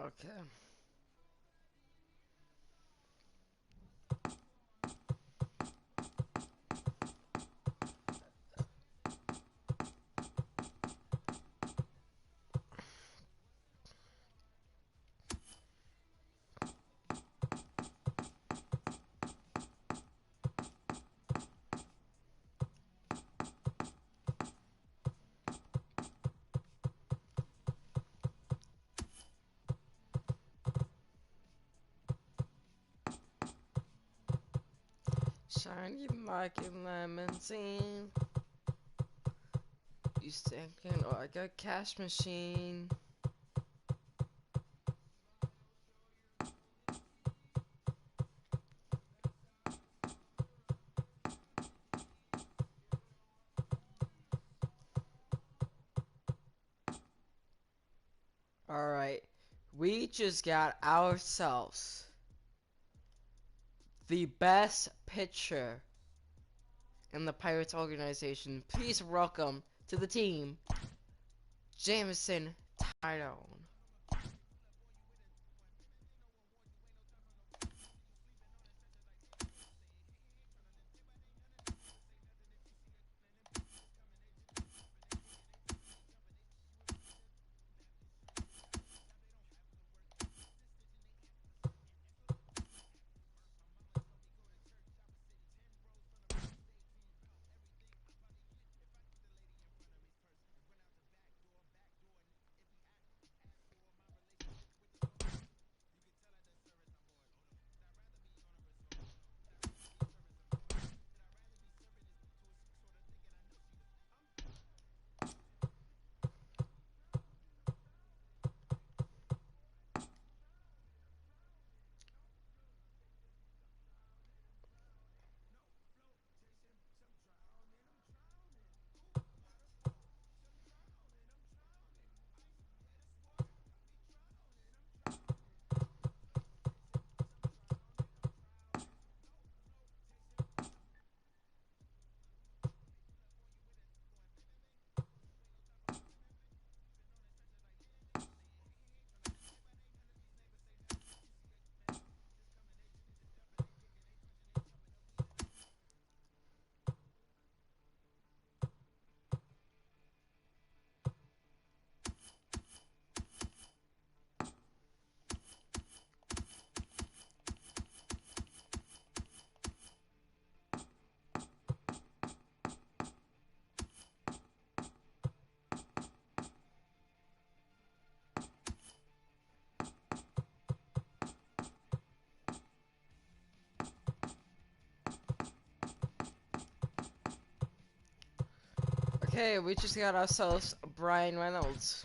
Okay. Shiny like a limousine. You thinking like a cash machine. Alright. We just got ourselves the best pitcher in the Pirates organization. Please welcome to the team, Jameson Tyrone. Okay, we just got ourselves Brian Reynolds.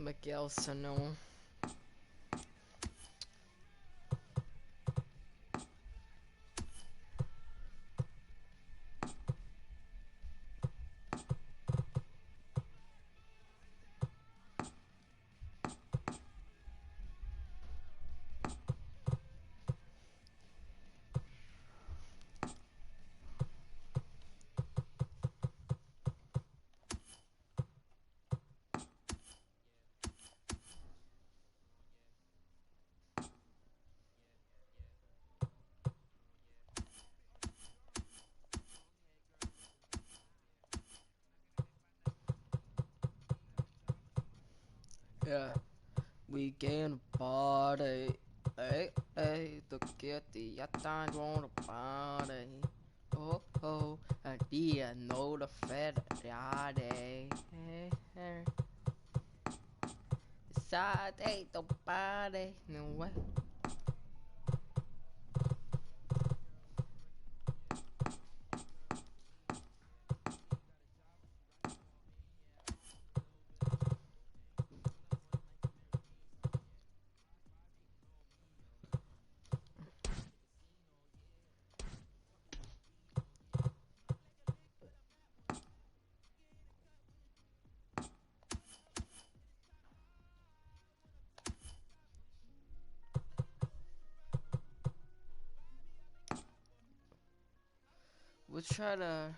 Miguel Sano. Yeah, we can party. Hey, hey, the kitty, I don't wanna party. Oh, oh, a dia no the Federale. Hey, hey. Saturday, the party. No way. Let's try to.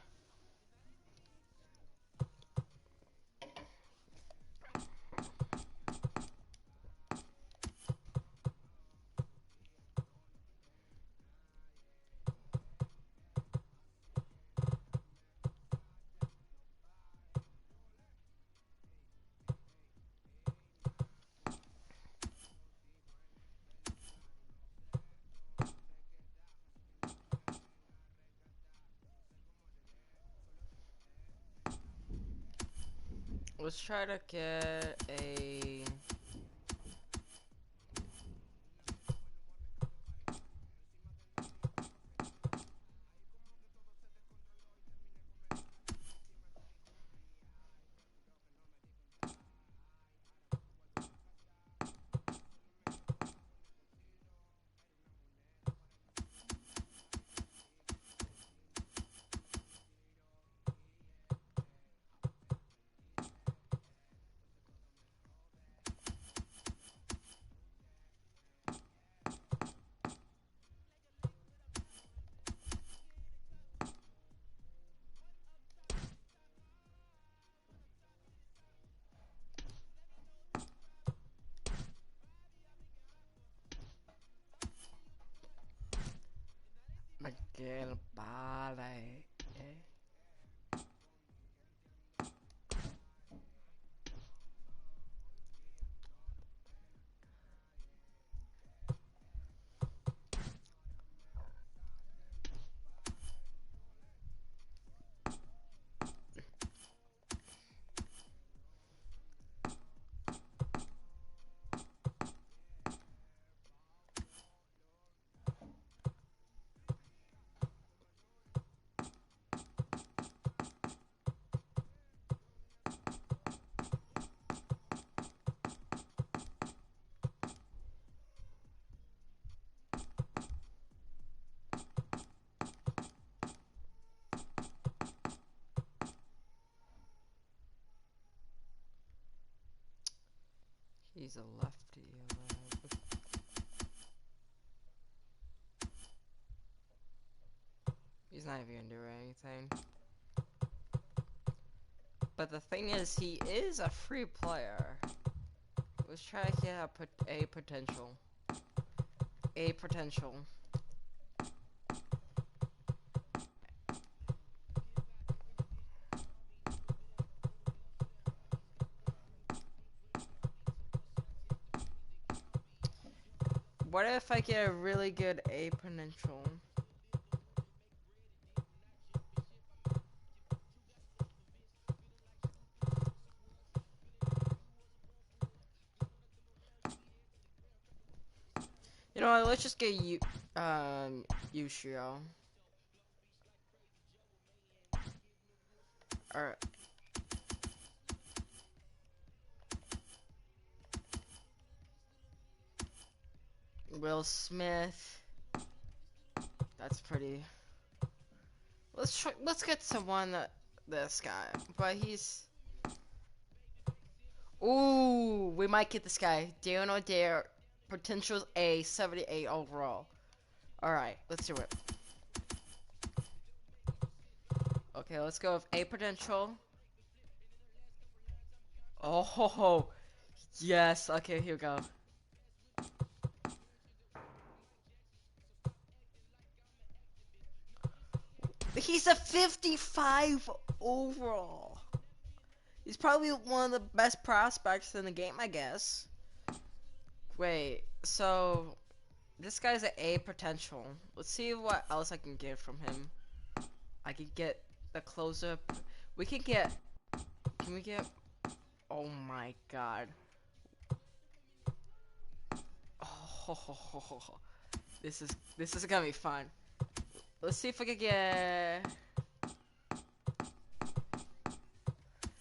Let's try to get a. Miguel Party. He's a lefty. He's not even gonna do anything. But the thing is, he is a free player. Let's try to get a potential. A potential. What if I get a really good A potential? You know what, let's just get Yushio. Alright. Will Smith. That's pretty. Let's get someone this guy, but he's. Ooh, we might get this guy. Darren O'Dare, potential A, 78 overall. All right, let's do it. Okay, let's go with A potential. Oh, yes. Okay, here we go. He's a 55 overall. He's probably one of the best prospects in the game, I guess. Wait, so this guy's an A potential. Let's see what else I can get from him. I could get the closer. We could get. Can we get? Oh my god. Oh, this is gonna be fun. Let's see if I could get.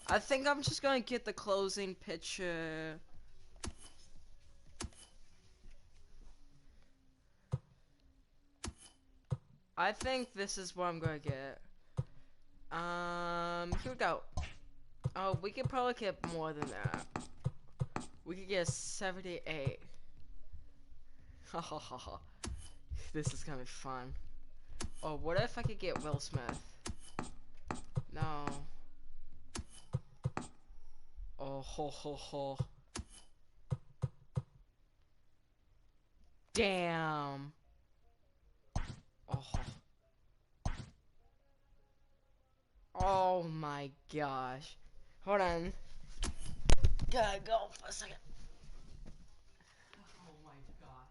I think I'm just gonna get the closing pitcher. I think this is what I'm gonna get. Here we go. Oh, we could probably get more than that. We could get 78. Ha ha ha ha. This is gonna be fun. Oh, what if I could get Will Smith? No. Oh ho ho ho. Damn. Oh. Oh my gosh. Hold on. Gotta go for a second. Oh my god.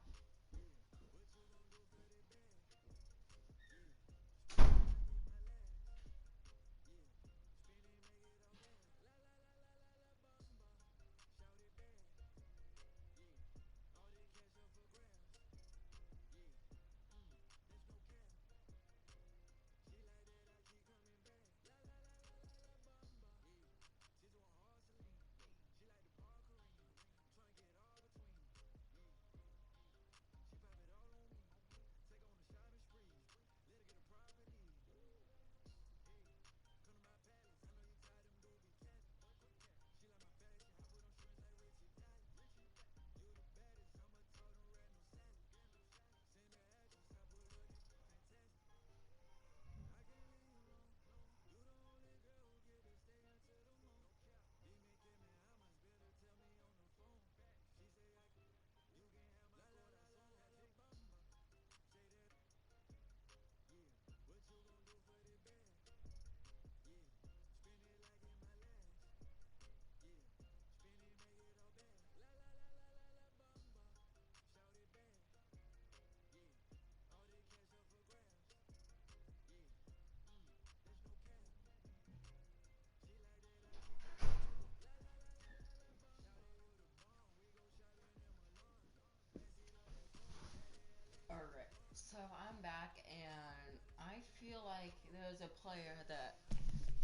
Alright, so I'm back and I feel like there's a player that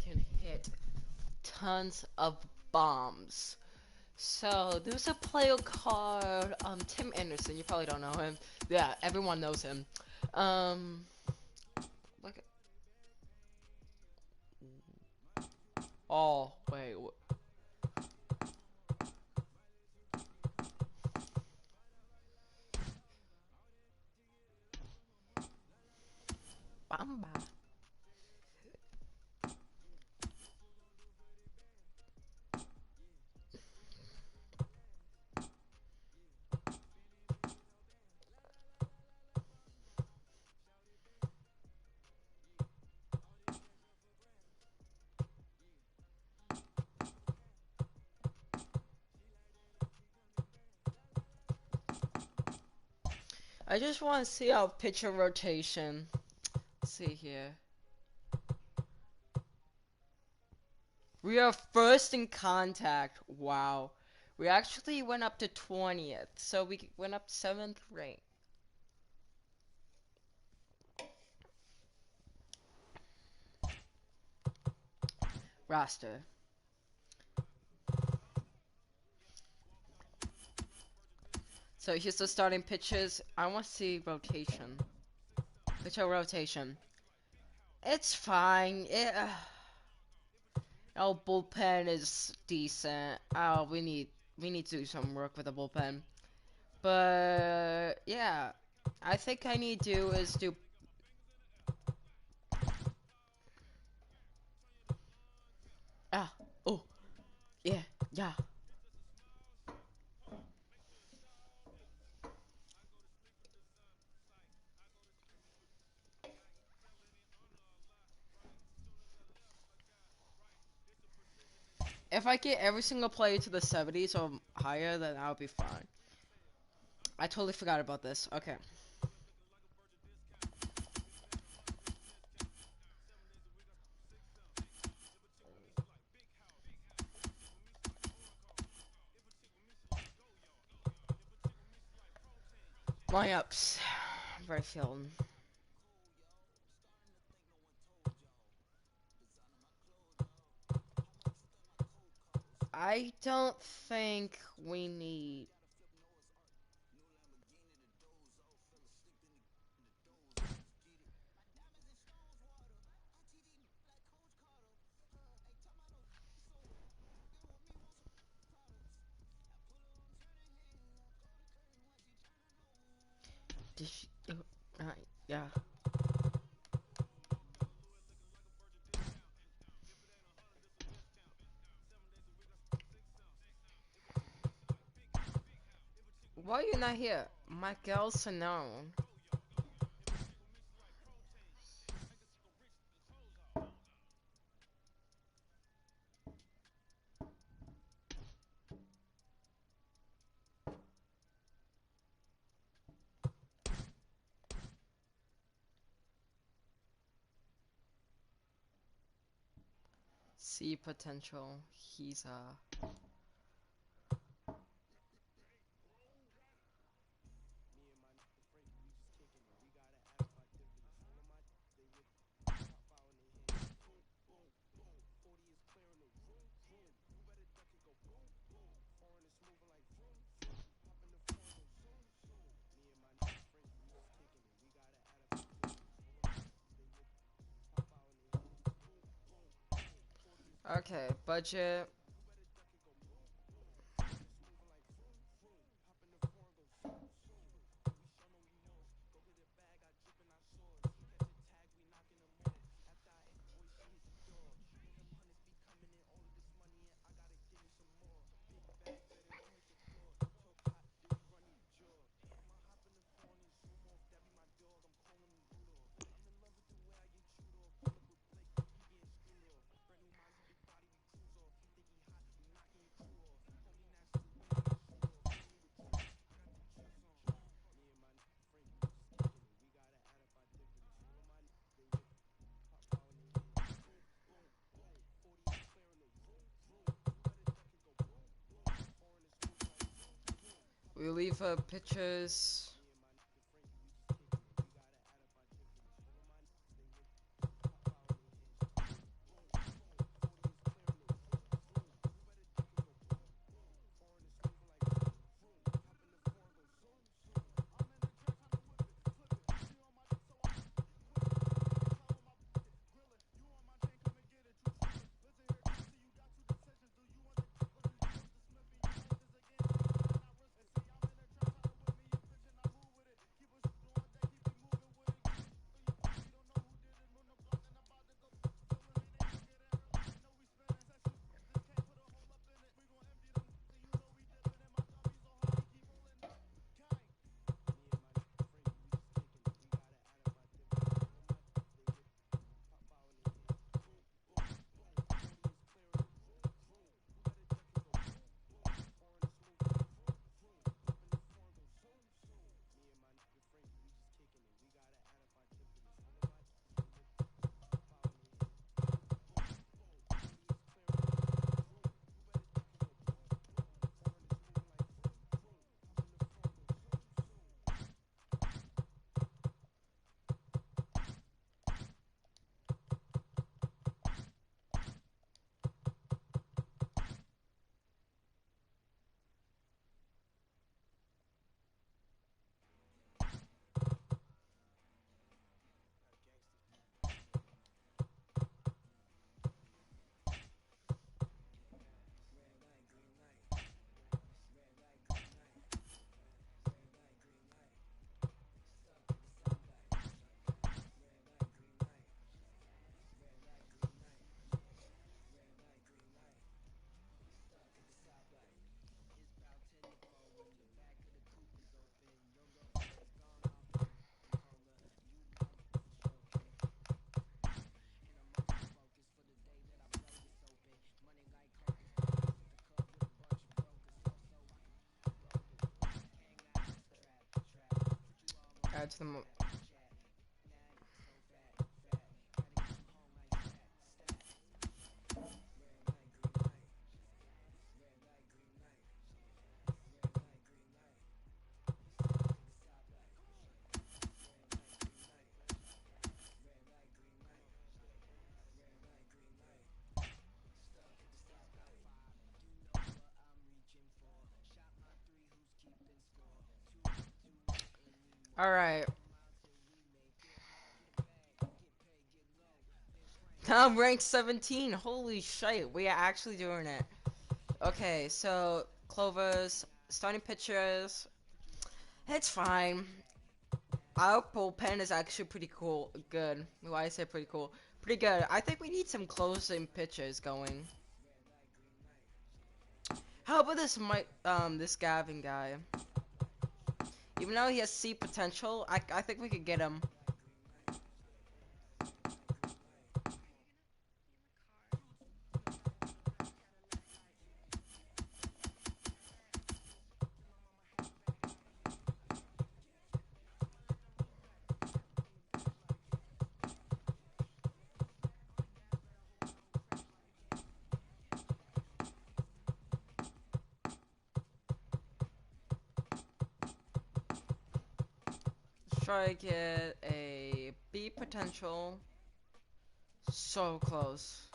can hit tons of bombs. So there's a player called Tim Anderson. You probably don't know him. Yeah, everyone knows him. Um, look. Oh wait. Bamba. I just want to see our pitcher rotation. Let's see here. We are first in contact. Wow. We actually went up to 20th, so we went up 7th rank. Roster. So here's the starting pitches. I want to see rotation. Pitcher rotation. It's fine. Our bullpen is decent. We need to do some work with the bullpen. But yeah, I think I need to do is do. Ah, oh, yeah, yeah. If I get every single player to the 70s or higher, then I'll be fine. I totally forgot about this. Okay. Lineups. Right field. I don't think we need. Yeah. Why are you not here? Miguel Sano. See potential. He's okay. Budget. Reliever pitchers. Add to the Alright. Now I'm ranked 17. Holy shit, we are actually doing it. Okay, so Clovers, starting pitchers. It's fine. Our bullpen is actually pretty cool. Good. Why I say pretty cool? Pretty good. I think we need some closing pitchers going. How about this Gavin guy? Even though he has C potential, I think we could get him. Let's try to get a B potential. So close.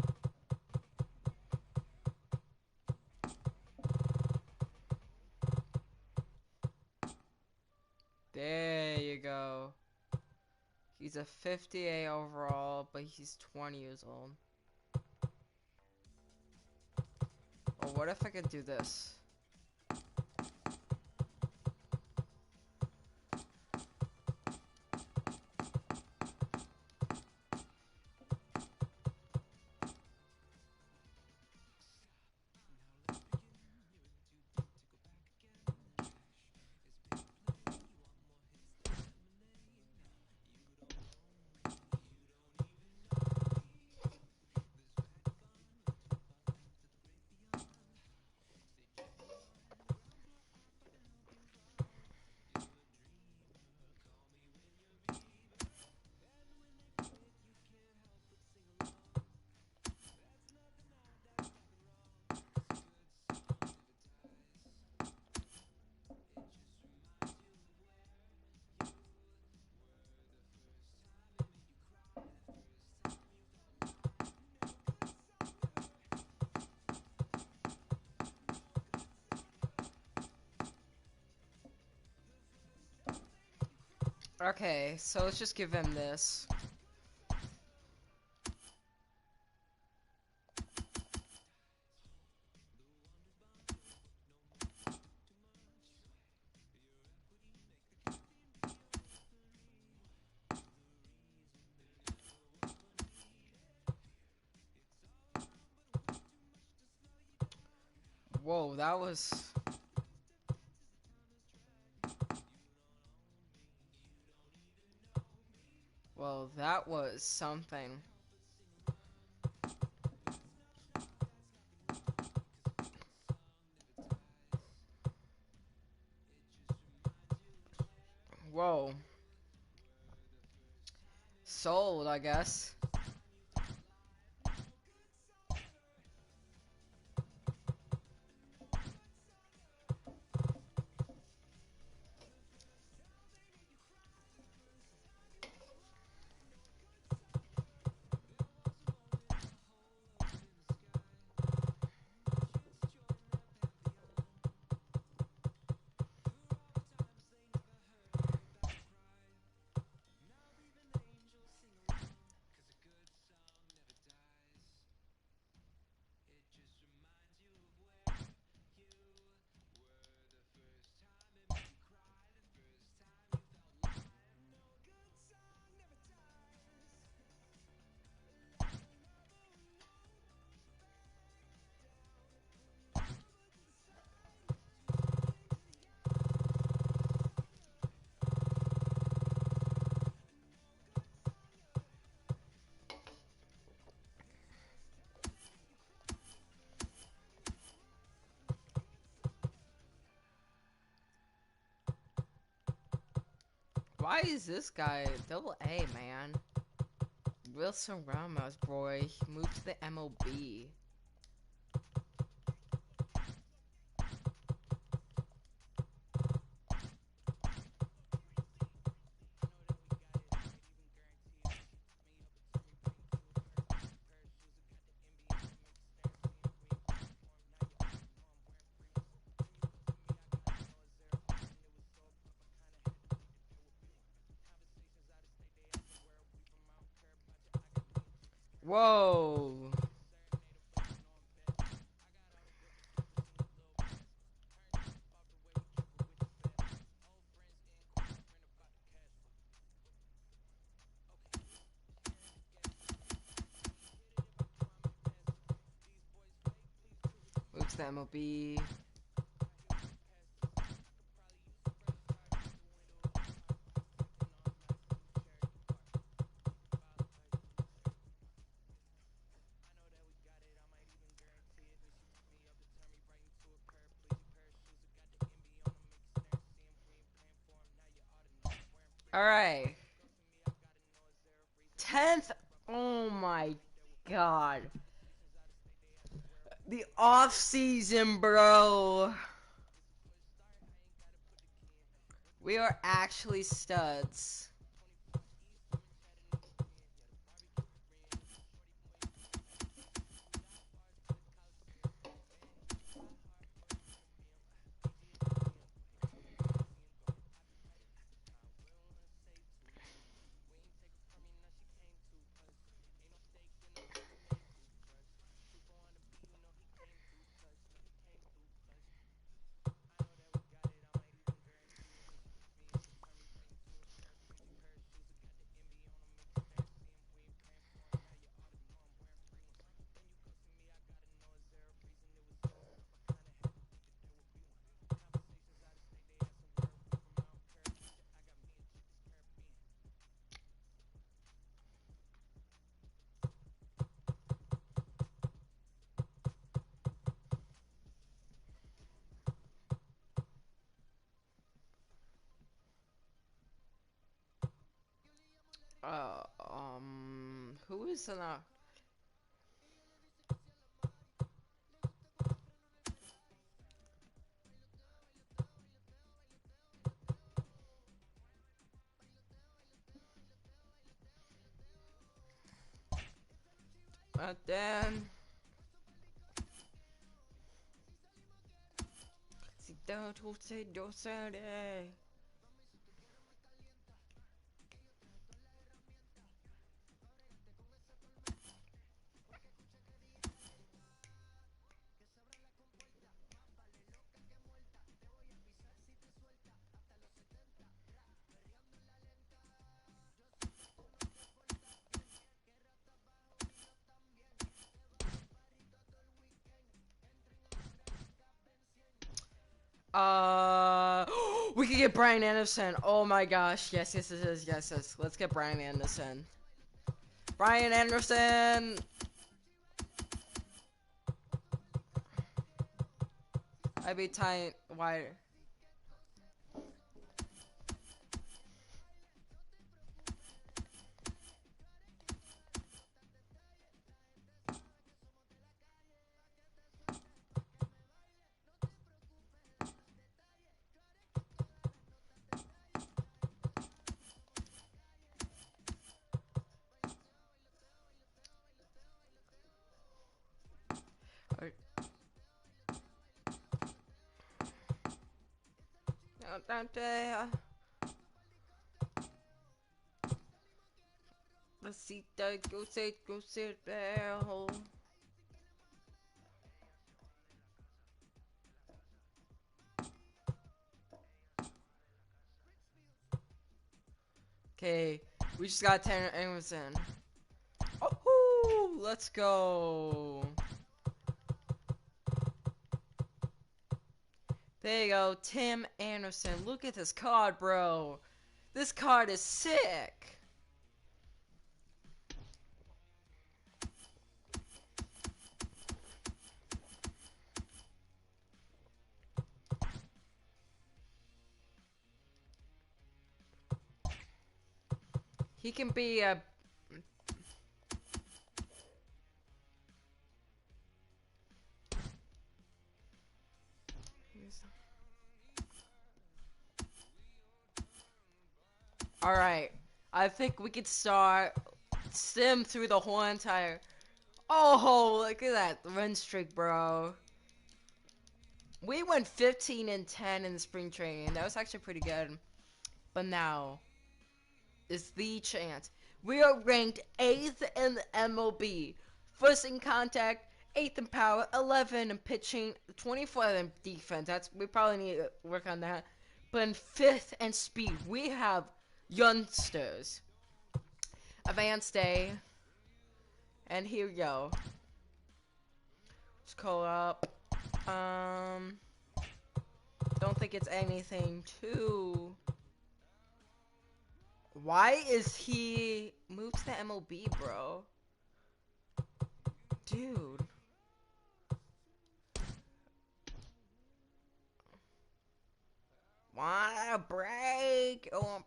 There you go. He's a 50A overall, but he's 20 years old. Or what if I could do this? Okay, so let's just give him this. Whoa, that was... Well, that was something. Whoa. Sold, I guess. Why is this guy double A, man? Wilson Ramos, boy, he moved to the MLB. Whoa. Moved to the MLB. Alright. 10th? Oh my god. The off season, bro. We are actually studs. Who is in a... And then... Si tanto se dosare. We could get Brian Anderson. Oh my gosh. Yes, yes, yes, yes, yes, yes. Let's get Brian Anderson. Brian Anderson! I'd be tight wider. Let's see the go sit bell. Okay, we just got Tanner Anderson. Oh, let's go. There you go, Tim Anderson. Look at this card, bro. This card is sick. He can be a... Alright. I think we could start sim through the whole entire... Oh, look at that run streak, bro. We went 15-10 in the spring training. That was actually pretty good. But now is the chance. We are ranked 8th in the MLB. First in contact, 8th in power, 11 in pitching, 24 in defense. We probably need to work on that. But in 5th in speed, we have youngsters. Advanced day. And here we go. Let's call up. Don't think it's anything too... Why is he moved to the MLB, bro? Dude. Want a break? Oh,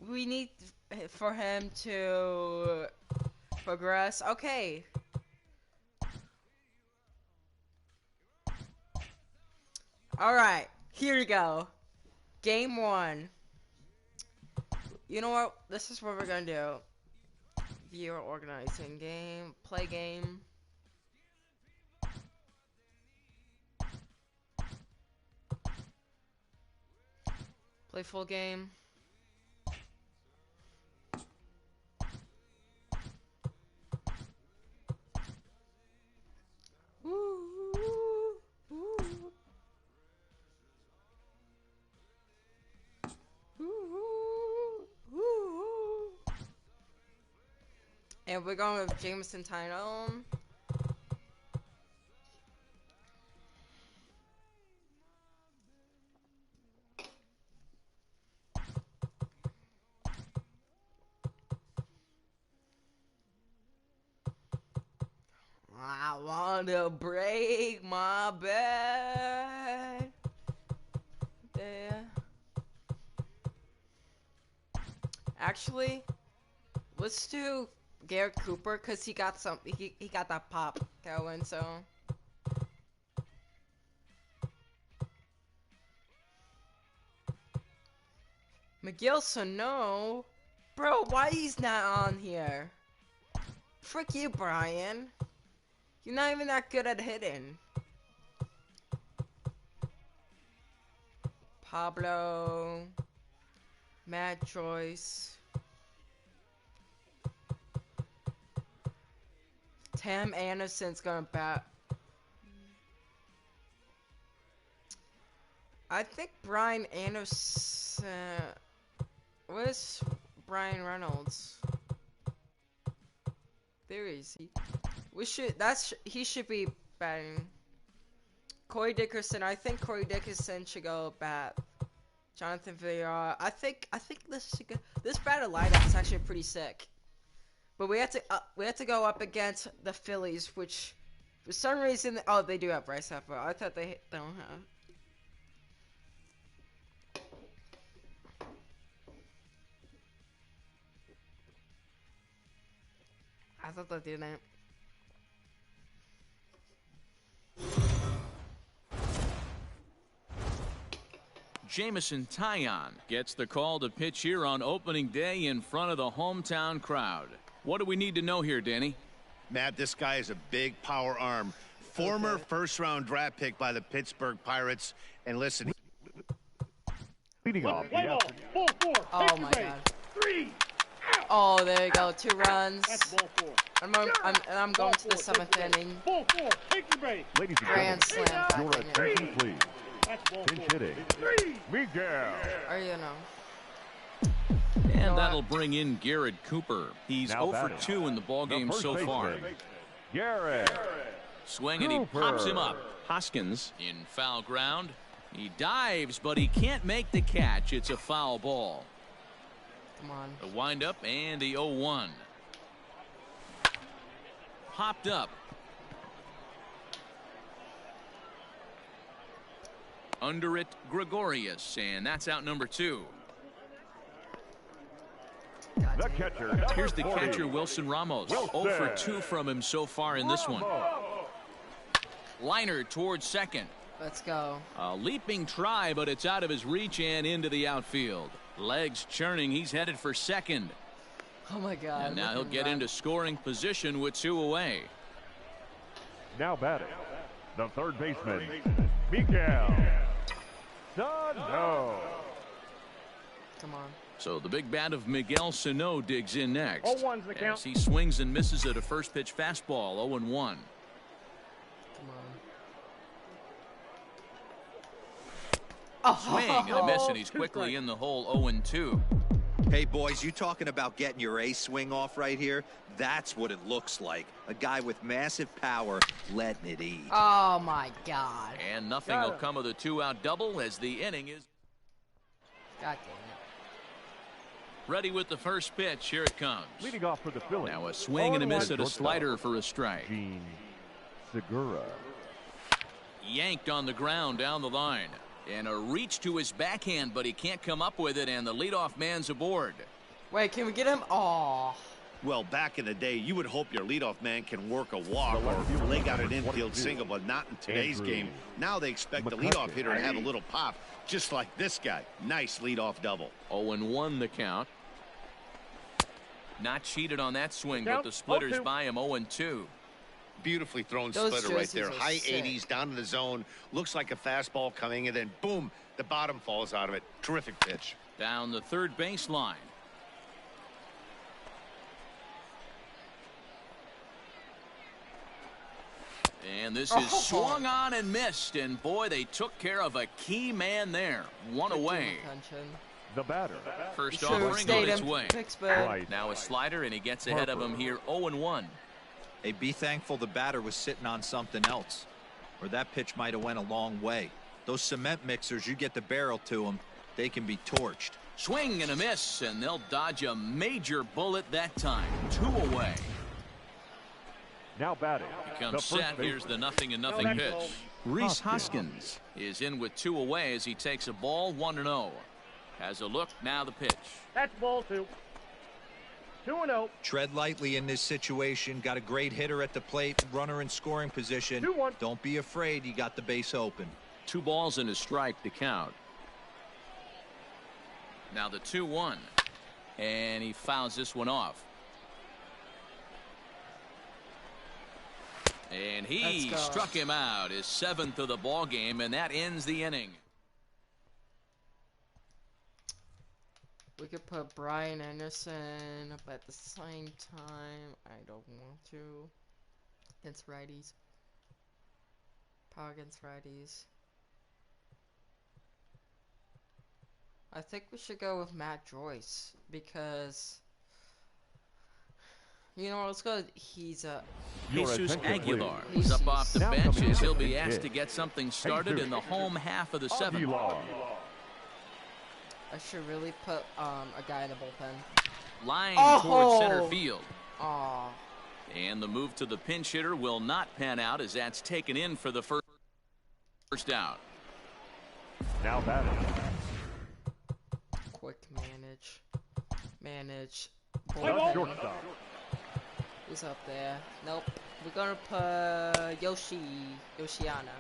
we need for him to progress. Okay. Alright, here we go. Game 1. You know what? This is what we're gonna do. Viewer organizing game. Play game. Play full game. And we're going with Jameson Tynone. I want to break my bed. There. Actually, let's do Garrett Cooper because he got some. He got that pop going. So. Miguel Sano, bro, why he's not on here? Frick you, Brian. You're not even that good at hitting. Pablo. Matt Joyce. Tam Anderson's gonna bat. I think Brian Anderson. Where's Brian Reynolds? There is he. We should. He should be batting. Corey Dickerson. I think Corey Dickerson should go bat. Jonathan Villar. I think this should go. This batter lineup is actually pretty sick. But we have to go up against the Phillies, which for some reason they do have Bryce Harper. I thought they don't have. I thought they didn't. Jameson Taillon gets the call to pitch here on opening day in front of the hometown crowd. What do we need to know here, Danny? Matt, this guy is a big power arm. Former first-round draft pick by the Pittsburgh Pirates. And listen. Leading off. Oh, my God. 3. Oh, there you go. 2 runs. That's ball 4. I'm going to the 7th inning. Ball 4. Take your base. Ladies and Grand gentlemen, slam. your attention, please. That's ball 4. Pinch hitting. 3. Miguel. Or you know. And that'll bring in Garrett Cooper. He's Now 0 for batting. 2 in the ballgame The first so far. baseman, Garrett. Swing and he Cooper. pops him up. Hoskins in foul ground. He dives, but he can't make the catch. It's a foul ball. Come on. The windup and the 0-1. Popped up. Under it, Gregorius, and that's out number 2. The catcher, number Here's the 40. catcher, Wilson Ramos. Wilson. 0 for 2 from him so far in this one. Liner towards second. Let's go. A leaping try, but it's out of his reach and into the outfield. Legs churning. He's headed for second. Oh my God. And now he'll look at get him into scoring position with 2 away. Now batting, the third baseman, Miguel Sano. Come on. So the big bat of Miguel Sano digs in next. 0-1's the count. As he swings and misses at a first pitch fastball, 0-1. Come on. Oh. Swing and a miss, and he's quickly in the hole, 0-2. Hey, boys, you talking about getting your ace swing off right here? That's what it looks like. A guy with massive power letting it eat. Oh my God. And nothing will come of the 2-out double as the inning is God damn it. ready with the first pitch. Here it comes. Leading off for the Phillies. Now a swing and a miss at a Shortstop, slider for a strike. Gene Segura. Yanked on the ground down the line. And a reach to his backhand, but he can't come up with it, and the leadoff man's aboard. Wait, can we get him? Oh. Well, back in the day, you would hope your leadoff man can work a walk or leg out an infield single, but not in today's game. Now they expect the leadoff hitter to have a little pop, just like this guy. Nice leadoff double. 0-1 the count. Not cheated on that swing, but the splitter's 0-2. by him, 0-2. Beautifully thrown Those splitter right jerseys there. are High sick. 80s, down in the zone. Looks like a fastball coming, and then boom, the bottom falls out of it. Terrific pitch. Down the third baseline. And this is swung on and missed, and boy, they took care of a key man there. One away. Attention. The batter, First Should offering have on stayed its in way. Pittsburgh. right. Now a slider, and he gets ahead of him here, 0-1. Hey, be thankful the batter was sitting on something else, or that pitch might have went a long way. Those cement mixers, you get the barrel to them, they can be torched. Swing and a miss, and they'll dodge a major bullet that time. 2 away. now batting. He the comes first set. Here's the baseman, 0-0 pitch. Reese Hoskins. Hoskins is in with 2 away as he takes a ball, 1-0. Has a look, now the pitch. That's ball 2. 2-0. Tread lightly in this situation. Got a great hitter at the plate, runner in scoring position. 2-1. Don't be afraid, you got the base open. 2 balls and a strike to count. Now the 2-1. And he fouls this one off. And he Let's go. struck him out, his 7th of the ball game, and that ends the inning. We could put Brian Anderson, but at the same time, I don't want to. Against righties. Power against righties. I think we should go with Matt Joyce because, you know, let's go. He's a. Your Jesus attention, Aguilar please. is up off the Now bench coming as up he'll to be the asked to pitch. get something started in the home half of the 7th. Aguilar. I should really put a guy in the bullpen. Line Oh! towards center field. Aw. And the move to the pinch hitter will not pan out as that's taken in for the first out. Now batting, Quick manage. the Bullpen. shortstop, Who's up there? Nope. We're gonna put Yoshiana.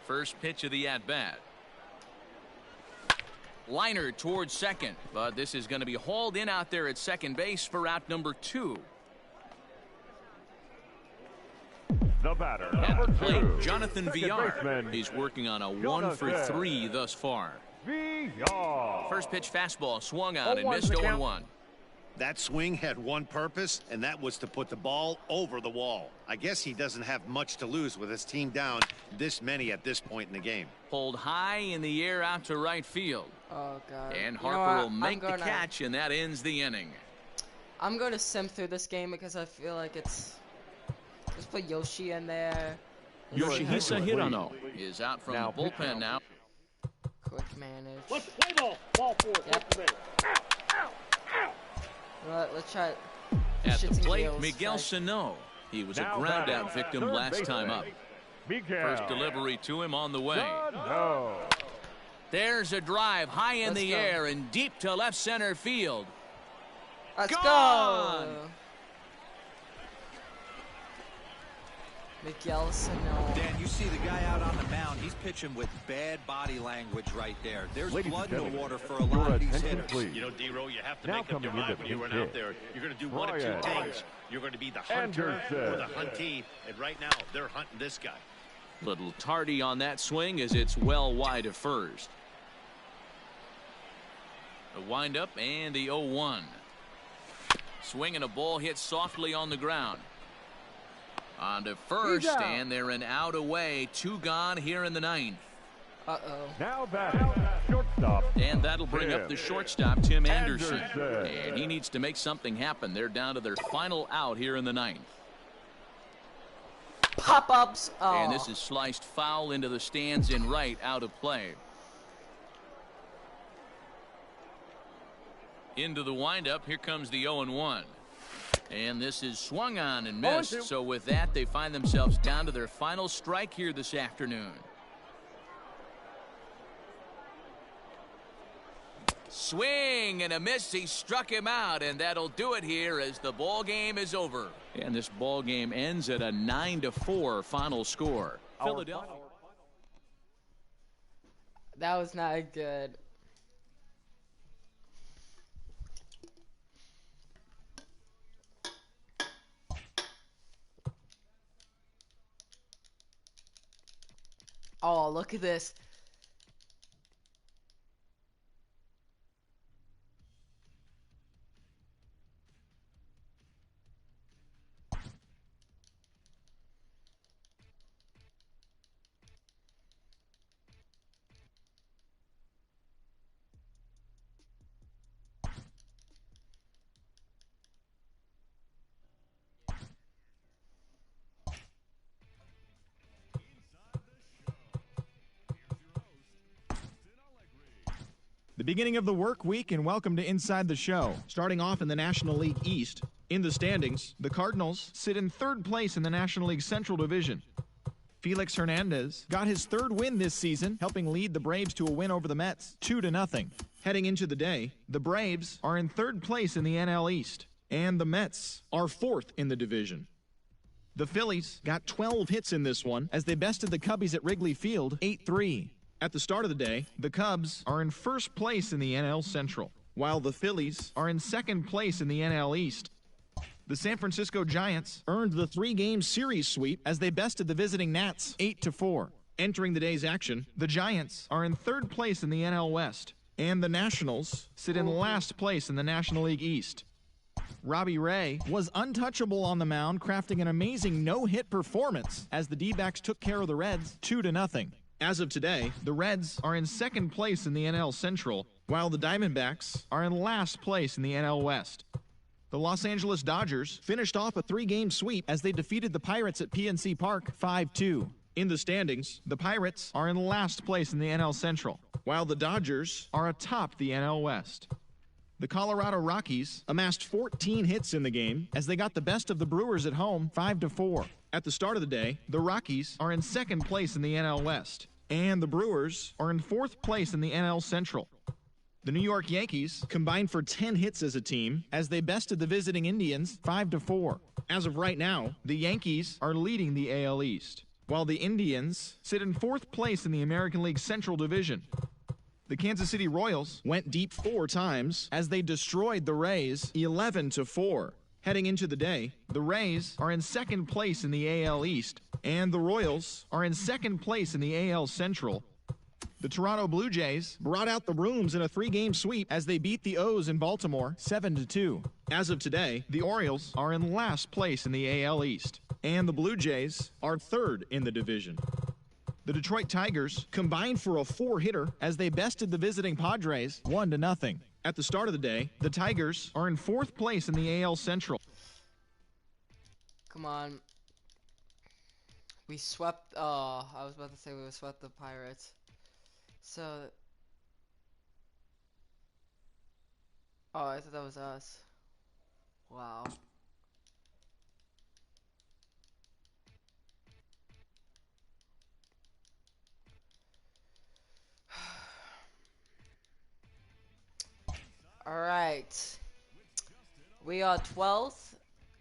First pitch of the at-bat. Liner towards second, but this is going to be hauled in out there at second base for out number 2. the batter, At the number plate, 2, Jonathan second Villar. baseman, He's working on a 1 for Jonathan 3 thus far. Villar. First pitch fastball swung on and 0-1 missed the count. 0-1. That swing had one purpose, and that was to put the ball over the wall. I guess he doesn't have much to lose with his team down this many at this point in the game. Pulled high in the air out to right field. Oh god. And You know Harper what? will make I'm the catch, and that ends the inning. I'm gonna sim through this game because I feel like it's. Let's put Yoshi in there. Yoshihisa Please. Hirano is out from Now the bullpen pitch. now. Quick manage. Let's play ball. Ball 4. Yep. Take the base. Let's try. At shits the and plate, giggles, Miguel try- Sano. He was a Now ground batting, out victim third last time baseman, up. Miguel. First delivery to him on the way. No. There's a drive high in Let's the go. air and deep to left center field. Let's Gone! go. Miguelson, no. Dan, you see the guy out on the mound. He's pitching with bad body language right there. There's Ladies blood and in the gentlemen, water for a lot of these attention, hitters. please. You know, D-Row, you have to Now make up your coming mind into when you the run out pitch. there. You're going to do one of two Ryan things. You're going to be the hunter Anderson. or the huntee, and right now they're hunting this guy. Little tardy on that swing as it's well wide of first. The windup and the 0-1. Swing and a ball hit softly on the ground. On to first, and they're an out away. 2 gone here in the 9th. Uh-oh. Now batting, shortstop. And that'll bring up the shortstop, Tim Anderson. Anderson. And he needs to make something happen. They're down to their final out here in the 9th. Pop-ups. Oh. And this is sliced foul into the stands in right, out of play. Into the windup, here comes the 0-1. And this is swung on and missed. 0-2. So with that, they find themselves down to their final strike here this afternoon. Swing and a miss. He struck him out, and that'll do it here as the ball game is over. And this ball game ends at a 9-4 final score. Philadelphia. That was not good. Oh, look at this. The beginning of the work week, and welcome to Inside the Show. Starting off in the National League East, in the standings, the Cardinals sit in 3rd place in the National League Central Division. Felix Hernandez got his 3rd win this season, helping lead the Braves to a win over the Mets, 2-0. Heading into the day, the Braves are in 3rd place in the NL East, and the Mets are 4th in the division. The Phillies got 12 hits in this one as they bested the Cubbies at Wrigley Field 8-3. At the start of the day, the Cubs are in 1st place in the NL Central, while the Phillies are in 2nd place in the NL East. The San Francisco Giants earned the 3-game series sweep as they bested the visiting Nats 8-4. Entering the day's action, the Giants are in 3rd place in the NL West, and the Nationals sit in last place in the National League East. Robbie Ray was untouchable on the mound, crafting an amazing no-hit performance as the D-backs took care of the Reds 2-0. As of today, the Reds are in 2nd place in the NL Central, while the Diamondbacks are in last place in the NL West. The Los Angeles Dodgers finished off a 3-game sweep as they defeated the Pirates at PNC Park 5-2. In the standings, the Pirates are in last place in the NL Central, while the Dodgers are atop the NL West. The Colorado Rockies amassed 14 hits in the game as they got the best of the Brewers at home 5-4. At the start of the day, the Rockies are in 2nd place in the NL West, and the Brewers are in 4th place in the NL Central. The New York Yankees combined for 10 hits as a team as they bested the visiting Indians 5-4. As of right now, the Yankees are leading the AL East, while the Indians sit in 4th place in the American League Central Division. The Kansas City Royals went deep 4 times as they destroyed the Rays 11-4. Heading into the day, the Rays are in 2nd place in the AL East, and the Royals are in 2nd place in the AL Central. The Toronto Blue Jays brought out the brooms in a 3-game sweep as they beat the O's in Baltimore 7-2. As of today, the Orioles are in last place in the AL East, and the Blue Jays are 3rd in the division. The Detroit Tigers combined for a 4-hitter as they bested the visiting Padres 1-0. At the start of the day, the Tigers are in 4th place in the AL Central. Come on. We swept, I was about to say we swept the Pirates. So, oh, I thought that was us. Wow. All right. We are 12th,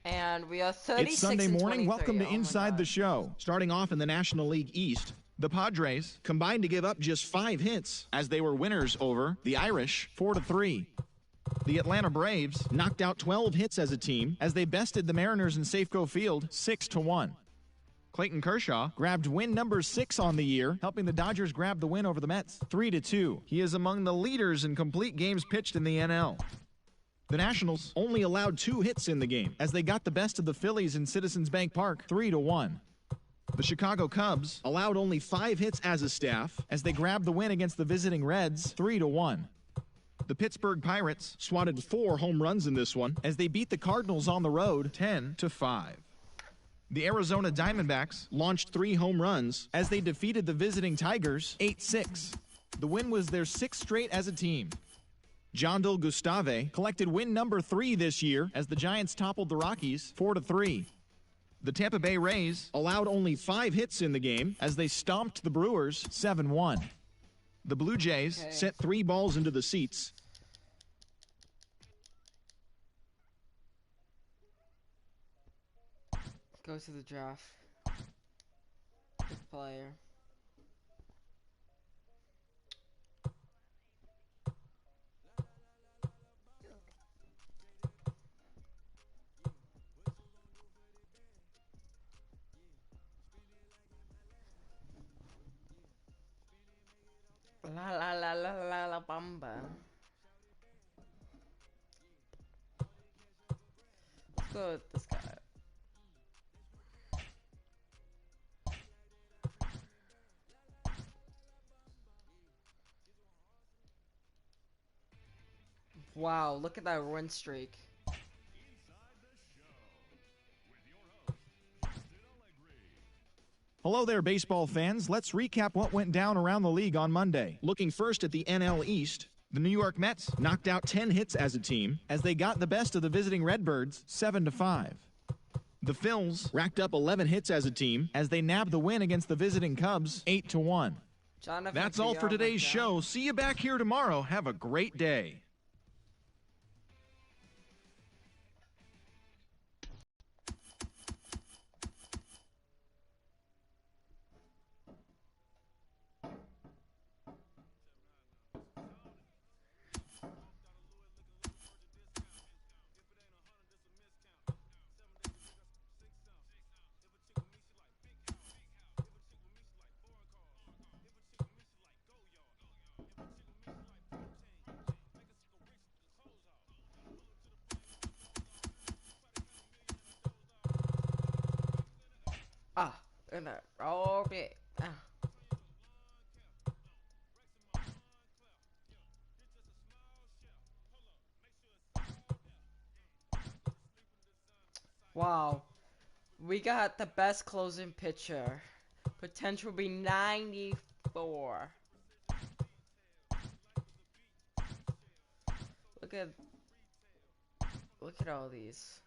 and we are 36 It's Sunday and morning. 23. Welcome to Oh my Inside the God. Show. Starting off in the National League East, the Padres combined to give up just 5 hits as they were winners over the Irish 4-3. The Atlanta Braves knocked out 12 hits as a team as they bested the Mariners in Safeco Field 6-1. Clayton Kershaw grabbed win number 6 on the year, helping the Dodgers grab the win over the Mets 3-2. He is among the leaders in complete games pitched in the NL. The Nationals only allowed 2 hits in the game as they got the best of the Phillies in Citizens Bank Park 3-1. The Chicago Cubs allowed only 5 hits as a staff as they grabbed the win against the visiting Reds 3-1. The Pittsburgh Pirates swatted 4 home runs in this one as they beat the Cardinals on the road 10-5. The Arizona Diamondbacks launched 3 home runs as they defeated the visiting Tigers 8-6. The win was their 6th straight as a team. Jandel Gustave collected win number 3 this year as the Giants toppled the Rockies 4-3. The Tampa Bay Rays allowed only 5 hits in the game as they stomped the Brewers 7-1. The Blue Jays sent 3 balls into the seats. Go to the draft. Good player. La la la la la la bamba. Let's go with this guy. Wow, look at that win streak. Hello there, baseball fans. Let's recap what went down around the league on Monday. Looking first at the NL East, the New York Mets knocked out 10 hits as a team as they got the best of the visiting Redbirds 7-5. The Phils racked up 11 hits as a team as they nabbed the win against the visiting Cubs 8-1. That's all for today's show. See you back here tomorrow. Have a great day. Ah, in a roll bit. Ah. Wow, we got the best closing pitcher. Potential be 94. Look at all these.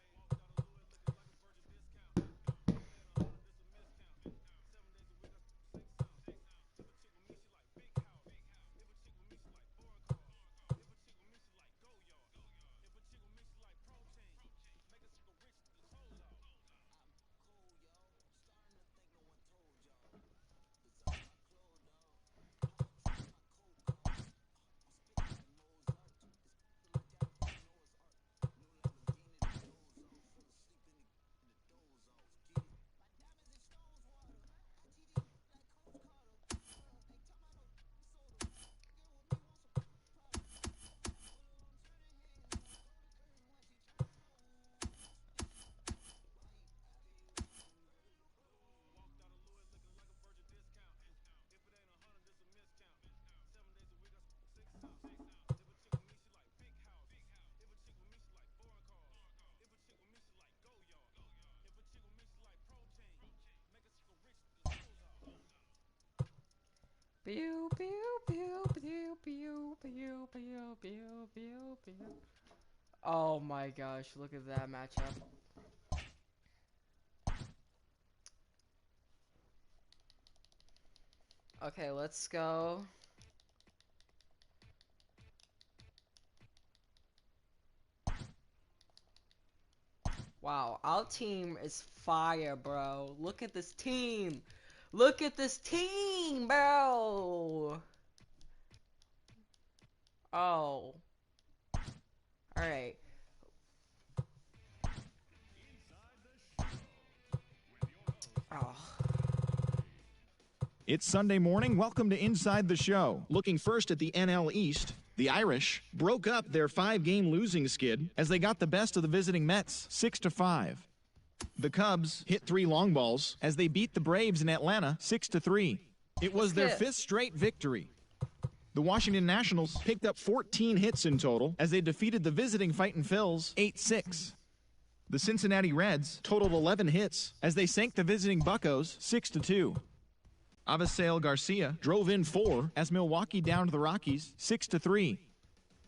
Pew pew pew pew pew pew pew pew pew pew. Oh my gosh, look at that matchup. Okay, let's go. Wow, our team is fire, bro. Look at this team. Look at this team, bro. Oh. Alright. Oh. It's Sunday morning. Welcome to Inside the Show. Looking first at the NL East, the Irish broke up their 5-game losing skid as they got the best of the visiting Mets, 6-5. The Cubs hit 3 long balls as they beat the Braves in Atlanta, 6-3. It was their 5th straight victory. The Washington Nationals picked up 14 hits in total as they defeated the visiting Fightin' Phils, 8-6. The Cincinnati Reds totaled 11 hits as they sank the visiting Buccos, 6-2. Avisail Garcia drove in 4 as Milwaukee downed the Rockies 6-3.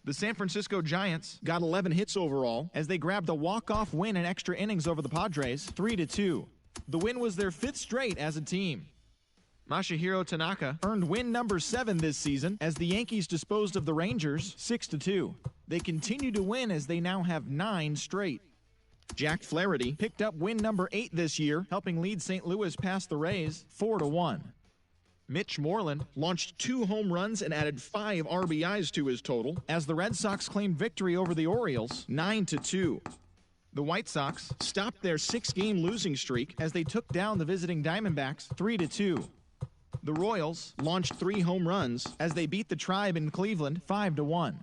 The San Francisco Giants got 11 hits overall as they grabbed a walk-off win in extra innings over the Padres 3-2. The win was their 5th straight as a team. Masahiro Tanaka earned win number 7 this season as the Yankees disposed of the Rangers 6-2. They continue to win as they now have 9 straight. Jack Flaherty picked up win number 8 this year, helping lead St. Louis past the Rays 4-1. Mitch Moreland launched 2 home runs and added 5 RBIs to his total as the Red Sox claimed victory over the Orioles 9-2. The White Sox stopped their 6-game losing streak as they took down the visiting Diamondbacks 3-2. The Royals launched 3 home runs as they beat the Tribe in Cleveland 5-1.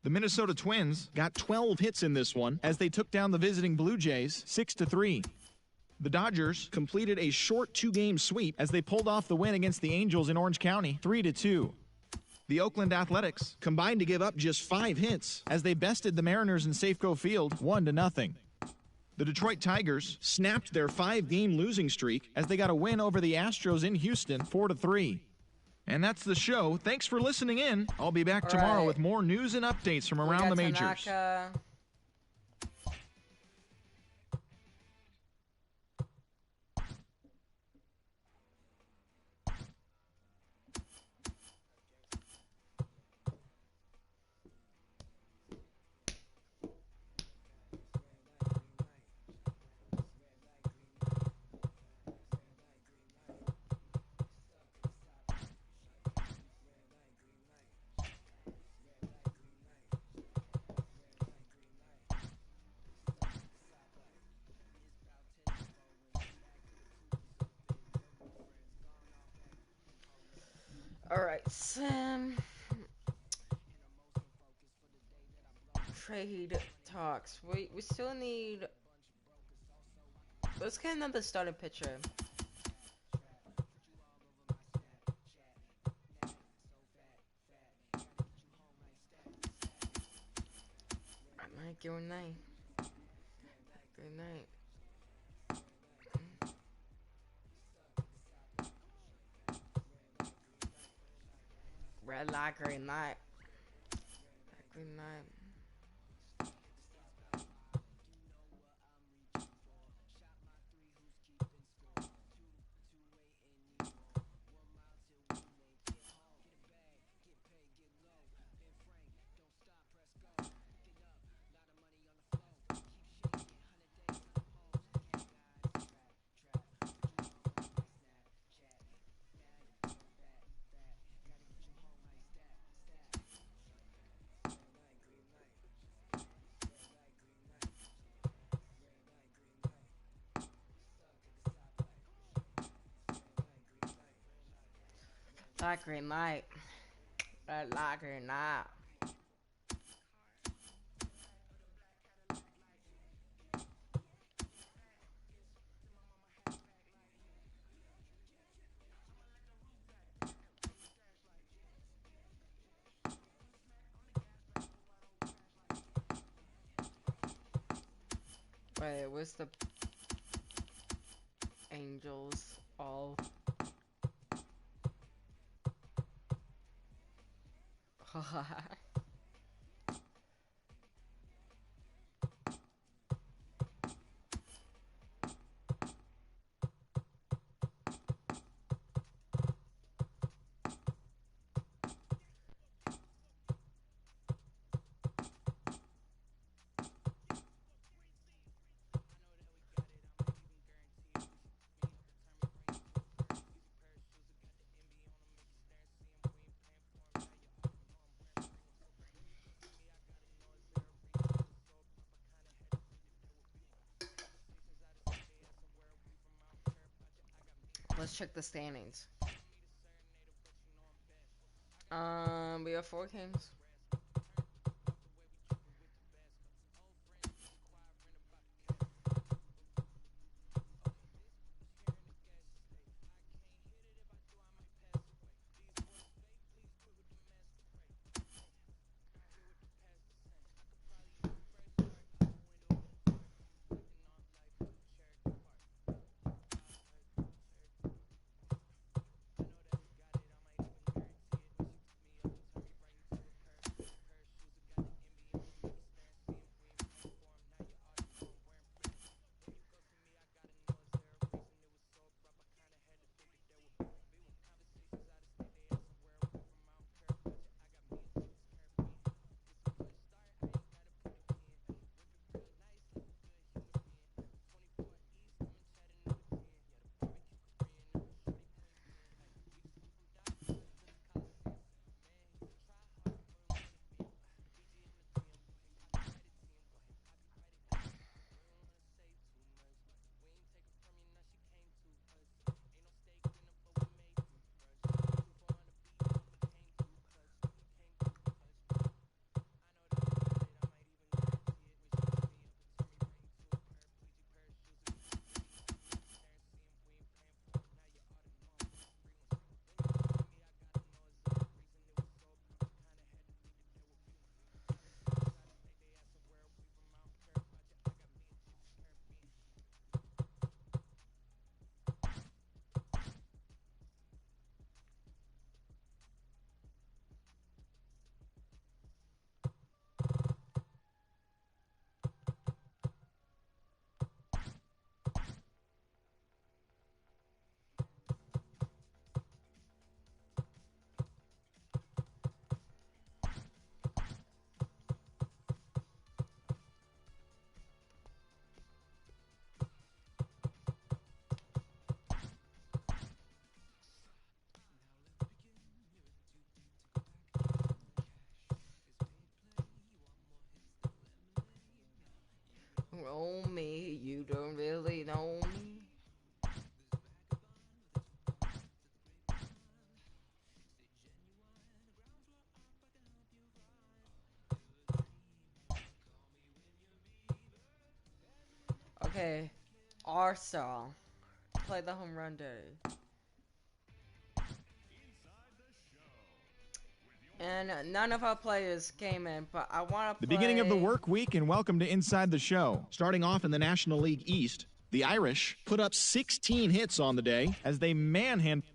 The Minnesota Twins got 12 hits in this one as they took down the visiting Blue Jays 6-3. The Dodgers completed a short 2-game sweep as they pulled off the win against the Angels in Orange County 3-2. The Oakland Athletics combined to give up just 5 hits as they bested the Mariners in Safeco Field 1-0. The Detroit Tigers snapped their 5-game losing streak as they got a win over the Astros in Houston 4-3. And that's the show. Thanks for listening in. I'll be back tomorrow with more news and updates from around the majors. Tanaka. Alright, Sam. Trade talks. We still need. Let's get another starting pitcher. Alright, good night. Good night. Red light, green light. Green light. Light, green light. Red light, green light. Wait, where's the Angels all? check the standings. We have 4 games. Know me, you don't really know me. Okay, Arsenal. Play the home run day. And none of our players came in, but I want to The beginning of the work week, and welcome to Inside the Show. Starting off in the National League East, the Irish put up 16 hits on the day as they manhandled.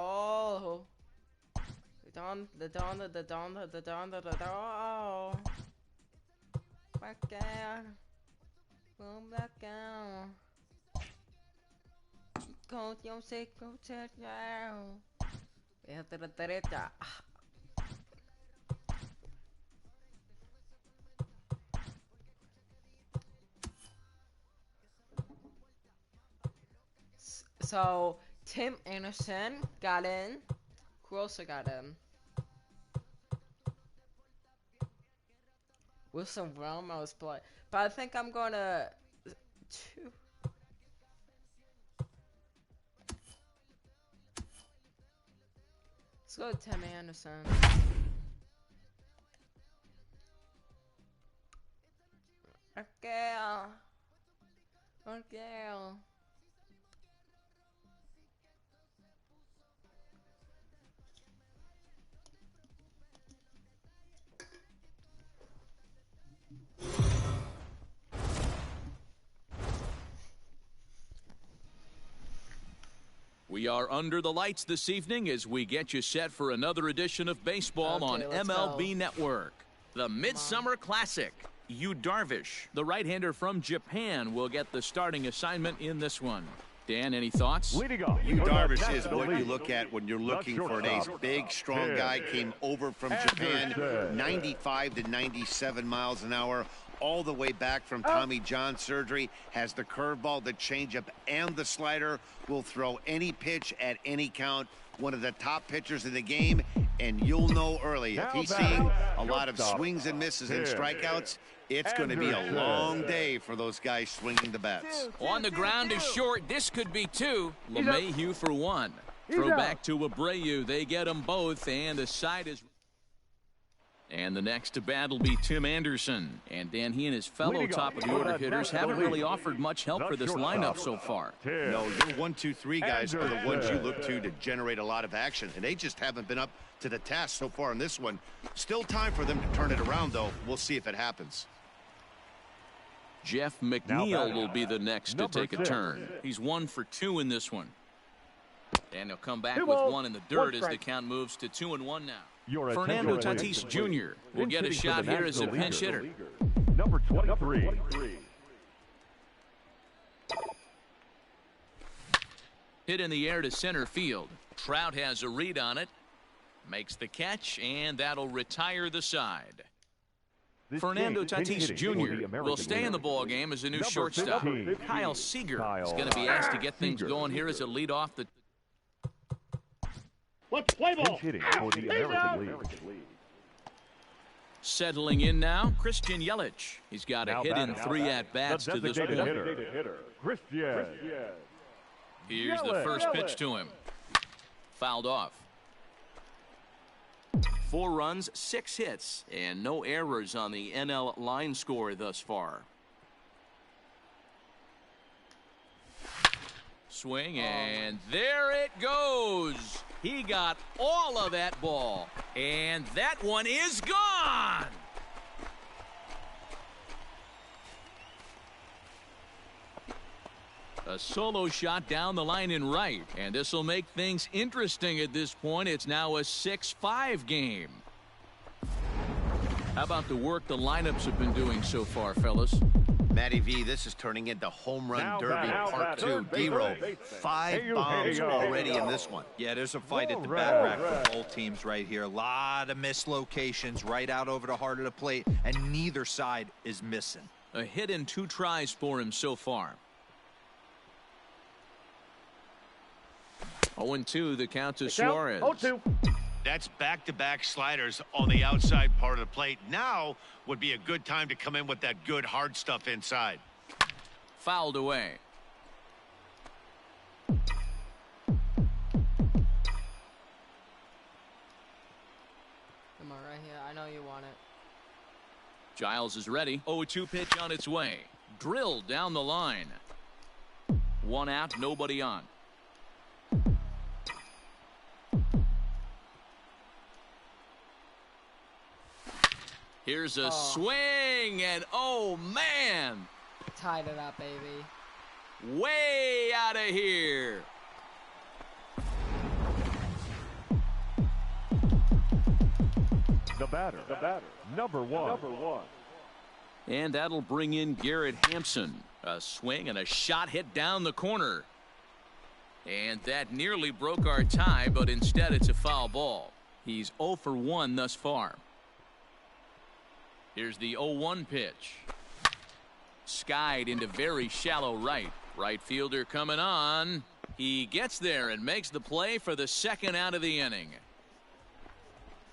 Oh. Back out. Boom, back out. Con yo sé coachar now. Fíjate la derecha. So Tim Anderson got in. Who also got in? Wilson Ramos play, but I think I'm gonna. Let's go with Tim Anderson. Okay. Okay. We are under the lights this evening as we get you set for another edition of baseball on MLB Network. The Midsummer Classic. Yu Darvish, the right-hander from Japan, will get the starting assignment in this one. Dan, any thoughts? Yu Darvish is what you look at when you're looking for an ace. Big, strong guy, came over from Japan, 95 to 97 miles an hour. all the way back from Tommy John surgery, has the curveball, the changeup, and the slider, will throw any pitch at any count. One of the top pitchers in the game, and you'll know early. If he's seeing a lot of swings and misses and strikeouts, it's going to be a long day for those guys swinging the bats. On the ground is short. This could be two. LeMahieu for one. Throw back to Abreu. They get them both, and the side is... And the next to bat will be Tim Anderson. And Dan, he and his fellow top-of-the-order hitters haven't really offered much help for this lineup so far. No, your 1, 2, 3 guys are the ones you look to generate a lot of action, and they just haven't been up to the task so far in this one. Still time for them to turn it around, though. We'll see if it happens. Jeff McNeil will be the next to take a turn. He's 1 for 2 in this one. And he'll come back with one in the dirt as the count moves to 2-1 now. Fernando Tatis Jr. will get a shot here as a pinch hitter. Number 23. Hit in the air to center field. Trout has a read on it. Makes the catch, and that'll retire the side. Fernando Tatis Jr. will stay in the ballgame as a new shortstop. Kyle Seager is going to be asked to get things going here as a lead off the... Let's play ball. Hitting for the American League. Settling in now, Christian Yelich. He's got a hit in 3 at-bats to this point. Christian. Here's the first pitch to him. Fouled off. 4 runs, 6 hits, and no errors on the NL line score thus far. Swing, and there it goes. He got all of that ball, and that one is gone. A solo shot down the line in right, and this will make things interesting at this point. It's now a 6-5 game. How about the work the lineups have been doing so far, fellas? Matty V, this is turning into home run derby part 2. D-roll, 5 bombs already in this one. Yeah, there's a fight at the bat rack for both teams right here. A lot of mislocations right out over the heart of the plate, and neither side is missing. A hit in 2 tries for him so far. 0-2 the count to Suarez. 0-2. That's back-to-back sliders on the outside part of the plate. Now would be a good time to come in with that good hard stuff inside. Fouled away. Come on, right here. I know you want it. Giles is ready. 0-2 pitch on its way. Drilled down the line. 1 out, nobody on. Here's a swing, and oh man! Tied it up, baby. Way out of here. The batter. Number one. And that'll bring in Garrett Hampson. A swing and a shot hit down the corner. And that nearly broke our tie, but instead it's a foul ball. He's 0 for 1 thus far. Here's the 0-1 pitch. Skied into very shallow right. Right fielder coming on. He gets there and makes the play for the 2nd out of the inning.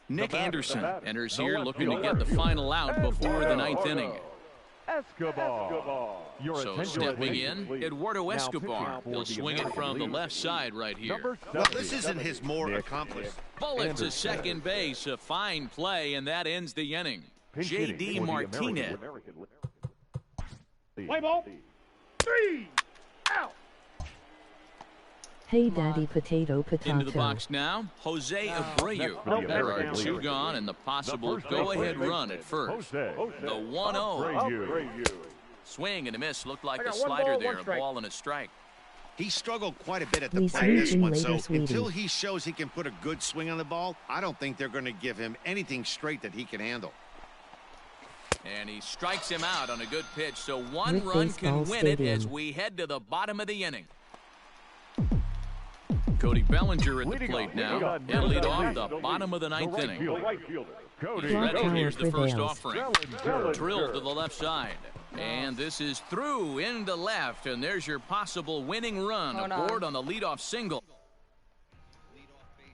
Nick Anderson enters here looking to get the final out before the 9th inning. Escobar. So stepping in, Eduardo Escobar. He'll swing it from the left side right here. Well, this isn't his more accomplished. Bullet to second base. A fine play, and that ends the inning. J.D. Martinez. Play ball. 3 out. Hey, Daddy, potato. Into the box now, Jose Abreu. There are 2 gone and the possible go-ahead run at first. The 1-0. Swing and a miss. Looked like the slider there. A ball and a strike. He struggled quite a bit at the plate this one, so until he shows he can put a good swing on the ball, I don't think they're going to give him anything straight that he can handle. And he strikes him out on a good pitch, so 1 run can win it as we head to the bottom of the inning. Cody Bellinger at the Leading plate off, now. He'll lead off the bottom of the ninth inning. Cody He's ready. Here's the first prevails. offering. Drilled to the left side. And this is through into left. And there's your possible winning run aboard on the leadoff single.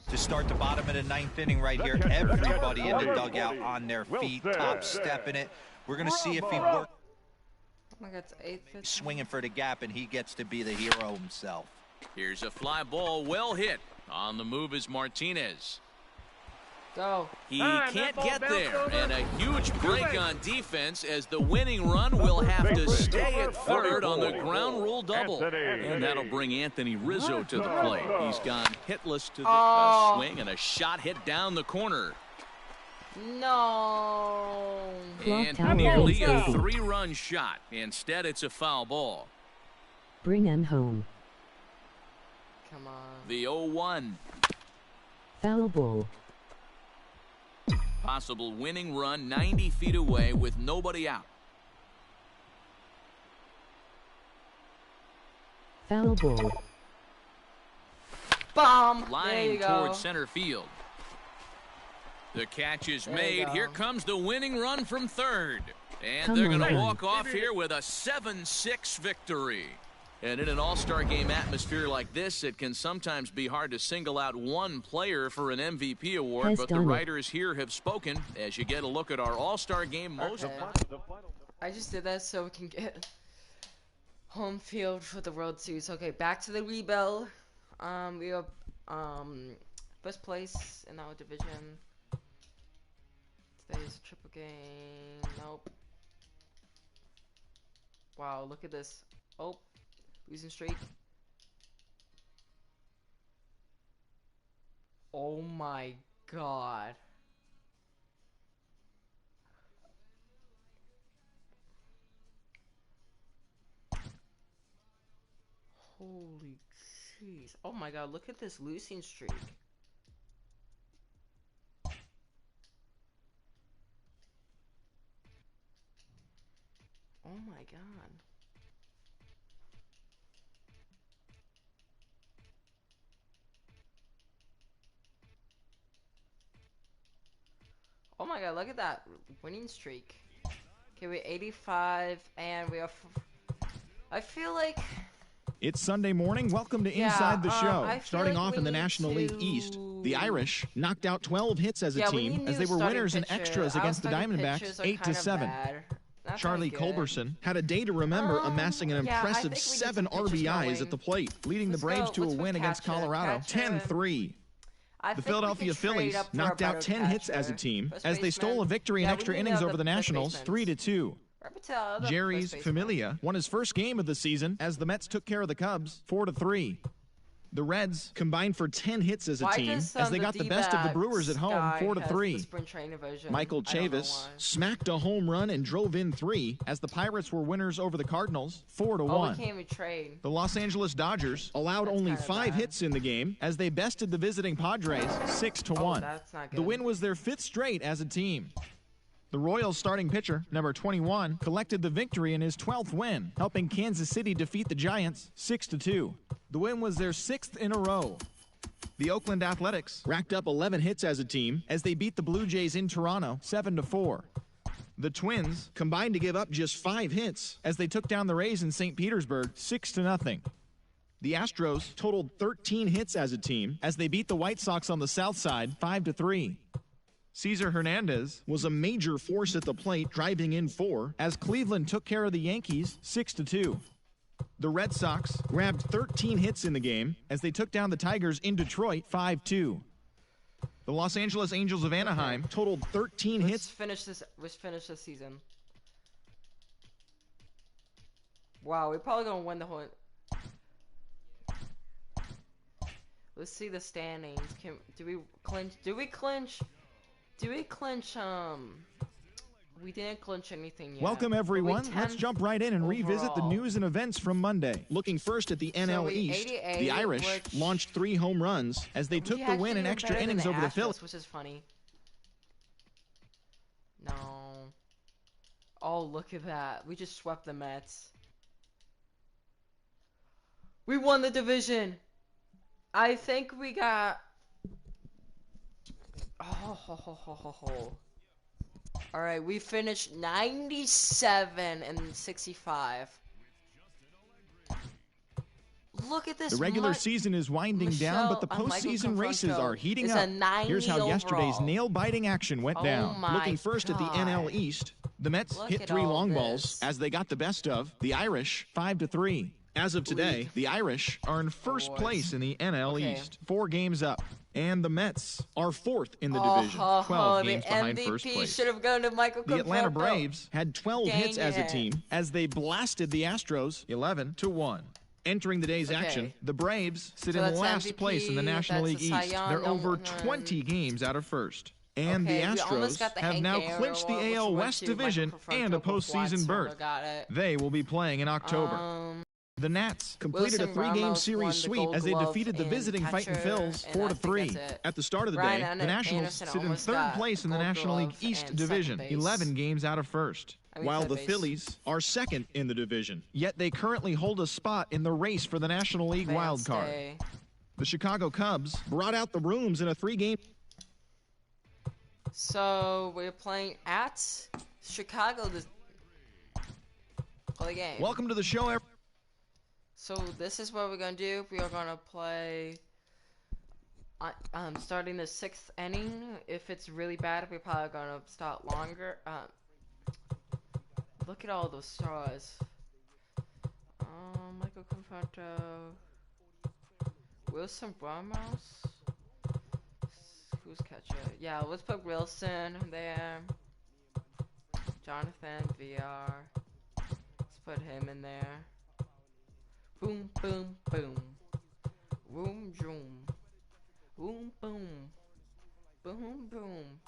To start the bottom of the ninth inning right here, everybody in the dugout on their feet, top stepping it. We're going to see if he works Oh my God, it's 8:50. swinging for the gap, and he gets to be the hero himself. Here's a fly ball, well hit. On the move is Martinez. Go. He Time, can't that ball get bounced there, over. and a huge break on defense as the winning run will have to stay at third on the ground rule double. And that'll bring Anthony Rizzo to the plate. He's gone hitless to the swing and a shot hit down the corner. No. And Clock tower nearly is a busy. 3-run shot. Instead, it's a foul ball. Bring him home. Come on. The 0-1. Foul ball. Possible winning run 90 feet away with nobody out. Foul ball. Bomb. There Line you go. towards center field. The catch is There you made. go. Here comes the winning run from third. And Come they're going to on. walk off here with a 7-6 victory. And in an all-star game atmosphere like this, it can sometimes be hard to single out one player for an MVP award, Has but the done it. writers here have spoken as you get a look at our all-star game most. Okay. I just did that so we can get home field for the World Series. Okay, back to the rebuild. We are first place in our division. Today's a triple game. Nope. Wow, look at this. Oh, losing streak. Oh my God. Holy jeez. Oh my God, look at this losing streak. Oh my God. Oh my God, look at that winning streak. Okay, we're 85 and we are I feel like It's Sunday morning. Welcome to Yeah, Inside the Show. I feel Starting like off we in the need National League East, the to- Irish knocked out 12 hits as a yeah, we team need as they new were starting winners and pitcher. extras Our against the starting Diamondbacks pitchers are 8-7. kinda bad. Not Charlie very good. Culberson had a day to remember, amassing an yeah, I impressive think we need 7 some pitchers RBIs going. at the plate, leading Let's the Braves go. to a Let's win put against catcher. Colorado Catcher. 10-3. I The think we Philadelphia can trade Phillies up for a knocked out better 10 hits as a catcher. team First as they stole a baseman. victory in Yeah, we extra need innings the over the first Nationals baseman. 3-2. Raphael, the Jerry's first baseman. Familia won his first game of the season as the Mets took care of the Cubs 4-3. The Reds combined for 10 hits as a Why team does, as they got the best of the D-backs Brewers at home guy has the 4-3. spring training version? Michael I don't know Chavis why. smacked a home run and drove in 3 as the Pirates were winners over the Cardinals 4-1. Oh, we can't even trade. The Los Angeles Dodgers allowed That's only kinda 5 bad. hits in the game as they bested the visiting Padres 6-1. Oh, that's not The good. win was their 5th straight as a team. The Royals starting pitcher, number 21, collected the victory in his 12th win, helping Kansas City defeat the Giants 6-2. The win was their 6th in a row. The Oakland Athletics racked up 11 hits as a team as they beat the Blue Jays in Toronto 7-4. The Twins combined to give up just 5 hits as they took down the Rays in St. Petersburg 6-0. The Astros totaled 13 hits as a team as they beat the White Sox on the south side 5-3. Cesar Hernandez was a major force at the plate, driving in 4 as Cleveland took care of the Yankees 6-2. The Red Sox grabbed 13 hits in the game as they took down the Tigers in Detroit 5-2. The Los Angeles Angels of Anaheim totaled 13 Let's hits. finish this season. Wow, we're probably gonna win the whole. Let's see the standings. Do we clinch? Do we clinch? We didn't clinch anything yet. Welcome, everyone. Let's jump right in and revisit the overall. news and events from Monday. Looking first at the NL we East, 88, the Irish which- launched 3 home runs as they took We the win actually in did extra better than innings over the Astros, Phillies. which is funny. No. Oh, look at that. We just swept the Mets. We won the division. I think we got. Oh. All right, we finished 97 and 65. Look at this. The regular season is winding down, but the postseason races are heating up. Here's how yesterday's nail-biting action went down. Looking first at the NL East, the Mets hit 3 long balls as they got the best of the Irish 5-3. As of today, the Irish are in first place in the NL East, 4 games up. And the Mets are 4th in the division, 12 games behind first place. Should have gone to Michael The Atlanta Braves had 12 hits as a team as they blasted the Astros 11-1. Entering the day's action, the Braves sit in last place in the National League East. They're over 20 games out of first. And the Astros have now clinched the AL West division and a postseason berth. They will be playing in October. The Nats completed a 3-game series sweep as they defeated the visiting Fightin' Phils 4-3. At the start of the day, the Nationals sit in 3rd place in the National League East division, 11 games out of first. While the Phillies are 2nd in the division, yet they currently hold a spot in the race for the National League wild card. The Chicago Cubs brought out the rooms in a 3-game. So we're playing at Chicago this play game. Welcome to the show. So this is what we're gonna do. We are gonna play. Starting the 6th inning. If it's really bad, we're probably gonna start longer. Look at all those stars. Michael Conforto, Wilson Ramos. Who's catcher? Yeah, let's put Wilson there. Jonathan VR. Let's put him in there. Boom, boom, boom. Boom, boom. Boom, boom. Boom, boom.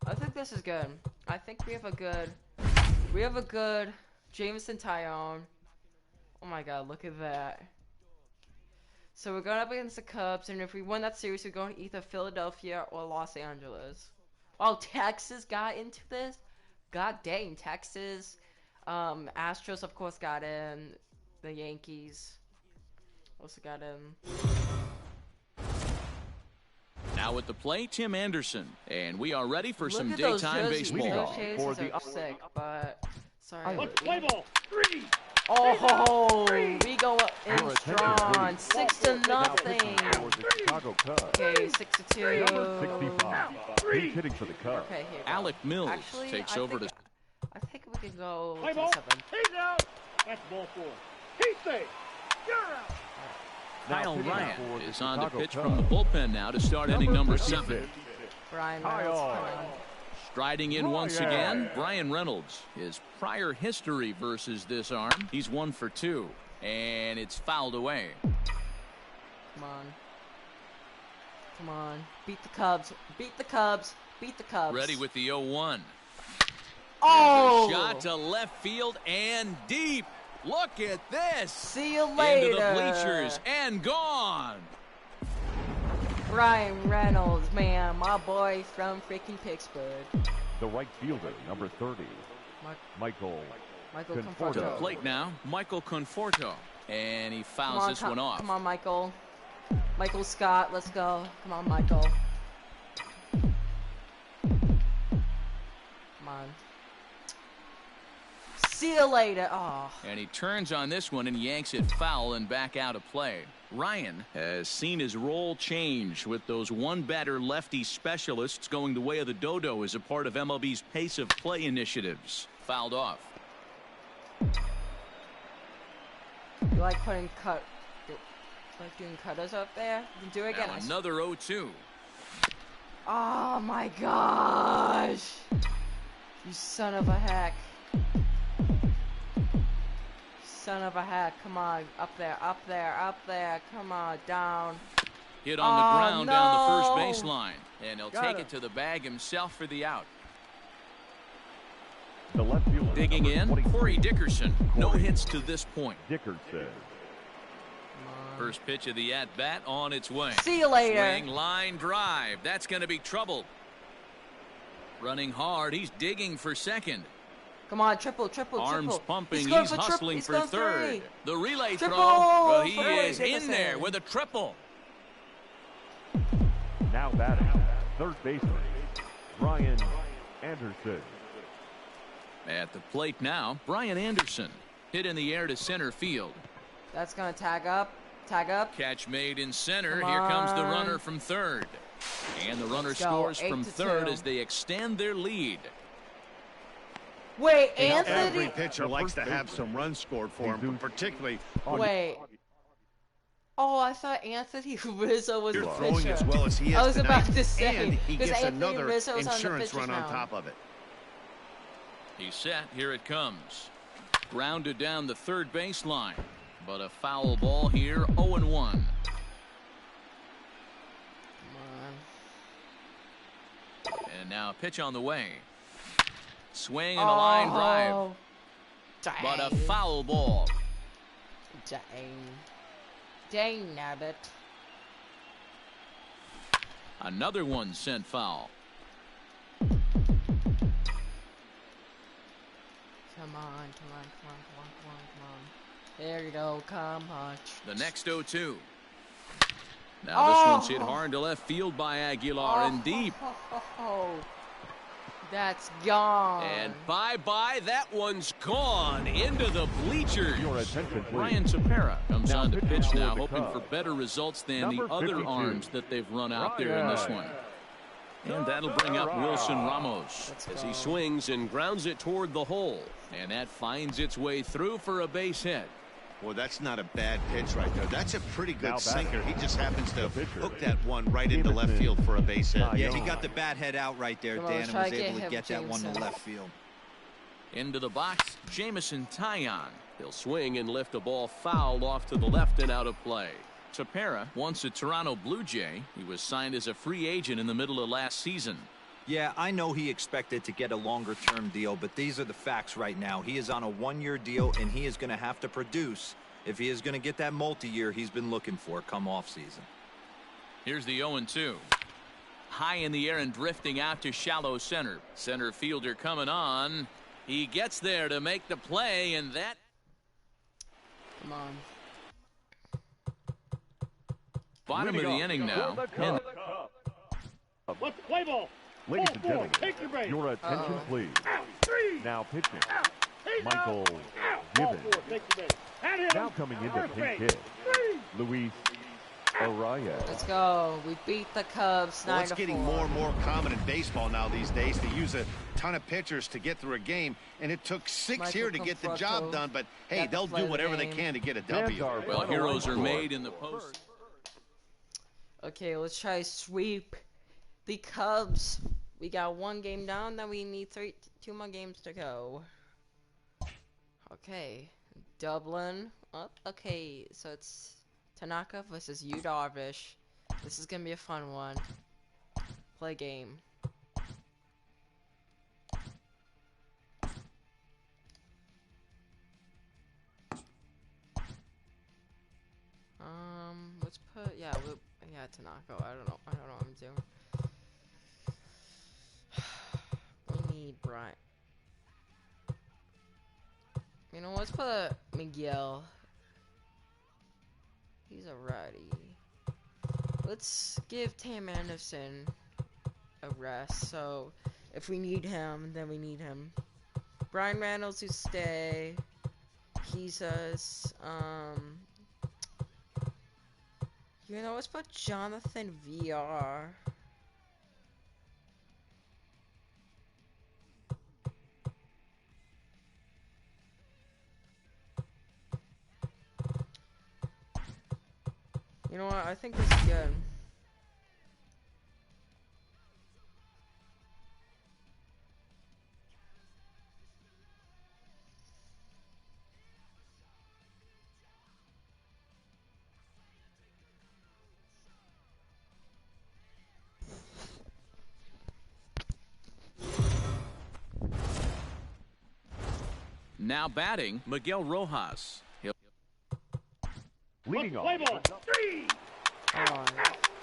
I think this is good. I think we have a good Jameson Tyone. Oh my god, look at that. So we're going up against the Cubs, and if we win that series, we're going to either Philadelphia or Los Angeles. Oh, Texas got into this? God dang, Texas. Astros, of course, got in. The Yankees also got in. Now at the plate, Tim Anderson. And we are ready for some daytime baseball. Those jerseys are sick, but... Sorry. Let's play ball. 3. Oh, we go up in strong. 6-0. Okay, 6-2. 65. He's hitting for the Cubs. Okay, here. Alec Mills takes over to... I think we can go Play to ball. 7. He's out. That's ball 4. He's safe. You're out. Kyle Ryan is on to pitch from the bullpen now to start inning number 7. Brian Reynolds. Striding in once again, Brian Reynolds. His prior history versus this arm, he's 1 for 2. And it's fouled away. Come on. Come on. Beat the Cubs. Beat the Cubs. Beat the Cubs. Ready with the 0-1. Oh! Shot to left field and deep. Look at this. See you later. Into the bleachers and gone. Brian Reynolds, man, my boy from freaking Pittsburgh. The right fielder, number 30, Michael Conforto. To the plate now, Michael Conforto. And he fouls this one off. Come on, Michael. Michael Scott, let's go. Come on, Michael. Come on. See you later. Oh. And he turns on this one and yanks it foul and back out of play. Ryan has seen his role change with those one-batter lefty specialists going the way of the dodo as a part of MLB's pace of play initiatives. Fouled off. You like putting like doing cutters up there? You can do it again. Now another 0-2. Oh my gosh! You son of a heck. Son of a heck, come on, up there, up there, up there, come on, down. Hit on the ground down the first baseline, and he'll take it to the bag himself for the out. The left fielder, digging in, Corey Dickerson. No hits to this point. Dickerson. First pitch of the at-bat on its way. See you later. Swing, line drive. That's going to be trouble. Running hard, he's digging for second. Come on, triple. Arms pumping, he's hustling for third. The relay throw, but he is in there with a triple. Now batting, third baseman, Brian Anderson. At the plate now, Brian Anderson. Hit in the air to center field. That's going to tag up. Tag up. Catch made in center. Here comes the runner from third. And the runner scores from third as they extend their lead. Wait, Anthony. Every pitcher likes to have some runs scored for him, but particularly. Wait. Oh, I thought Anthony Rizzo was the throwing pitcher. as well as he is I was tonight, about to say, and he gets Anthony another Rizzo's insurance on the run on now. top of it. He's set. Here it comes. Grounded down the third baseline. But a foul ball here, 0-1. Come on. And now a pitch on the way. Swing and a line drive. Dang. But a foul ball. Dang. Dang, nabbit. Another one sent foul. Come on. There you go. Come on. The next 0-2. Now this one's hit hard to left field by Aguilar and deep. That's gone. And bye-bye, that one's gone into the bleachers. Your attention, please. Ryan Tepera comes on to pitch now, the hoping Cubs. for better results than Number the other 52. arms that they've run out there in this one. And that'll bring up Wilson Ramos. As he swings and grounds it toward the hole. And that finds its way through for a base hit. Well, that's not a bad pitch right there. That's a pretty Now good batting. sinker. He just happens to pitcher. hook that one right into left field for a base hit. Yeah, he got the bat head out right there, Come on, Dan, and try was to get able to him, get that one to Jameson. left field. Into the box, Jamison Taillon. He'll swing and lift a ball foul off to the left and out of play. Tepera, once a Toronto Blue Jay, he was signed as a free agent in the middle of last season. Yeah, I know he expected to get a longer-term deal, but these are the facts right now. He is on a one-year deal, and he is going to have to produce if he is going to get that multi-year he's been looking for come off-season. Here's the 0-2. High in the air and drifting out to shallow center. Center fielder coming on. He gets there to make the play, and that... Come on. Bottom of the inning now. And Let's play ball. Ladies Ball and four. gentlemen, Take your base. your attention, please. Out. Three. Now pitching, Out. He's Michael out. Ball Gibbons. four. Take your base. At him. Now coming into First pinch base. hit, Three. Luis Arraez. Let's go. We beat the Cubs 9-4. Well, it's getting more and more common in baseball now these days to use a ton of pitchers to get through a game, and it took 6 Michael here to get the job Conforto done, but hey, got the they'll play do of the whatever they game. can to get a Fans W. are well, heroes are scored. made in the post. Okay, let's try to sweep the Cubs. We got one game down, then we need 2 more games to go. Okay, Dublin. Oh, okay, so it's Tanaka versus Yu Darvish. This is gonna be a fun one. Play game. Let's put Tanaka. I don't know what I'm doing. We need Brian. You know, let's put Miguel. He's a righty. Let's give Tam Anderson a rest. So, if we need him, then we need him. Brian Reynolds to stay. He's us. You know, let's put Jonathan VR. You know what? I think this is good. Now batting, Miguel Rojas. He'll Leading Let's play off, ball. Three. Oh,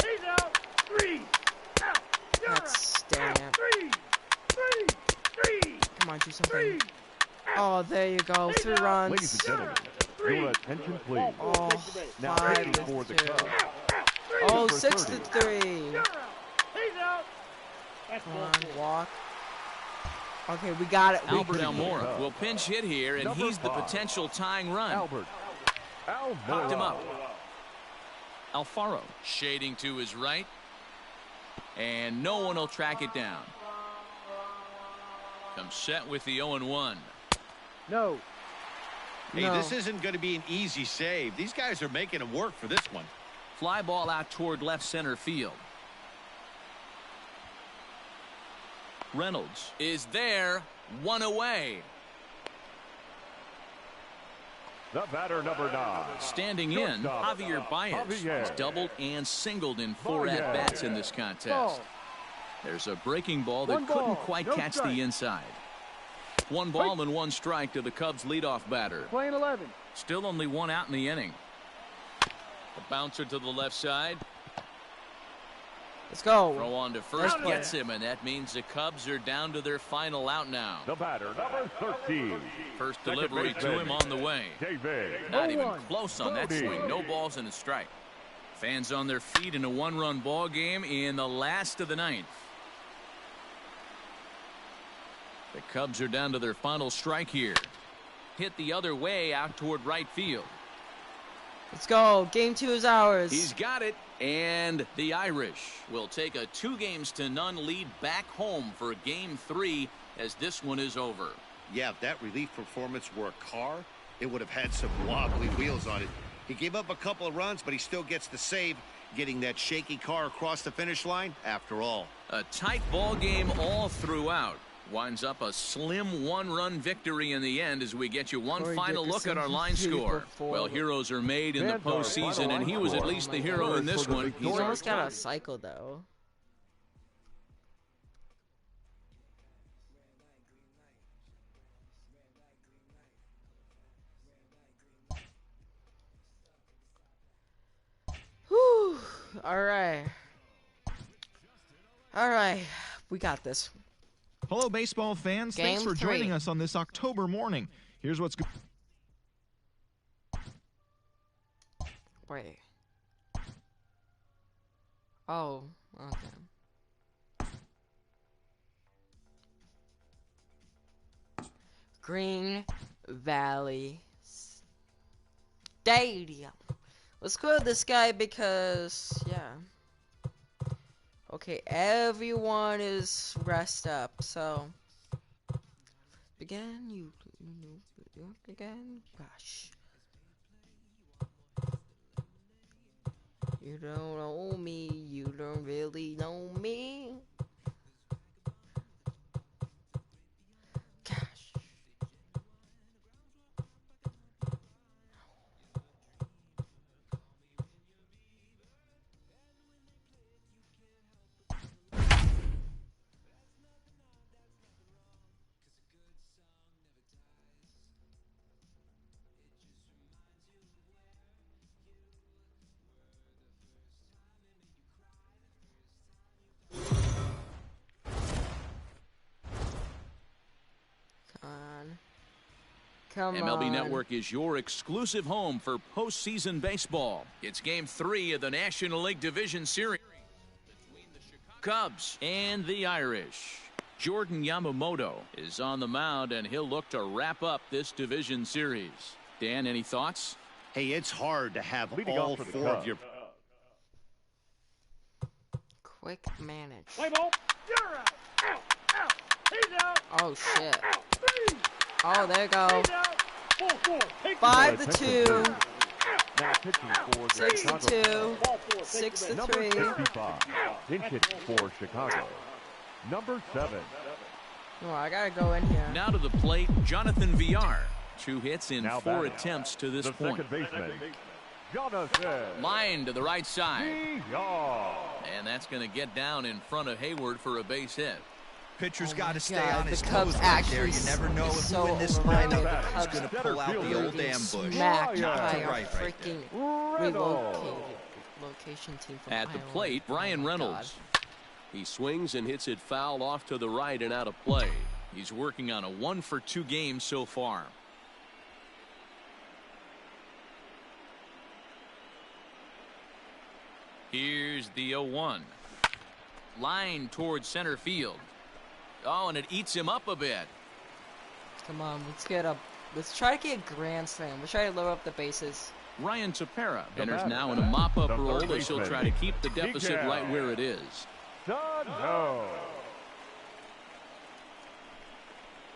He's out. Three. Out. You're that's out. damn it. Three. Come on, do something. Three. Oh, there you go. 3 runs. ladies and gentlemen, your attention, please. Ball four. Oh, Take your base. Now 5 pitching for to the 2. Cubs. Oh, Number 6 to 30. 3. That's Come ball on, 4. walk. Okay, we got it. Albert Almora will pinch hit here, and Number he's the 5. potential tying run. Albert. Knocked him Almora. up. Alfaro shading to his right. And no one will track it down. Comes set with the 0-1. No. Hey, No. this isn't going to be an easy save. These guys are making him work for this one. Fly ball out toward left center field. Reynolds is there, one away. The batter, number 9. Standing in, Shortstop, Javier Baez Javier. has doubled and singled in 4 Baez. at-bats in this contest. Ball. There's a breaking ball that One couldn't ball, quite no catch strike. the inside. 1 ball and 1 strike to the Cubs leadoff batter. Playing 11. Still only 1 out in the inning. A bouncer to the left side. Let's go. Throw on to first gets him, and that means the Cubs are down to their final out now. The batter, number 13. First Second delivery to baseman. him on the way. David. Not even 0-1. close on that Brody. swing. No balls and a strike. Fans on their feet in a 1-run ball game in the last of the 9th. The Cubs are down to their final strike here. Hit the other way out toward right field. Let's go. Game 2 is ours. He's got it, and the Irish will take a 2-0 lead back home for Game 3 as this one is over. Yeah, if that relief performance were a car, it would have had some wobbly wheels on it. He gave up a couple of runs, but he still gets the save, getting that shaky car across the finish line after all. A tight ball game all throughout. Winds up a slim 1-run victory in the end as we get you one Corey final look Dickerson, at our line three score. for four. Well, heroes are made in the Fans are postseason, final and he line was at score. least the hero in this one. He's He's almost got a cycle, though. Whew. All right. All right. We got this. Hello, baseball fans. Thanks Game for joining 3. us on this October morning. Here's what's good. Wait. Oh, okay. Green Valley Stadium. Let's go with this guy because, yeah. Okay, everyone is rest up, so. Begin, you again. Gosh. You don't know me, you don't really know me. Gosh. Come MLB on. Network is your exclusive home for postseason baseball. It's Game 3 of the National League Division Series between the Chicago Cubs and the Irish. Jordan Yamamoto is on the mound, and he'll look to wrap up this division series. Dan, any thoughts? Hey, it's hard to have Leading all off for the 4 of Cubs. your... Quick manage. Play ball. You're out. Out. Out. He's out. Oh shit. Out. 3. Oh, there you go. He's out. 4-4. Take 5 the to Attention, 2. please. Now pitching for the 6 to Chicago 2. ball 4. 6 to Number 3. 65. Pinch for Chicago. Number 7. Oh, I gotta go in here. Now to the plate, Jonathan Villar. 2 hits in Now 4 batting. attempts to this The point. second baseman, Jonathan. Line to the right side. Villar. And that's going to get down in front of Hayward for a base hit. Pitcher's Oh got my to stay God, on the his Cubs toes right there. actually You never know is who so in this overrated. lineup The is Cubs going to pull out Center the fielder old Getting ambush. smacked Ryan. by a Right there. freaking Reynolds. relocated location team from At the Iowa. plate, Brian Oh my Reynolds. He swings and hits it foul off to the right and out of play. He's working on a 1-for-2 game so far. Here's the 0-1. line towards center field. Oh, and it eats him up a bit. Come on, let's try to get a grand slam. Let's try to lower up the bases. Ryan Tepera enters now in a mop-up role as he'll try to keep the deficit right where it is.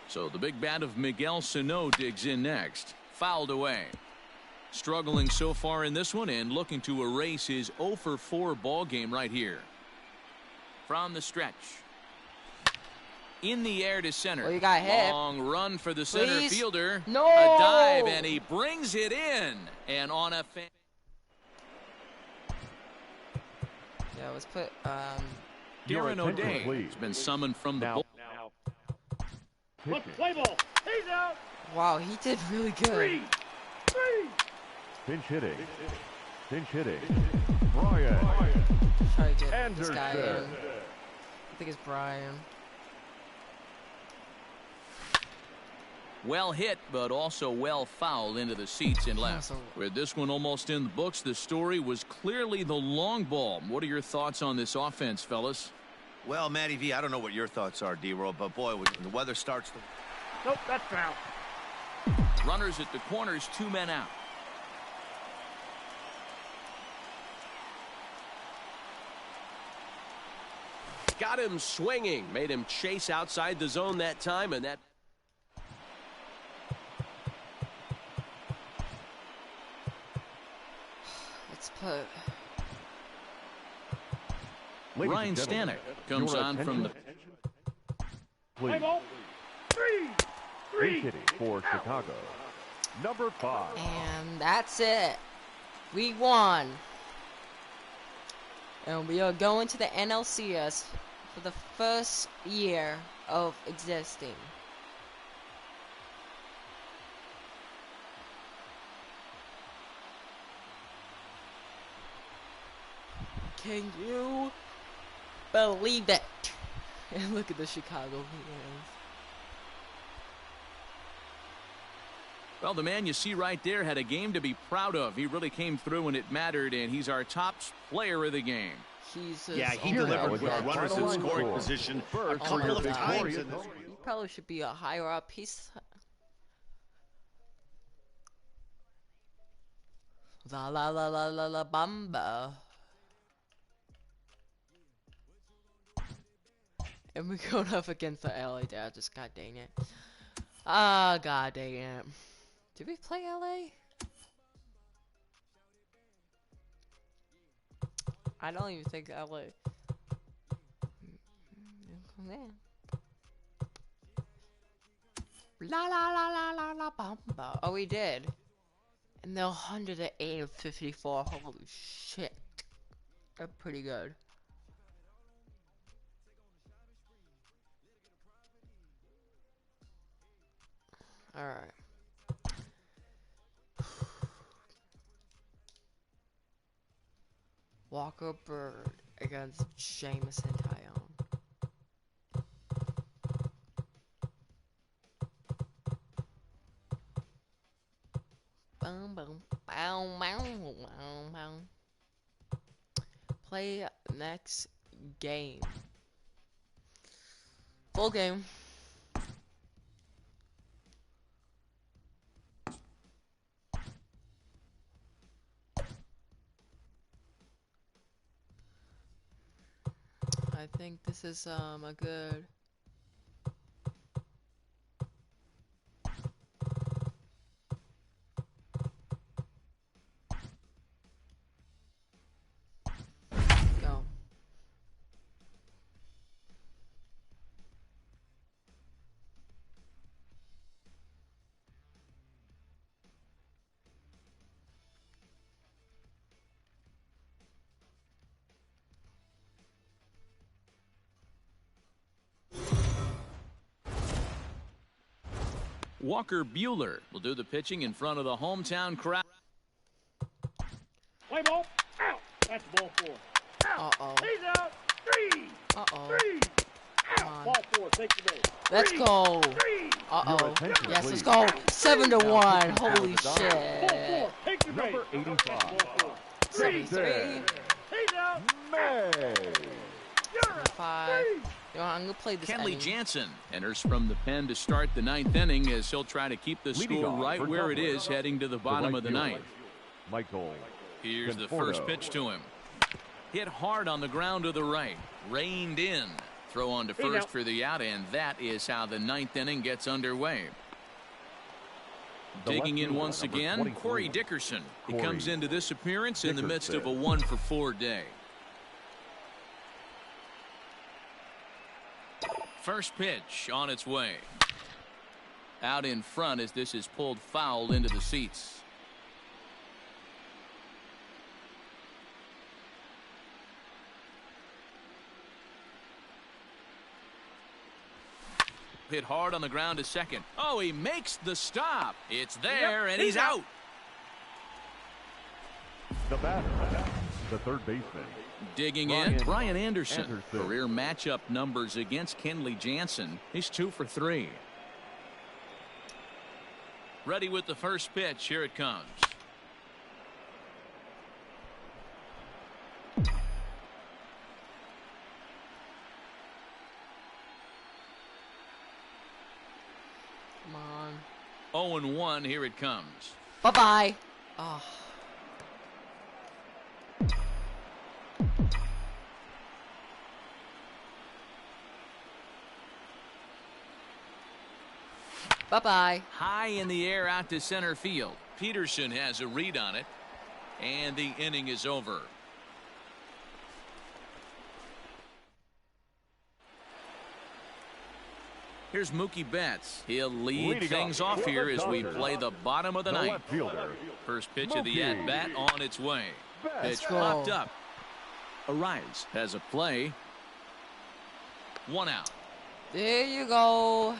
So the big bat of Miguel Sano digs in next. Fouled away. Struggling so far in this one and looking to erase his 0 for 4 ball game right here. From the stretch. In the air to center. Well, you got hit. Long run for the center fielder. No! A dive, and he brings it in. And on a yeah, let's put Darren O'Day has been summoned from the bull. Let's play ball. He's out. Wow, he did really good. Three. Pinch hitting. Brian. Try to get this guy in. I think it's Brian. Well hit, but also well fouled into the seats and left. With this one almost in the books, the story was clearly the long ball. What are your thoughts on this offense, fellas? Well, Matty V, I don't know what your thoughts are, D-Roll, but boy, when the weather starts to... Nope, that's foul. Runners at the corners, 2 men out. Got him swinging. Made him chase outside the zone that time, and that... Let's put... Ryan Stanek comes on from the... Play ball. Three. Hitting for Chicago. Number 5. And that's it. We won. And we are going to the NLCS for the first year of existing. Can you believe it? And look at the Chicago fans. Well, the man you see right there had a game to be proud of. He really came through when it mattered, and he's our top player of the game. Yeah, he delivered with runners in scoring position a couple of times. He probably should be a higher up. He's... La la la la la la bamba. And we're going up against the LA Dodgers. God dang it. Ah, god dang it. Did we play LA? I don't even think LA. La la la la la la bamba. Oh, we did. And they're 108 and 54. Holy shit. They're pretty good. Alright. Walker Bird against Jamison Tyone. Boom, boom, bow, bow, bow, bow. Play next game. Full game. I think this is a good go. Walker Buehler will do the pitching in front of the hometown crowd. Play ball. Out. That's ball 4. Out. Uh-oh. He's out. 3. Uh-oh. 3. Out. Ball 4. Take the base. Let's go. 3. Uh-oh. Yes, let's go. 7-1. Holy Ball shit. 4. Take your base. Number 85. 73. He's out. May. You're 5. You know, I'm going to play this Kenley inning. Jansen enters from the pen to start the 9th inning as he'll try to keep the Leading score off right for where it Dublin, is heading to the the bottom right of the fielder, 9th. Michael Here's the Conforto. first pitch to him. Hit hard on the ground to the right. Reined in. Throw on to first for the out, and that is how the 9th inning gets underway. The Digging left in fielder, once number again, 23, Corey Dickerson. He Corey comes into this appearance in the midst of a Dickerson. 1-for-4 day. First pitch on its way. Out in front as this is pulled foul into the seats. Hit hard on the ground to second. Oh, he makes the stop. It's there, and he's out. The batter, the third baseman. Digging in, Brian Anderson. Career matchup numbers against Kenley Jansen. He's 2 for 3. Ready with the first pitch. Here it comes. Come on. 0-1. Here it comes. Bye-bye. Oh. Bye-bye. High in the air out to center field. Peterson has a read on it, and the inning is over. Here's Mookie Betts. He'll lead things off here as we play the bottom of the ninth. First pitch of the at-bat on its way. Pitch popped up. Arise has a play. 1 out. There you go.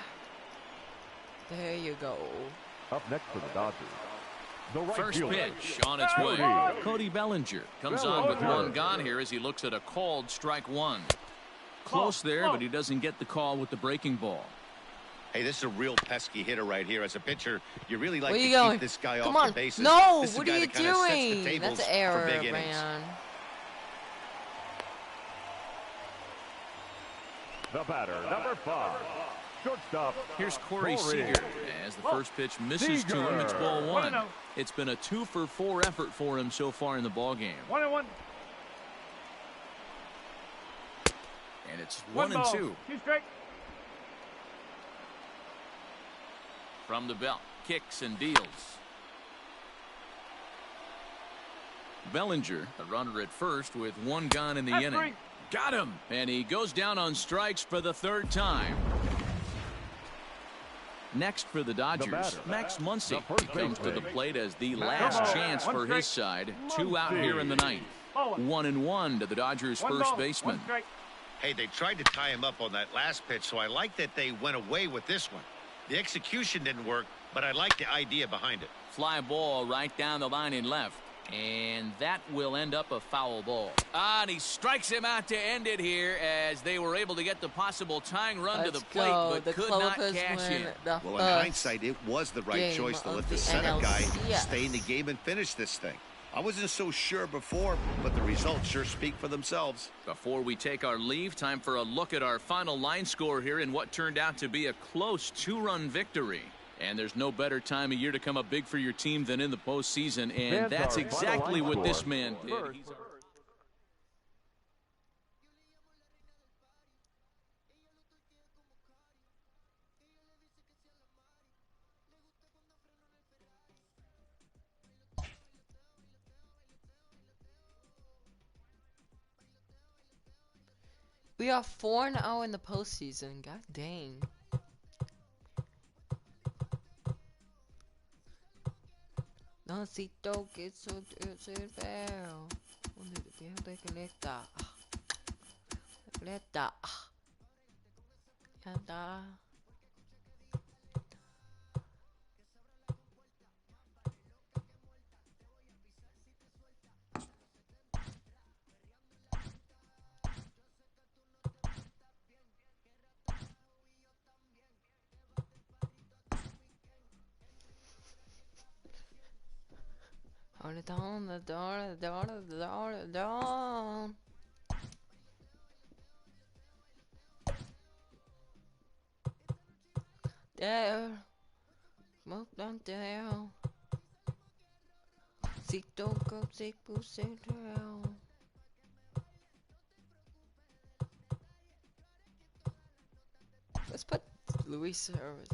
There you go. Up next for the Dodgers. The right First fielder. pitch on its way. Cody Bellinger comes on with 1 gone here as he looks at a called strike 1. Close there, but he doesn't get the call with the breaking ball. Hey, this is a real pesky hitter right here. As a pitcher, you really like Where to you going? keep this guy Come off on. the bases. No, This is what the are guy you that kinda sets the doing? tables That's an for error, big innings. man. The batter, number 5. Shortstop. Here's Corey Seager. As the first pitch misses to him, it's ball 1. It's been a 2-for-4 effort for him so far in the ballgame. 1-1. And it's 1-2. 2 strike. From the belt, kicks and deals. Bellinger, a runner at first with 1 gone in the That's inning. 3. Got him, and he goes down on strikes for the 3rd time. Next for the Dodgers, batter, Max Muncy. the first He comes to the baseman. plate as the Max last chance for One his side. 2 out here in the 9th. 1-1 to the Dodgers' first baseman. Hey, they tried to tie him up on that last pitch, so I like that they went away with this one. The execution didn't work, but I like the idea behind it. Fly ball right down the line in left. And that will end up a foul ball. And he strikes him out to end it here as they were able to get the possible tying run to the plate, but the could not Clovers cash win in. the Well, in first hindsight, it was the right game choice to of let the the setup guy NLCS. stay in the game and finish this thing. I wasn't so sure before, but the results sure speak for themselves. Before we take our leave, time for a look at our final line score here in what turned out to be a close 2-run victory. And there's no better time of year to come up big for your team than in the postseason, and that's exactly what this man did. We are 4-0 in the postseason. God dang. Necesito que eso se veo. ¿Dónde te conecta? Conecta. Ya está. Hold it on, the door. there. Smoke down there. Si toco, si puse down. Let's put Luis Suarez.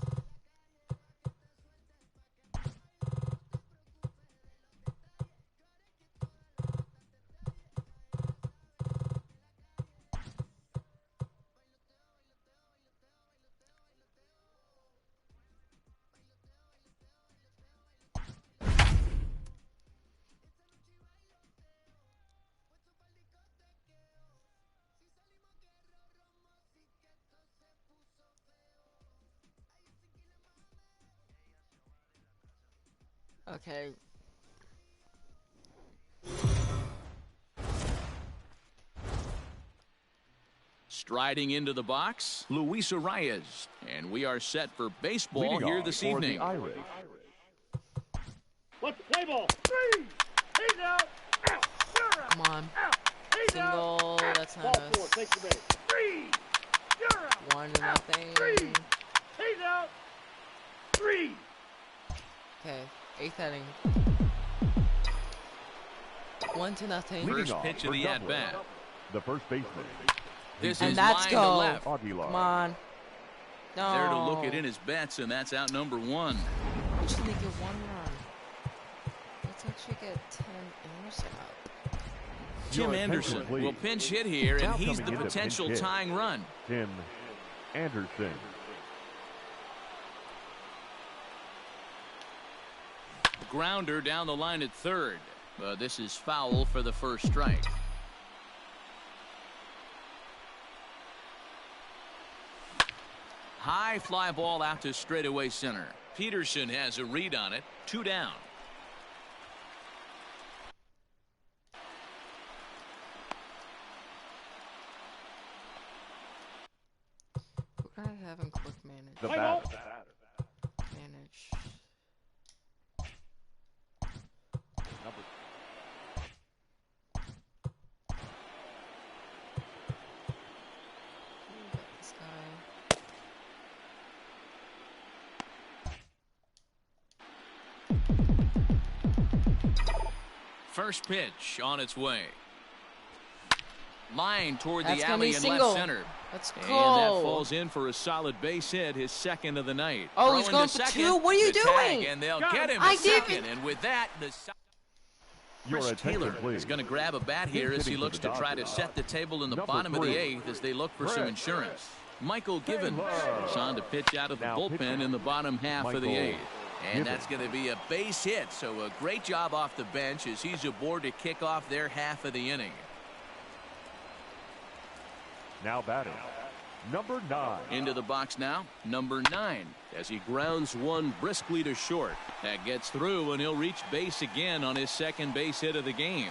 Okay. Striding into the box, Luis Arias. And we are set for baseball Leading here off this for the evening. Irish. Let's play ball. Three. He's out. Out. You're out. Come on. Out. He's Single. out. That's Ball not four. us. Take the base. Three. You're out. 1-0. Three. He's out. Three. Okay. 8th inning. 1-0. Leading First off pitch for of the Dublin, at-bat. the first baseman. This And is that's line go. to left. Aguilar. Come on. No. There to look it in his bets, and that's out number 1. We just need to get 1 run. Let's actually get 10 innings out. Tim Your Anderson attention, please. will pinch hit here, and Now he's the coming in to potential pinch hit. tying run. Tim Anderson. Grounder down the line at third. This is foul for the first strike. High fly ball out to straightaway center. Peterson has a read on it. 2 down. Who can I have in quick manage? The Play batter. Manage. Number Who got this guy? First pitch on its way. Line toward That's the gonna be alley in single. left center. Let's go. And that falls in for a solid base hit, his second of the night. Oh, he's Throwing going to for second, 2? What are you the tag, doing? and they'll Got get him. him I at second. didn't- And with that, Your Chris attention, Taylor please. is going to grab a bat here He's as he hitting for looks the to try to Dodgers. set the table in the Number bottom of the 3. 8th as they look for some Brett insurance. Michael Givens Taylor. is on to pitch out of the Now bullpen pitching. in the bottom half of the Michael 8th. And Givens. that's going to be a base hit, so a great job off the bench as he's aboard to kick off their half of the inning. Now batting. Number 9. Into the box now, number 9, as he grounds one briskly to short. That gets through, and he'll reach base again on his second base hit of the game.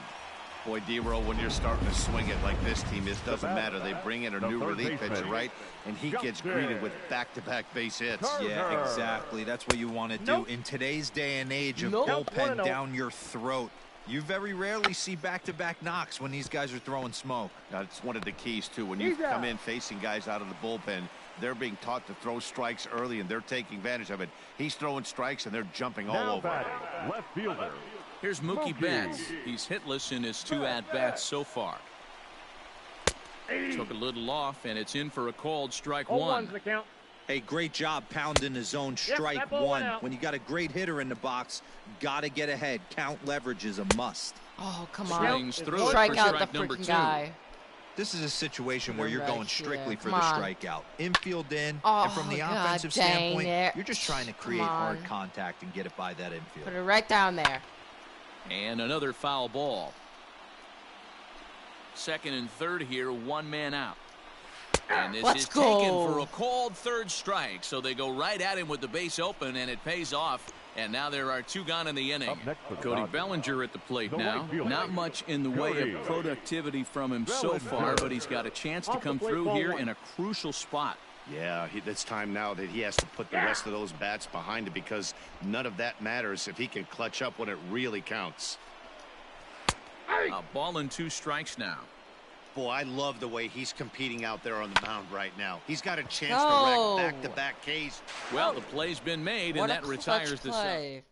Boy, D-Roll, when you're starting to swing it like this team is, doesn't matter. They bring in a The new third relief baseman. pitcher, right? And he gets Justin greeted with back-to-back base hits. Turner. Yeah, exactly. That's what you want to do. Nope. In today's day and age of Nope. bullpen 1-0. down your throat, you very rarely see back-to-back knocks when these guys are throwing smoke. That's one of the keys, too. When you He's come out. in facing guys out of the bullpen, they're being taught to throw strikes early, and they're taking advantage of it. He's throwing strikes, and they're jumping all Now over. batting. Left fielder. Here's Mookie Mookie. Betts. He's hitless in his 2 at-bats so far. Took a little off, and it's in for a called strike 0-1's 1. the count. Hey, great job pounding the zone. Strike that ball went 1. out. When you got a great hitter in the box, got to get ahead. Count leverage is a must. Oh, come on. Swings through it Strike for out strike the number freaking 2. guy. This is a situation Put where him you're right going strictly here. for Come the on. strikeout. Infield in, Oh, and from the God offensive dang standpoint, it. you're just trying to Come create hard on. contact and get it by that infield. Put it right down there. And another foul ball. Second and third here, 1 man out. And this Let's is go. taken for a called third strike. So they go right at him with the base open, and it pays off. And now there are 2 gone in the inning. Up next for the Cody Dodgers. Bellinger at the plate The now. right fielder. Not much in the way Cody of productivity from him so Bellinger. far, but he's got a chance to Off the come plate, through ball here 1. in a crucial spot. Yeah, it's time now that he has to put the rest of those bats behind it because none of that matters if he can clutch up when it really counts. A ball and 2 strikes now. Boy, I love the way he's competing out there on the mound right now. He's got a chance No. to rack back-to-back Ks. Well, the play's been made, What and a that clutch retires the play.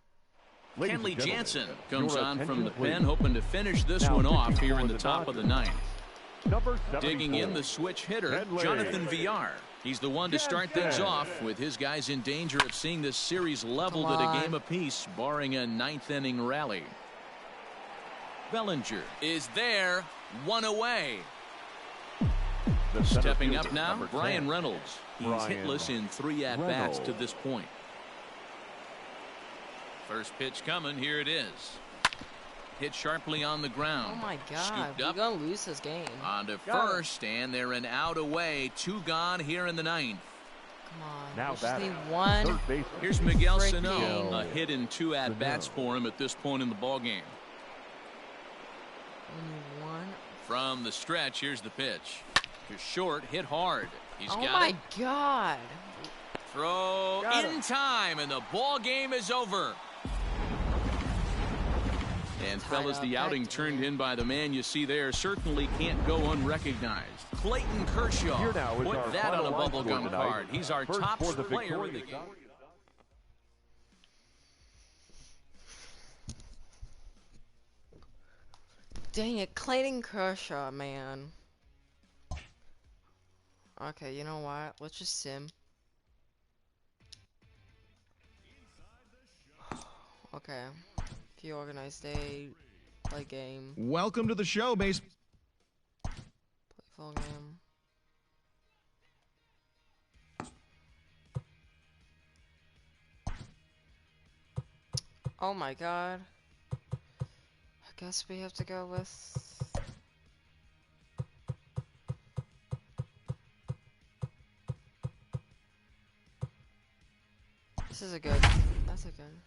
Ladies and Kenley gentlemen, Jansen comes your on from attention, the please. pen, hoping to finish this Now one off pitching here for in the the top of the Dodgers. ninth. Number Digging 74. in the switch hitter, Kenley. Jonathan Villar. He's the one to start things Jansen. off, with his guys in danger of seeing this series leveled Come at a on. game apiece, barring a ninth-inning rally. Bellinger is there, one away. The center Stepping up fielder, now, number Brian 10. Reynolds. He's Brian hitless in 3 at-bats to Reynolds. this point. First pitch coming, here it is. Hit sharply on the ground. Oh my God, Scooped we're up gonna lose this game. on to first, and they're an out away. 2 gone here in the ninth. Come on, Now we just batting, need one. third baseman. Here's Miguel Freaking- Sano, a hit in 2 at-bats for him at this point in the ballgame. We need one. From the stretch, here's the pitch. To short, hit hard. He's Oh got my it. God. Throw in time, and the ball game is over. And Tied fellas, up. the outing Heck, turned dude. in by the man you see there certainly can't go unrecognized. Clayton Kershaw, Here now is put our that on a final line score bubblegum tonight. card. He's our First top for the player of the victorious game. Dang it, Clayton Kershaw, man. Okay, you know what? Let's just sim. Okay. If you organize day, play game, Welcome to the show, base. play full game. Oh my God. I guess we have to go with. This is a good. That's a good.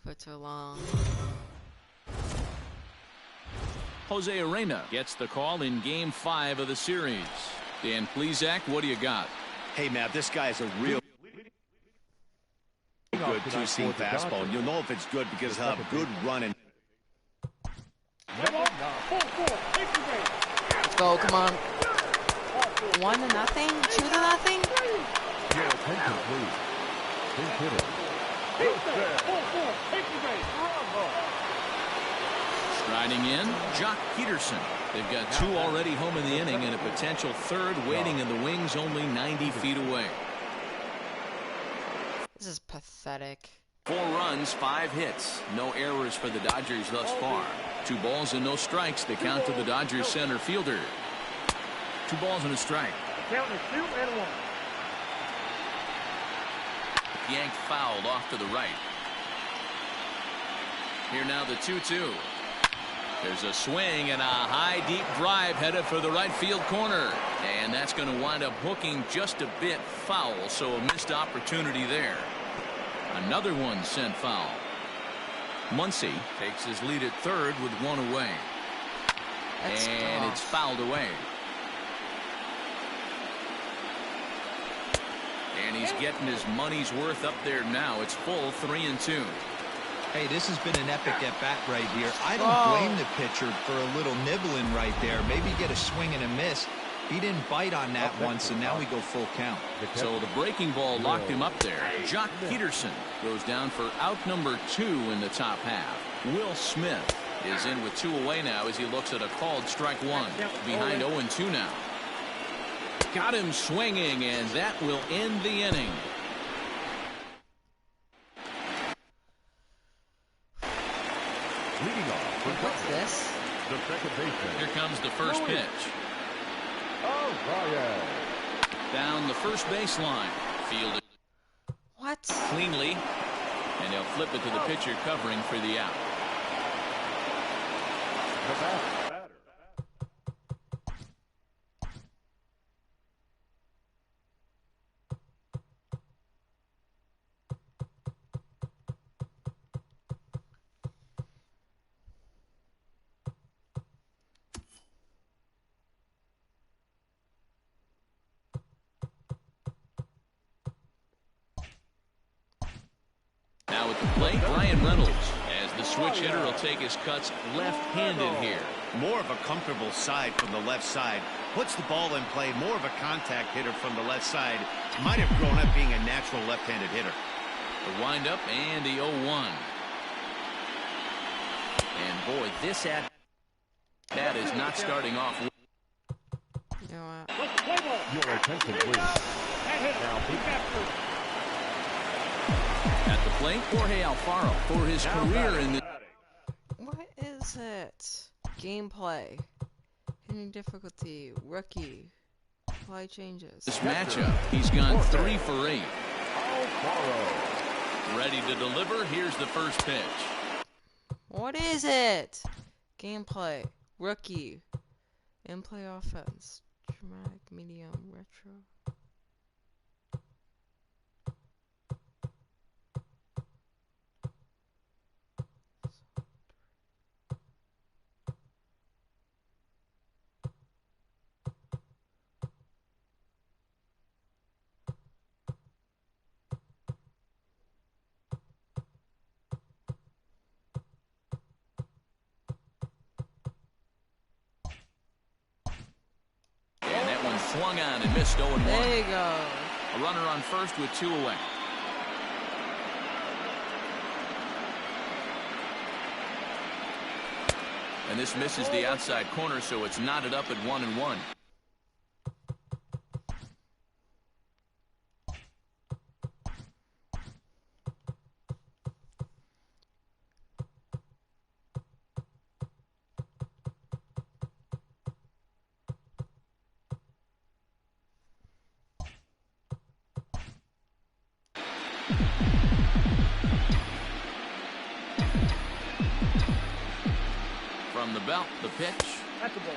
For too long. Jose Arena gets the call in Game 5 of the series. Dan Plesac, what do you got? Hey, Matt, this guy is a real good two-seam fastball. And you'll know if it's good because he'll have good running. Come on. 4-4. Take your base. Let's go, come on. 1-0? 2-0? Your attention, please. Big hitter. He's there. 4-4. Take your base. Striding in, Jock Peterson. They've got 2 already home in the inning and a potential 3rd waiting in the wings only 90 feet away. This is pathetic. 4 runs, 5 hits. No errors for the Dodgers thus far. 2 balls and no strikes. The count to the Dodgers center fielder. 2 balls and a strike. Count is 2 and 1. Yanked fouled off to the right. Here now the 2-2. There's a swing and a high deep drive headed for the right field corner. And that's going to wind up hooking just a bit foul. So a missed opportunity there. Another one sent foul. Muncy takes his lead at 3rd with 1 away. That's And tough. it's fouled away. And he's getting his money's worth up there now. It's full 3-2. Hey, this has been an epic at-bat right here. I don't Oh. blame the pitcher for a little nibbling right there. Maybe get a swing and a miss. He didn't bite on that one, so now we go full count. So the breaking ball locked him up there. Jock Peterson goes down for out number 2 in the top half. Will Smith is in with 2 away now as he looks at a called strike 1. Behind 0-2 now. Got him swinging, and that will end the inning. Leading off for What's this? the second baseman. Here comes the first pitch. Oh, Ryan. Down the first baseline. Fielded What? cleanly, and they'll flip it to the pitcher covering for the out. The batter. At the plate, Ryan Reynolds, as the switch hitter will take his cuts left-handed here. More of a comfortable side from the left side. Puts the ball in play. More of a contact hitter from the left side. Might have grown up being a natural left-handed hitter. The windup and the 0-1. And boy, this at-bat is not starting off. You know what? Your attention, please. Now, At the plate, Jorge Alfaro for his career in the... What is it? Gameplay. Hitting difficulty. Rookie. Play changes. This matchup, he's gone 3 for 8. Alfaro. Ready to deliver. Here's the first pitch. What is it? Gameplay. Rookie. In-play offense. Dramatic, medium, retro. Swung on and missed 0-1. There you go. A runner on first with 2 away. And this misses the outside corner, so it's knotted up at 1-1. From the belt, the pitch. That's a ball.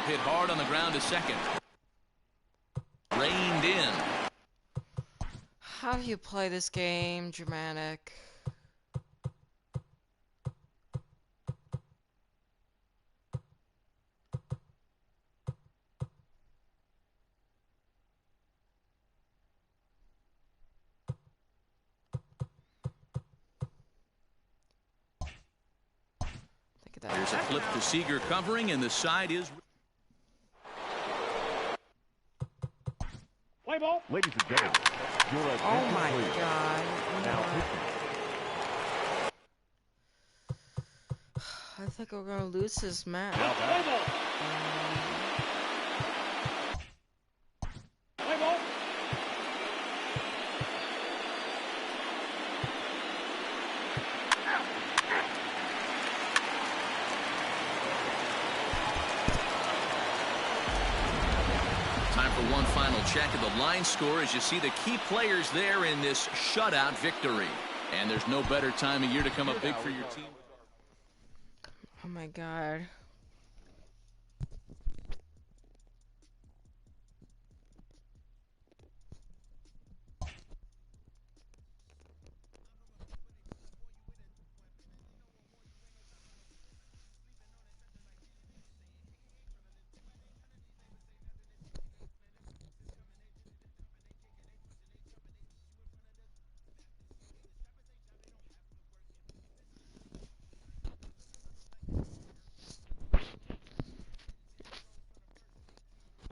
Hit hard on the ground to second. Reined in. How do you play this game, Dramatic? Look at that. There's a flip to Seager covering, and the side is... Play ball. Ladies and gentlemen, your attention, Oh my please. God. Now, pitching. I think we're gonna lose this match. Now Play back. ball. Play ball. Time for one final check of the line score as you see the key players there in this shutout victory. And there's no better time of year to come up big for your team. Oh my God.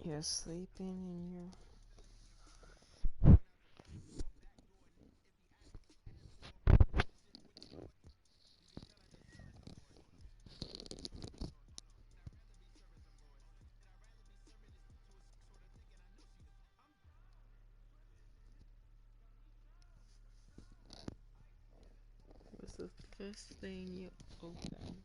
You're sleeping in your... What's the first thing you open?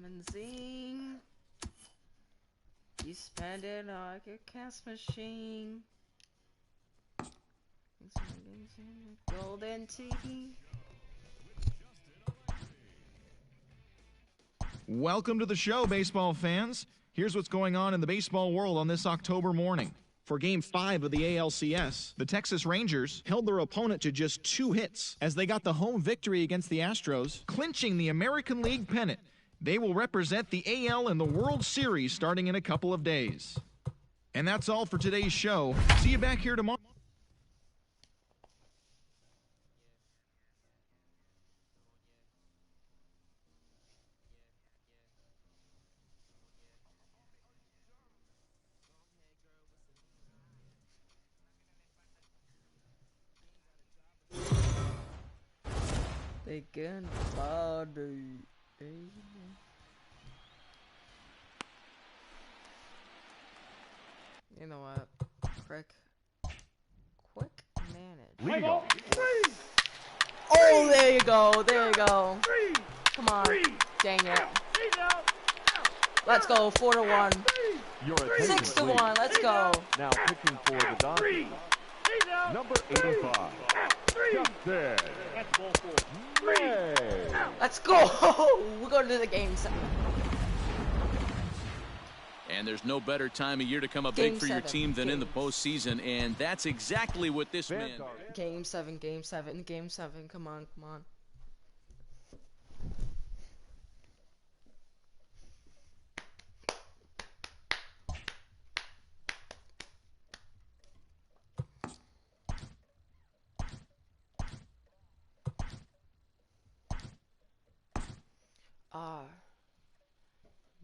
and zing. You spend it like a cash machine. Golden tea. Welcome to the show, baseball fans. Here's what's going on in the baseball world on this October morning. For Game 5 of the ALCS, the Texas Rangers held their opponent to just 2 hits as they got the home victory against the Astros, clinching the American League pennant. They will represent the AL in the World Series starting in a couple of days. And that's all for today's show. See you back here tomorrow. Big body. You know what? Quick manage. Oh, there you go. There you go. Come on. Dang it. Let's go. 4-1. 6-1. Let's go. Now pitching for the Dodgers. Number 85. Justin. Let's go. We're going to the game 7. And there's no better time of year to come up big for your team than in the postseason, and that's exactly what this man. Game 7, Game 7, Game 7. Come on, come on.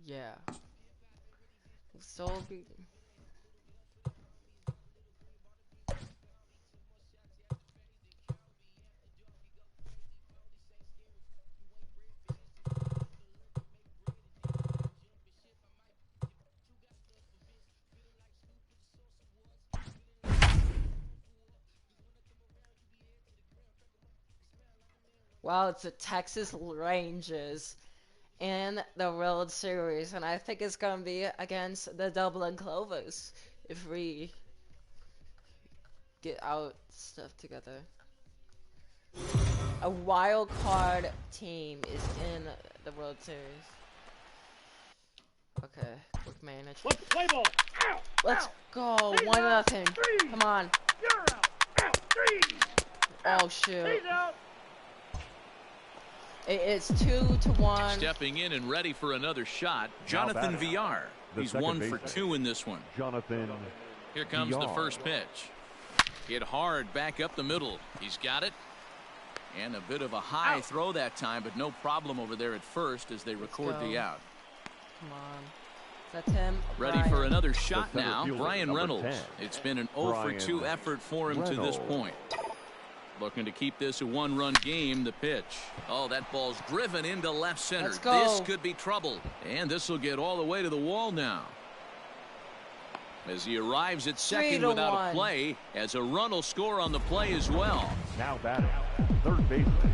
Yeah. So be. Wow, it's the Texas Rangers in the World Series, and I think it's gonna be against the Dublin Clovers if we get our stuff together. A wild card team is in the World Series. Okay, quick manage. Let's play ball. Out. Let's go. 1-0. Come on. You're out. Out. 3. Oh shoot. He's out. It's 2-1. Stepping in and ready for another shot, Jonathan Villar. He's 1 for 2 in this one. Jonathan. Here comes the first pitch. Hit hard back up the middle. He's got it. And a bit of a high throw that time, but no problem over there at first as they record the out. Come on. That's him. Ready Brian. for another shot now, Brian Reynolds. 10. It's been an 0 for 2 effort for him to this point. Looking to keep this a 1-run game. The pitch. Oh, that ball's driven into left center. Let's go. This could be trouble. And this will get all the way to the wall now. As he arrives at second without a play, as a run will score on the play as well. Now batting, third baseman.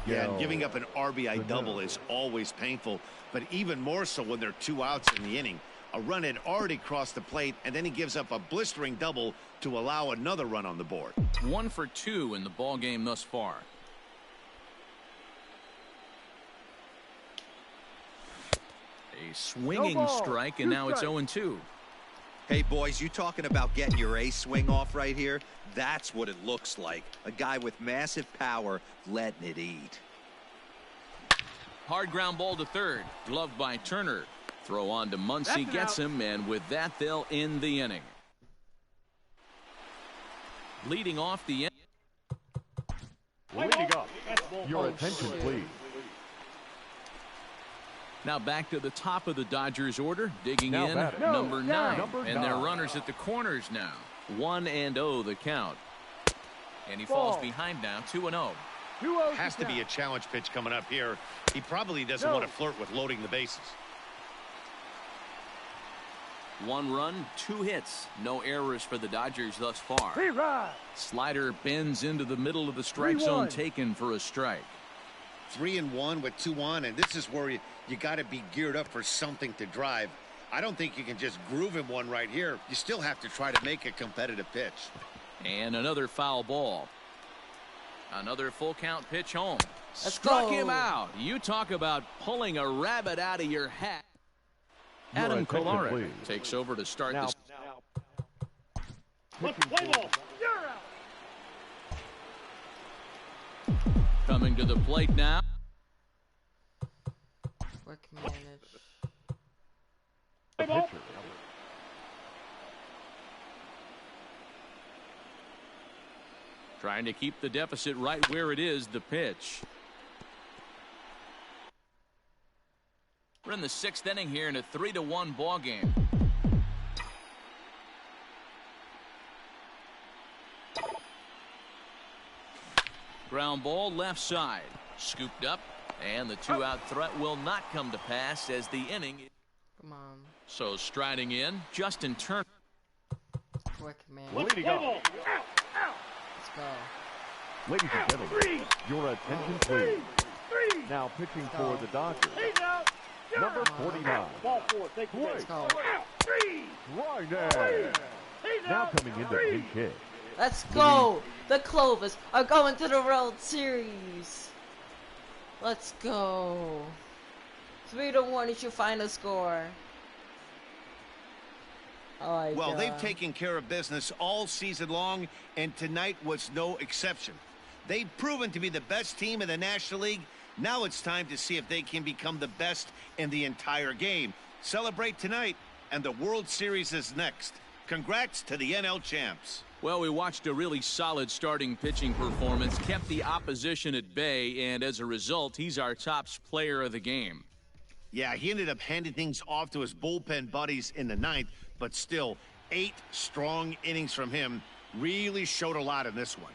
Yeah, and giving up an RBI double is always painful, but even more so when there are 2 outs in the inning. A run had already crossed the plate, and then he gives up a blistering double to allow another run on the board. 1 for 2 in the ball game thus far. A swinging strike, and now it's 0-2. Hey, boys, you talking about getting your A swing off right here? That's what it looks like. A guy with massive power letting it eat. Hard ground ball to third. Gloved by Turner. Throw on to Muncy, gets him, and with that, they'll end the inning. Leading off the inning. Leading up. Your attention, please. Now back to the top of the Dodgers order. Digging now in, number 9. And their runners at the corners now. 1-0 the count. And he falls behind now, 2-0. Has to be a challenge pitch coming up here. He probably doesn't want to flirt with loading the bases. 1 run, 2 hits. No errors for the Dodgers thus far. Slider bends into the middle of the strike zone, taken for a strike. 3-1 with 2 on, and this is where you got to be geared up for something to drive. I don't think you can just groove him one right here. You still have to try to make a competitive pitch. And another foul ball. Another full count pitch home. Let's Struck go. him out. You talk about pulling a rabbit out of your hat. Adam attention, Clovers please. takes over to start Now, this. Let's play ball. You're out. Coming to the plate now. Quick manage. the pitcher. Trying to keep the deficit right where it is, the pitch. We're in the 6th inning here in a 3-1 ball game. Ground ball left side. Scooped up, and the 2-out threat will not come to pass as the inning. Come on. So striding in, Justin Turner. Quick manage. Let's play ball. Out. Let's go. Ladies and gentlemen, your attention, please. Now pitching for the Dodgers, He's out. number 49. Ball 4. Take the Let's base. go. Out. 3. Right there. He's Now out. coming in the pinch hit. Let's go. The Clovers are going to the World Series. Let's go. 3-1 is your final score. Oh my Well, God. they've taken care of business all season long, and tonight was no exception. They've proven to be the best team in the National League. Now it's time to see if they can become the best in the entire game. Celebrate tonight, and the World Series is next. Congrats to the NL champs. Well, we watched a really solid starting pitching performance, kept the opposition at bay, and as a result, he's our top player of the game. Yeah, he ended up handing things off to his bullpen buddies in the 9th, but still, 8 strong innings from him really showed a lot in this one.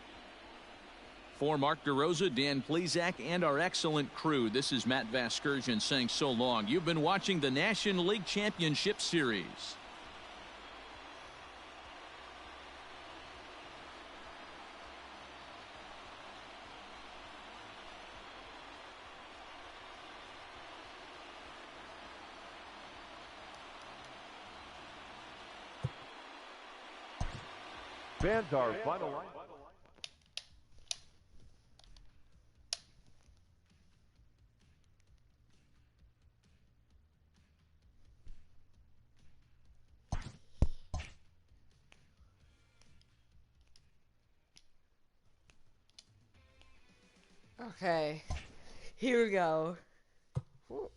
For Mark DeRosa, Dan Plesac, and our excellent crew, this is Matt Vasgersian saying so long. You've been watching the National League Championship Series. Fans are finalizing. Okay. Here we go. Ooh.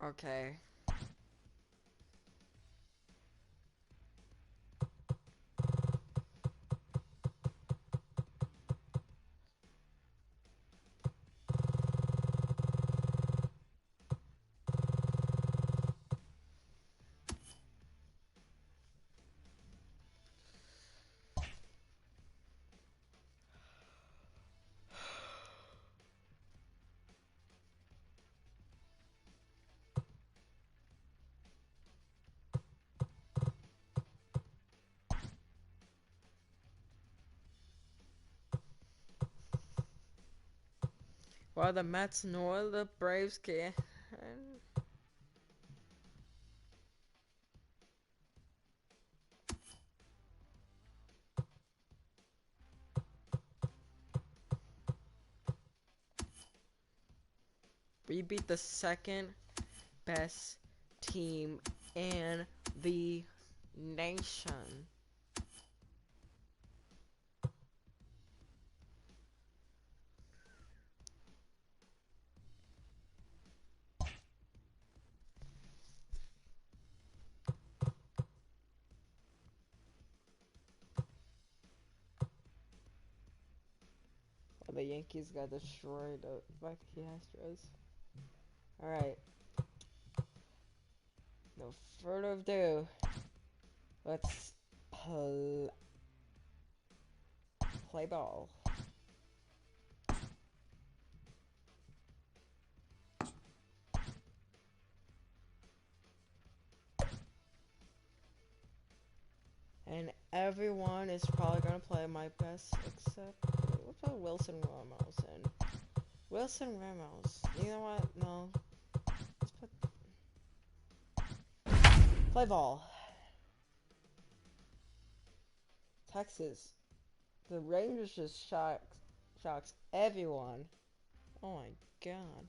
Okay. While the Mets nor the Braves can. We beat the second best team in the nation. the Yankees got destroyed by the Astros. Alright. No further ado. Let's play ball. And everyone is probably gonna play my best, except we'll put Wilson Ramos in. Wilson Ramos. You know what? No. Let's put play ball. Texas. The Rangers just shocks everyone. Oh my god.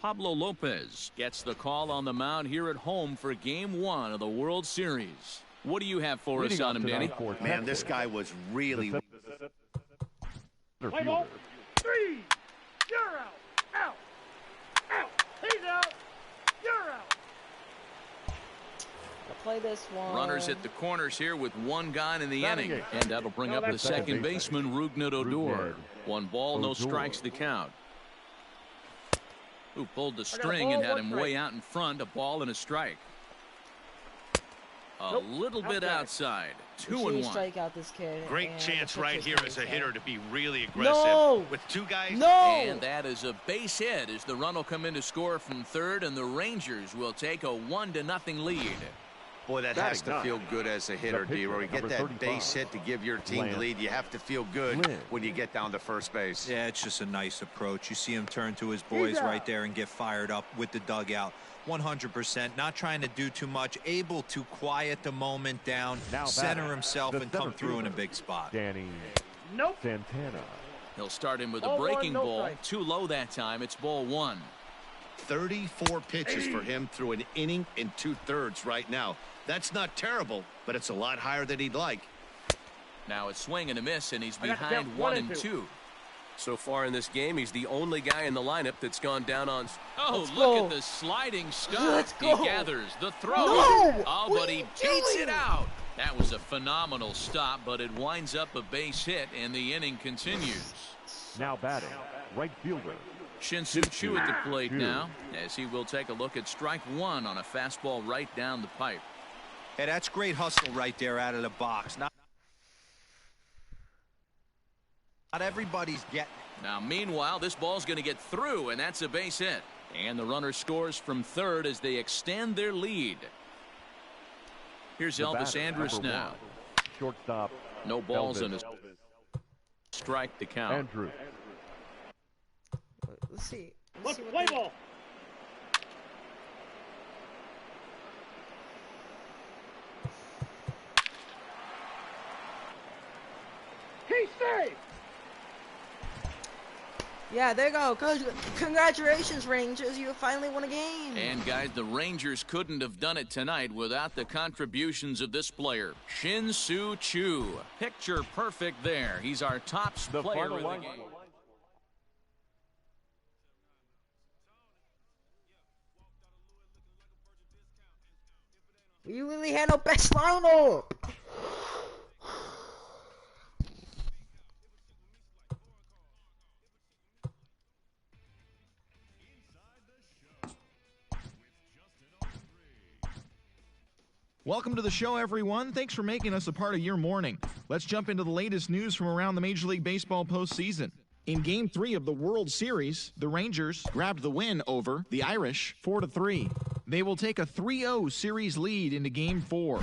Pablo Lopez gets the call on the mound here at home for Game 1 of the World Series. What do you have for us on him, Danny? Man, this guy was really... Play ball. 3. You're out. Out. Out. He's out. You're out. I'll play this one. Runners at the corners here with one guy in the inning. And that'll bring up the second baseman, Rougned Odor. 1 ball, no strikes the count. Who pulled the string and had him way out in front. A ball and a strike. A little bit outside. 2-1. Strike out this kid. Great chance right here as a hitter to be really aggressive. With 2 guys. And that is a base hit as the run will come in to score from third, and the Rangers will take a 1-0 lead. Boy, that has to feel good as a hitter, D-Roy. You get that base hit to give your team the lead. You have to feel good when you get down to first base. Yeah, it's just a nice approach. You see him turn to his boys right there and get fired up with the dugout. 100%, not trying to do too much, able to quiet the moment down, center himself, and come through in a big spot. Danny Santana. He'll start him with a breaking ball. Too low that time. It's ball 1. 34 pitches for him through an inning and 2/3 right now. That's not terrible, but it's a lot higher than he'd like. Now it's swing and a miss, and he's behind 1 and 2. So far in this game, he's the only guy in the lineup that's gone down on. Oh, look at the sliding stop. He gathers the throw. Oh, but he beats it out. That was a phenomenal stop, but it winds up a base hit, and the inning continues. Now batting, right fielder. Shin-Soo Choo at the plate now, as he will take a look at strike 1 on a fastball right down the pipe. Hey, that's great hustle right there out of the box. Not everybody's getting it. Now, meanwhile, this ball's going to get through, and that's a base hit. And the runner scores from third as they extend their lead. Here's Elvis Andrus now. Shortstop. No balls in his strike the count. Andrew. Let's see. Let's play ball. He's safe. Yeah, there you go. Congratulations, Rangers. You finally won a game. And, guys, the Rangers couldn't have done it tonight without the contributions of this player, Shin-Soo Choo. Picture perfect there. He's our top player of the game. You really had no best lineup. Welcome to the show, everyone. Thanks for making us a part of your morning. Let's jump into the latest news from around the Major League Baseball postseason. In Game 3 of the World Series, the Rangers grabbed the win over the Irish 4-3. They will take a 3-0 series lead into Game 4.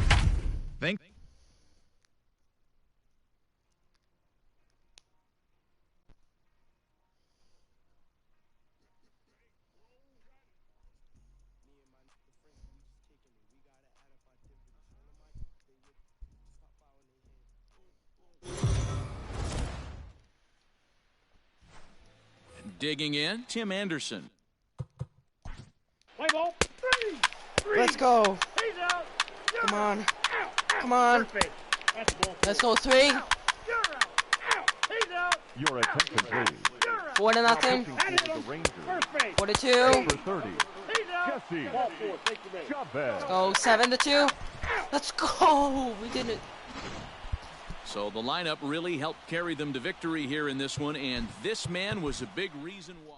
Digging in, Tim Anderson. Play ball. 3. Let's go. He's out. Come on. Come on. Perfect. That's ball 4. Let's go 3. You're out. He's out. Your attention, please. 4-0. That is him. Perfect. 42. Number 30. Jesse Chavez. Go 7-2. Let's go. We did it. So the lineup really helped carry them to victory here in this one, and this man was a big reason why.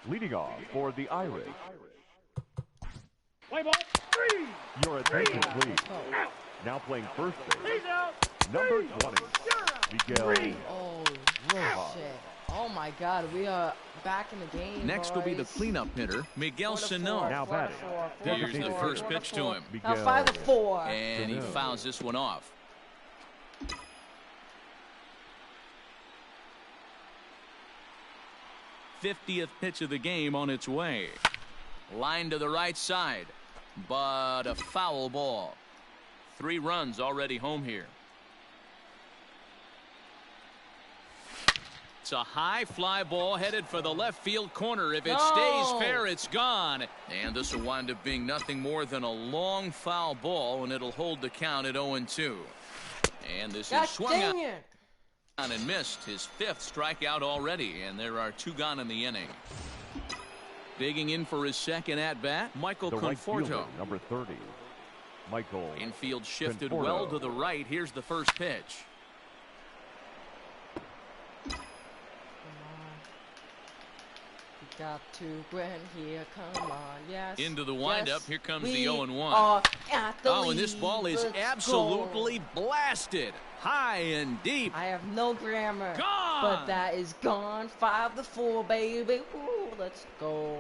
Leading off for the Irish. Play ball. 3. Your attention, please. Now playing first base. He's out. Number 20, Miguel Oh, Rojas. shit. Oh, my God. We are back in the game, Next will be the cleanup hitter, Miguel Sano. Now batting. Here's the first pitch to him. Now 5-4. And he fouls this one off. '50th pitch of the game on its way. Line to the right side, but a foul ball. 3 runs already home here. It's a high fly ball headed for the left field corner. If it stays fair, it's gone. And this will wind up being nothing more than a long foul ball, and it'll hold the count at 0-2. And this is swung out and missed, his 5th strikeout already, and there are 2 gone in the inning. Digging in for his second at-bat, Michael Conforto. Number 30, Michael. Infield shifted Conforto. well to the right. Here's the first pitch. Got to win here, come on, yes. Into the windup, yes, here comes the 0-1. Oh, and this ball is absolutely blasted. High and deep. I have no grammar. Gone! But that is gone. 5-4, baby. Ooh, let's go.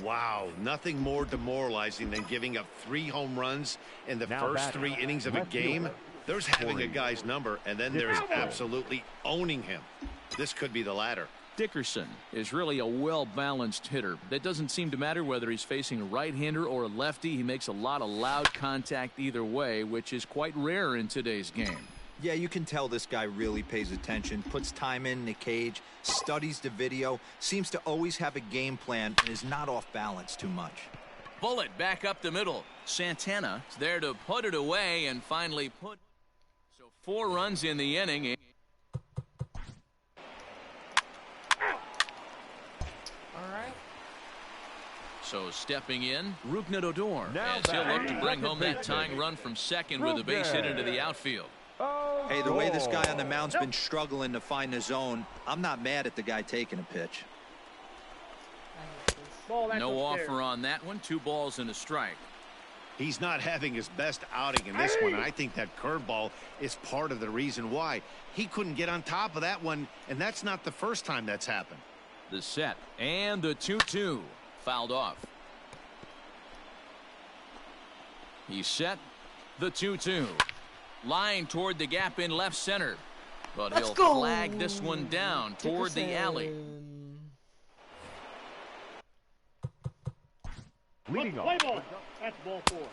Wow, nothing more demoralizing than giving up 3 home runs in the first 3 innings of a game. There's having a guy's number, and then there's absolutely owning him. This could be the latter. Dickerson is really a well-balanced hitter. That doesn't seem to matter whether he's facing a right-hander or a lefty. He makes a lot of loud contact either way, which is quite rare in today's game. Yeah, you can tell this guy really pays attention, puts time in the cage, studies the video, seems to always have a game plan, and is not off balance too much. Bullet back up the middle. Santana is there to put it away and finally put. So 4 runs in the inning. So stepping in, Rougned Odor, as he'll look to bring home that tying run from second with a base hit into the outfield. Hey, the way this guy on the mound's been struggling to find the zone, I'm not mad at the guy taking a pitch. No offer on that one. 2 balls and a strike. He's not having his best outing in this one, and I think that curveball is part of the reason why. He couldn't get on top of that one, and that's not the first time that's happened. The set and the 2-2. Fouled off. He's set. The 2-2. Line toward the gap in left center. But he'll flag this one down toward the alley. Leading off. Play ball. That's ball 4. Let's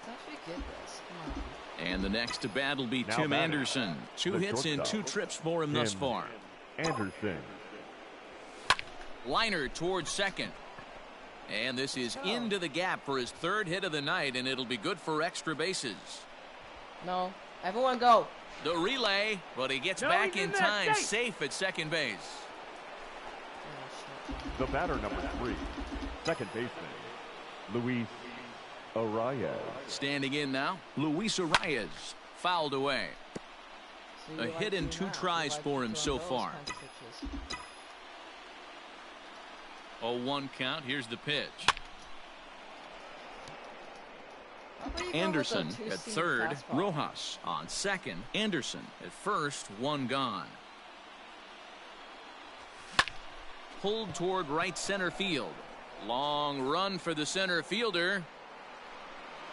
actually get this. Come on. And the next to bat will be Now Tim batting. Anderson. 2 hits and 2 trips for him thus far. Anderson. Liner towards second. And this is into the gap for his 3rd hit of the night, and it'll be good for extra bases. No. Everyone go. The relay, but he gets No, back he's in in there, time, safe. safe at second base. The batter, number 3, second baseman, Luis Arias. Standing in now, Luis Arias. Fouled away. So A hit and 2 tries for him so far. 0-1 count. Here's the pitch. Anderson at third. Fastball. Rojas on second. Anderson at first. 1 gone. Pulled toward right center field. Long run for the center fielder.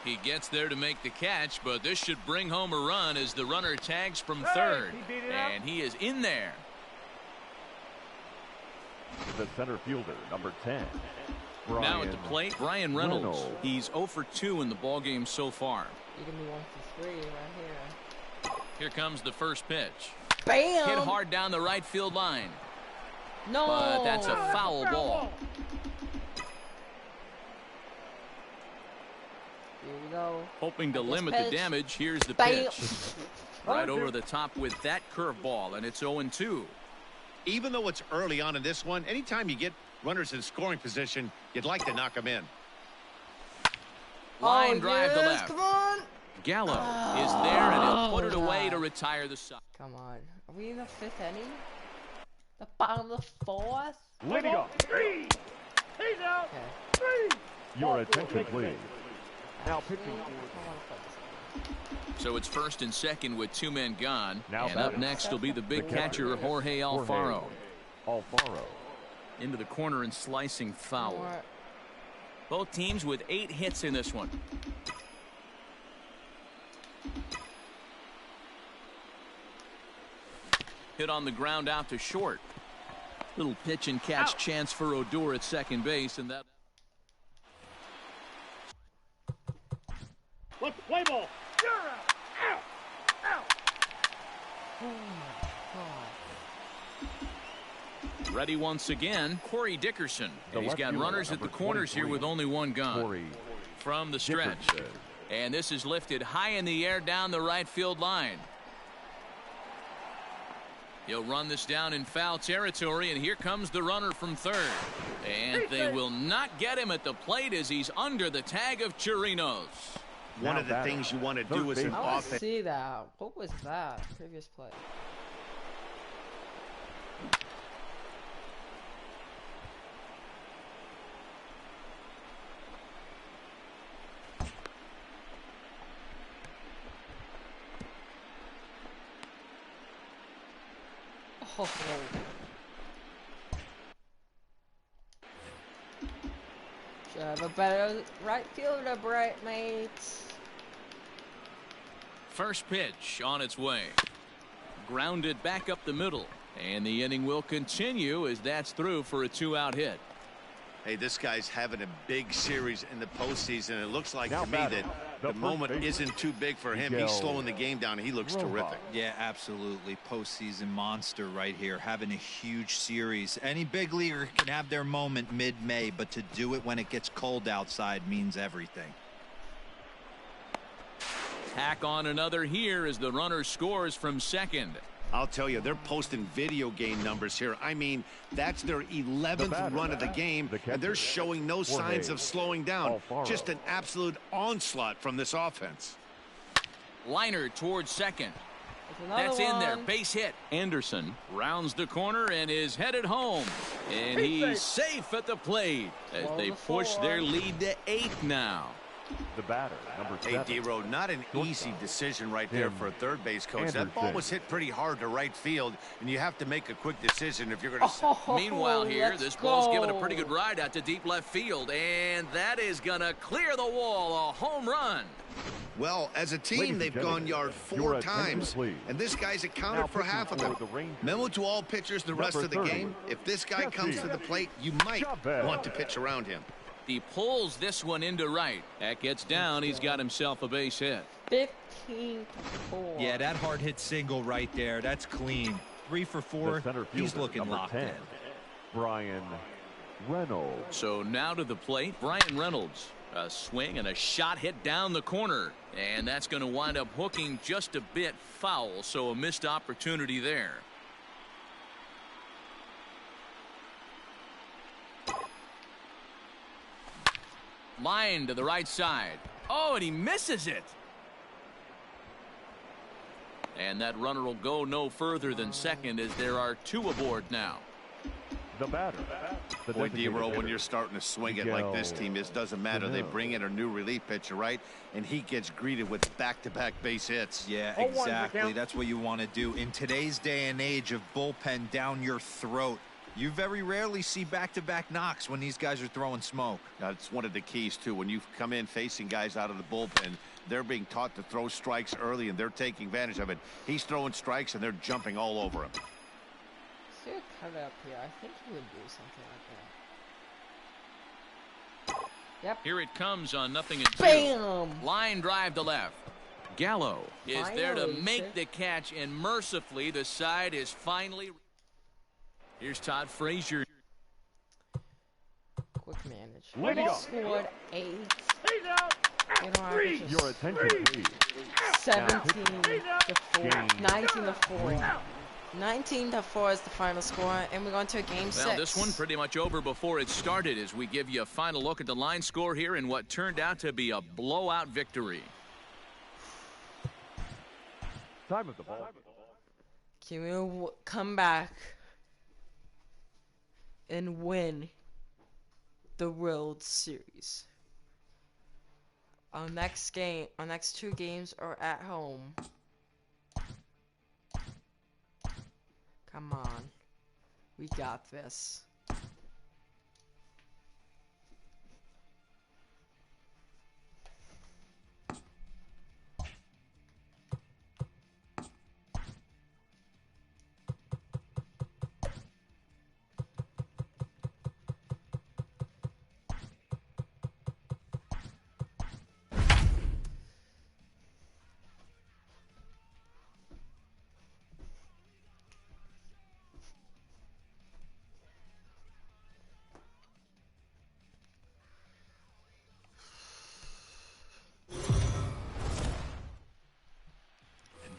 He gets there to make the catch, but this should bring home a run as the runner tags from third. And he is in there. The center fielder, number 10. Now at the plate, Brian Reynolds. He's 0 for 2 in the ballgame so far. You give me 1 for 3 right here. Here comes the first pitch. Bam! Hit hard down the right field line. No! But that's a foul ball. Here we go. Hoping to limit the damage. Here's the Bam! pitch. Right over the top with that curveball, and it's 0-2. Even though it's early on in this one, anytime you get runners in scoring position, you'd like to knock them in. Line drive to left. Come on! Gallo is there, and he'll put it away to retire the side. Come on. Are we in the 5th inning? The bottom of the 4th? Leading off. 3. He's out. Okay. 3. Your attention, please. Now pitching. So it's first and second with 2 men gone. Now and up batting. next will be the big catcher, Jorge Alfaro. Alfaro. Into the corner and slicing foul. More. Both teams with 8 hits in this one. Hit on the ground out to short. Little pitch and catch chance for Odor at second base, and that. Let's play ball. You're out. Out. Out. Oh my God. Ready once again, Corey Dickerson. The He's left got fielder, runners at the number corners here 23. with only 1 gone. Corey From the stretch. Dickerson. And this is lifted high in the air down the right field line. He'll run this down in foul territory, and here comes the runner from third. And they will not get him at the plate as he's under the tag of Chirinos. One of the things you want to do as an I want to offense. see that. What was that? Previous play. Oh. Should have a better right fielder, bright mates. First pitch on its way. Grounded back up the middle. And the inning will continue as that's through for a 2-out hit. Hey, this guy's having a big series in the postseason. It looks like Now to me batting, that the the first moment baseman, isn't too big for him. Miguel He's slowing the game down. He looks Rojas. terrific. Yeah, absolutely. Postseason monster right here, having a huge series. Any big leaguer can have their moment mid-May, but to do it when it gets cold outside means everything. Tack on another here as the runner scores from second. I'll tell you, they're posting video game numbers here. I mean, that's their 11th run of the game, and they're showing no signs of slowing down. Alfaro. Just an absolute onslaught from this offense. Liner towards second. Another That's one. in there. Base hit. Anderson rounds the corner and is headed home. And he's safe at the plate as they push their lead to 8 now. The batter, number 7. Hey, D-Row, not an easy decision right there for a third base coach. That ball Anderson. was hit pretty hard to right field, and you have to make a quick decision if you're going to. Oh, Meanwhile here, let's this ball's go. given a pretty good ride out to deep left field. And that is going to clear the wall. A home run. Well, as a Ladies team, and they've gentlemen, gone yard your 4 attention, times, please. and this guy's accounted Now for pitching half of for them. the Rangers. Memo to all pitchers the rest Number of the 30, game. If this guy comes to the plate, you might Chavez. want to pitch around him. He pulls this one into right. That gets down. He's got himself a base hit. 15-4. Yeah, that hard hit single right there. That's clean. 3 for 4. The center He's fielder, looking number locked 10, in. Brian Reynolds. So now to the plate, Brian Reynolds. A swing and a shot hit down the corner. And that's going to wind up hooking just a bit foul. So a missed opportunity there. Line to the right side. Oh, and he misses it. And that runner will go no further than second as there are 2 aboard now. The batter. Boy, D-Roll, when you're starting to swing it like this team is, doesn't matter. They bring in a new relief pitcher, right? And he gets greeted with back-to-back base hits. Yeah, exactly. That's what you want to do. In today's day and age of bullpen down your throat, you very rarely see back-to-back knocks when these guys are throwing smoke. That's one of the keys, too. When you come in facing guys out of the bullpen, they're being taught to throw strikes early, and they're taking advantage of it. He's throwing strikes, and they're jumping all over him. See a cut up here. I think he would do something like that. Yep. Here it comes on 0-2. Bam! Line drive to left. Gallo is there to Finally, make the catch, and mercifully the side is finally. Here's Todd Frazier. Quick manage. Leading He off. scored 8. He's out. You know, Three. Your attention, please. 17 to 4. 19 to 4. 19 to 4 is the final score, and we're going to a game 6. Well, this one pretty much over before it started as we give you a final look at the line score here in what turned out to be a blowout victory. Time of the ball. Can we come back and win the World Series? Our next 2 games are at home. Come on. We got this.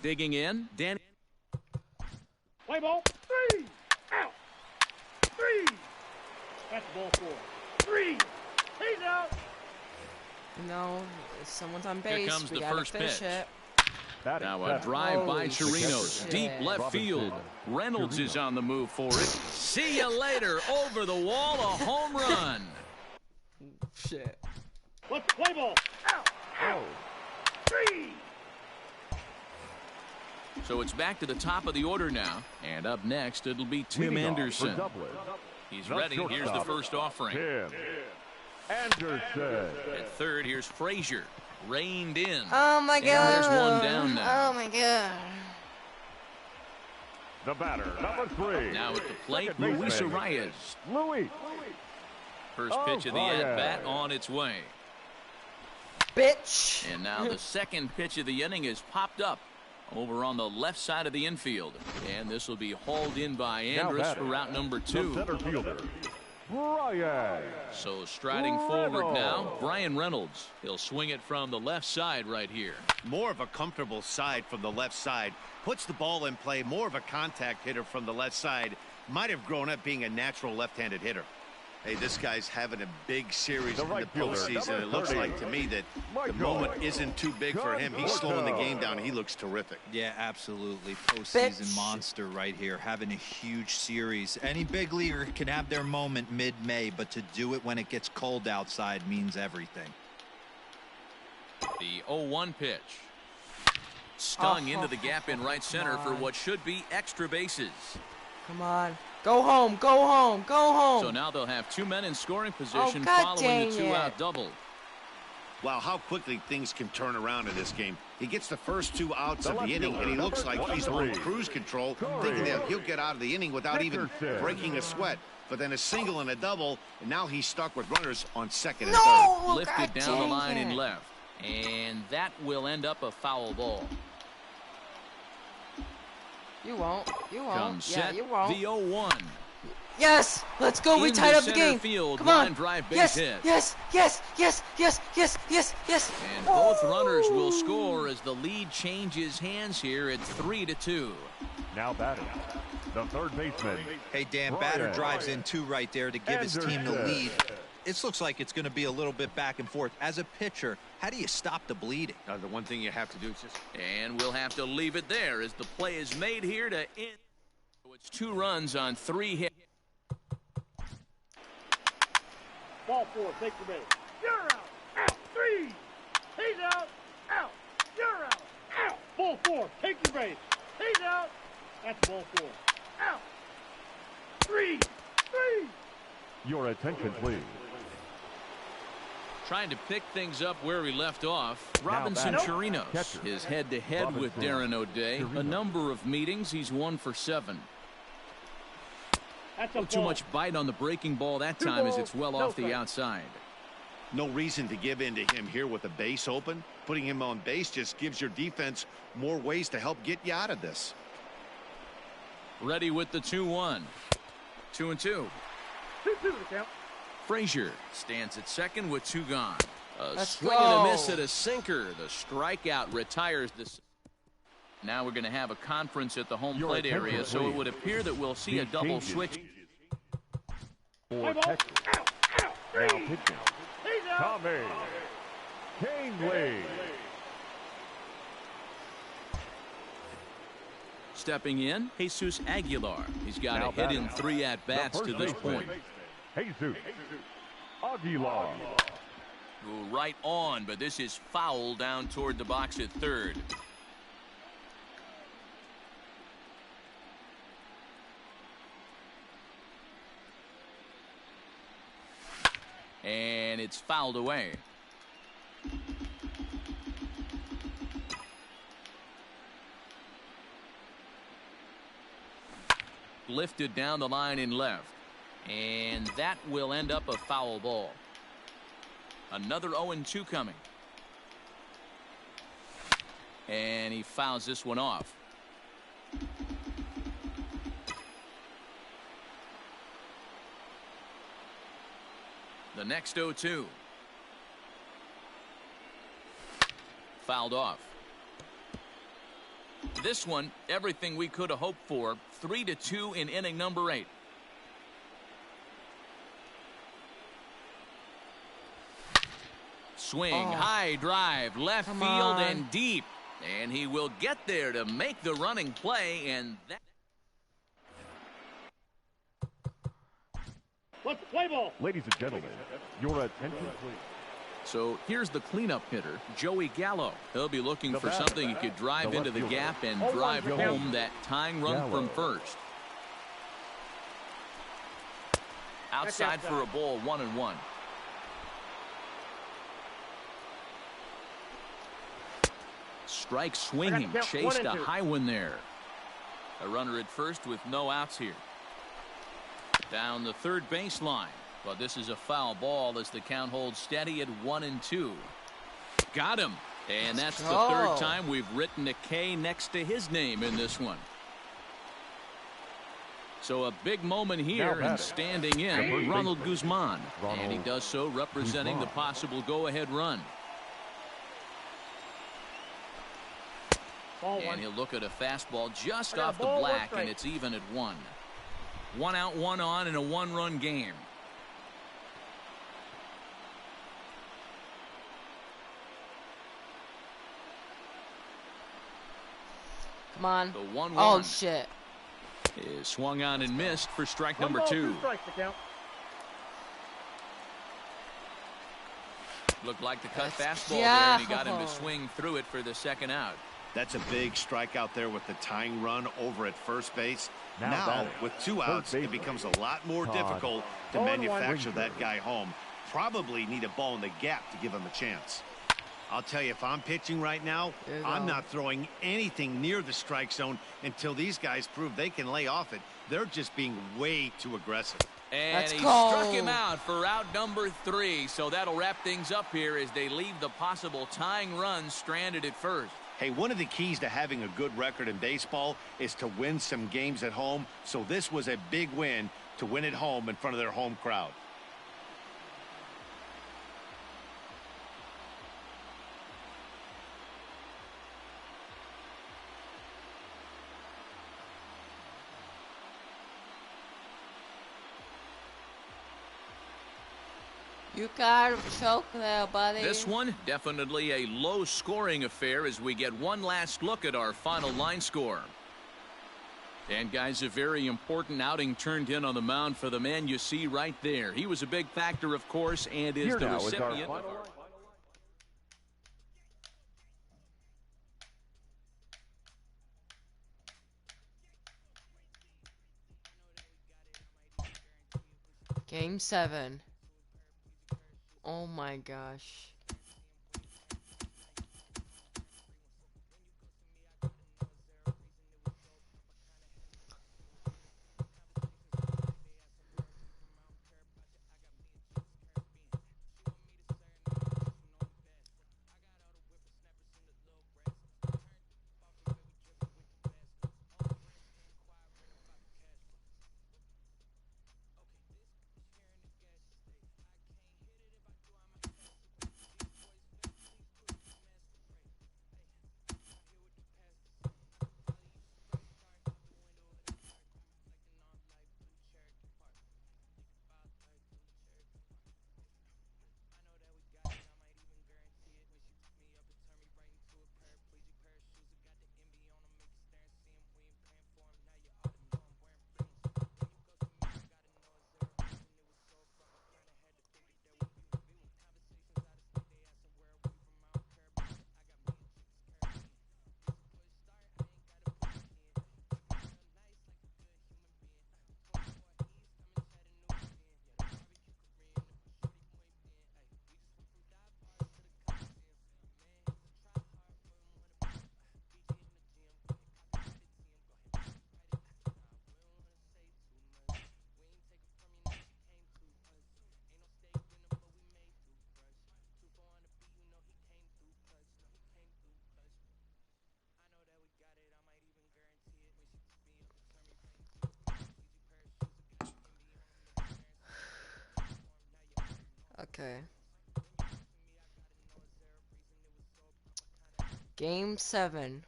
Digging in, Danny. Play ball. 3. Out. 3. That's ball 4. 3. He's out. No, if someone's on Here base, comes we the gotta first finish pitch. it. Now a drive by Holy Chirinos, shit. deep left field. Reynolds is on the move for it. See you later. Over the wall, a home run. Shit. Let's play ball. Out. Out. 3. So it's back to the top of the order now. And up next, it'll be Tim Anderson. He's ready. Here's the first offering. Tim Anderson. At third, here's Frazier. Reined in. Oh my And god. there's one down now. Oh my god. The batter, number 3. Now at the plate, Second Luis baseman. Arias. Luis. First pitch of the at-bat on its way. Bitch. And now the second pitch of the inning is popped up over on the left side of the infield. And this will be hauled in by Andrus for route number 2. The center fielder, Brian. So striding forward now, Brian Reynolds. He'll swing it from the left side right here. More of a comfortable side from the left side. Puts the ball in play. More of a contact hitter from the left side. Might have grown up being a natural left-handed hitter. Hey, this guy's having a big series in the postseason. It looks like to me that the moment isn't too big for him. He's slowing the game down. He looks terrific. Yeah, absolutely. Postseason monster right here, having a huge series. Any big leaguer can have their moment mid-May, but to do it when it gets cold outside means everything. The 0-1 pitch. Stung into the gap in right center for what should be extra bases. Come on. Go home, go home, go home. So now they'll have 2 men in scoring position God following the dang 2-out double. Wow, how quickly things can turn around in this game. He gets the first 2 outs of the inning, and he looks like he's on cruise control, thinking that he'll get out of the inning without even breaking a sweat. But then a single and a double, and now he's stuck with runners on second and third. Lifted down the line and left. And that will end up a foul ball. You won't. You won't. Comes Yeah, set, you won't. the 0-1. Yes! Let's go. We Into tied up the center game. field, Come on. line drive base Yes, hit. yes, yes, yes, yes, yes, yes, yes. And both runners will score as the lead changes hands here at 3-2. Now batting, the third baseman. Hey, Dan, batter drives in 2 right there to give his team the lead. This looks like it's going to be a little bit back and forth. As a pitcher, how do you stop the bleeding? The one thing you have to do is just... And we'll have to leave it there as the play is made here to end. So it's 2 runs on 3 hits. Ball 4, take the base. You're out. Out. 3. He's out. Out. You're out. Out. Ball 4, take your base. He's out. That's ball 4. Out. 3. 3. Your attention, please. Trying to pick things up where he left off. Robinson Chirinos is head-to-head with Darren O'Day. A number of meetings. He's 1 for 7. That's Too much bite on the breaking ball that time as it's well off the strike. outside. No reason to give in to him here with the base open. Putting him on base just gives your defense more ways to help get you out of this. Ready with the 2-1. 2-2. 2-2 to count. Frazier stands at second with 2 gone. A Let's swing and a go. miss at a sinker. The strikeout retires this. Now we're going to have a conference at the home Your plate attention, area, so it please. would appear that we'll see a These double changes. switch. For Ball. Texas. Out. Out. 3. Now pitching. He's out. Tommy Cangley. Stepping in, Jesus Aguilar. He's got Now a hit in batting. 3 at-bats The to first this baseman, point. Jesus Aguilar. Go right on, but this is foul down toward the box at third. And it's fouled away. Lifted down the line in left. And that will end up a foul ball. Another 0-2 coming. And he fouls this one off. The next 0-2. Fouled off. This one, everything we could have hoped for. 3-2 in inning number 8. Swing, high drive, left Come field on. and deep. And he will get there to make the running play, and that. Let's play ball. Ladies and gentlemen, your attention, please. So here's the cleanup hitter, Joey Gallo. He'll be looking for something he could drive into the gap and drive home that tying run from first. Outside for a ball, 1-1. Strike swinging, chased a high one there. A runner at first with no outs here. Down the third baseline. But this is a foul ball as the count holds steady at 1-2. Got him. And that's the third time we've written a K next to his name in this one. So a big moment here and standing in Ronald Guzman. And he does so representing the possible go-ahead run. And he'll look at a fastball just off the black, and it's even at 1. 1 out, 1 on in a 1-run game. Come on. The 1-1. Oh, shit. Is swung on and missed for strike One number ball, 2. 2 strikes to count. Looked like the cut fastball there, yeah. and he got him to swing through it for the second out. That's a big strikeout there with the tying run over at first base. Now Now batting. with 2 outs, it becomes a lot more difficult to 0-1. manufacture that guy home. Probably need a ball in the gap to give him a chance. I'll tell you, if I'm pitching right now, There you I'm go. not throwing anything near the strike zone until these guys prove they can lay off it. They're just being way too aggressive. And Let's he go. struck him out for out number 3. So that'll wrap things up here as they leave the possible tying run stranded at first. Hey, one of the keys to having a good record in baseball is to win some games at home. So this was a big win to win at home in front of their home crowd. You kind of choke there, buddy. This one, definitely a low-scoring affair as we get one last look at our final line score. And, guys, a very important outing turned in on the mound for the man you see right there. He was a big factor, of course, and is the recipient of our... Game 7. Oh my gosh. Okay. Game 7.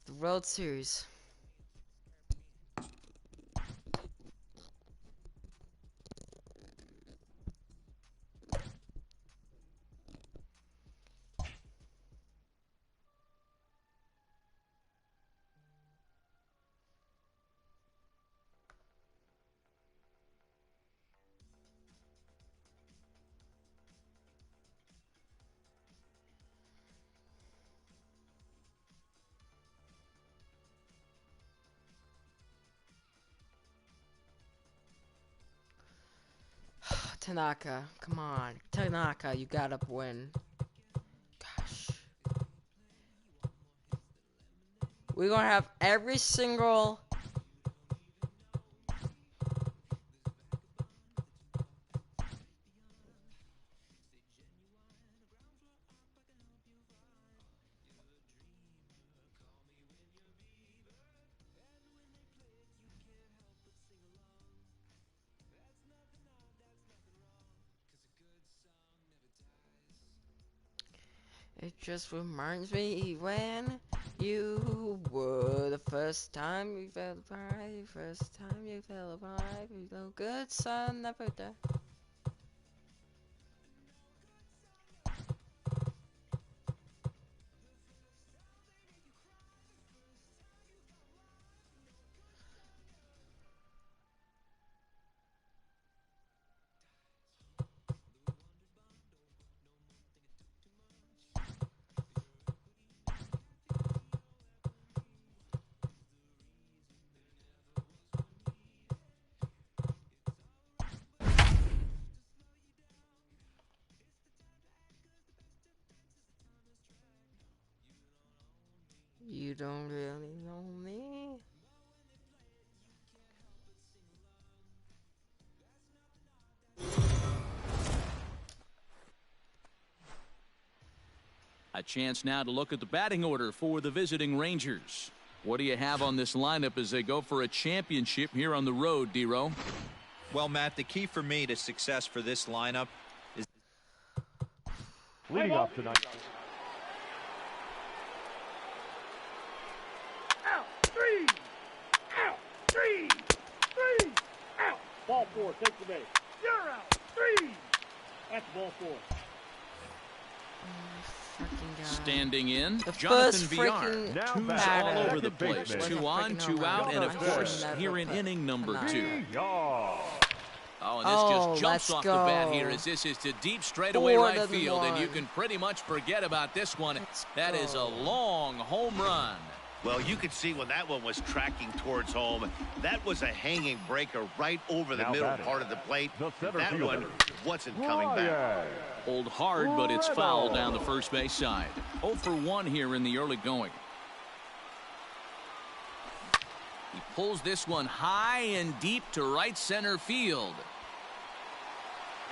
The World Series. Tanaka, come on. Tanaka, you gotta win. Gosh. We're gonna have every single... It just reminds me when you were the first time you felt alive, first time you felt alive, you know, good son never died. You don't really know me. A chance now to look at the batting order for the visiting Rangers. What do you have on this lineup as they go for a championship here on the road, D-Row? Well, Matt, the key for me to success for this lineup is... Leading off tonight. Out, three. Out, three. Out. Ball 4, take the base. You're out. 3. That's ball 4. Freaking God. Standing in, The Jonathan first VR. freaking Now Twos batter. all over the Second place. baseman. 2 on, 2 out, and of course, here in inning number 2. Yeah. Oh, and this just jumps let's off the bat go. here as this is to deep straightaway More right than field, and you one. can pretty much forget about this one. Let's That is a go. long home run. Well, you could see when that one was tracking towards home, that was a hanging breaker right over the Now middle batting. part of the plate. The center That fielder. one wasn't coming back. Ryan. Pulled hard, but it's foul down the first base side. 0 for 1 here in the early going. He pulls this one high and deep to right center field.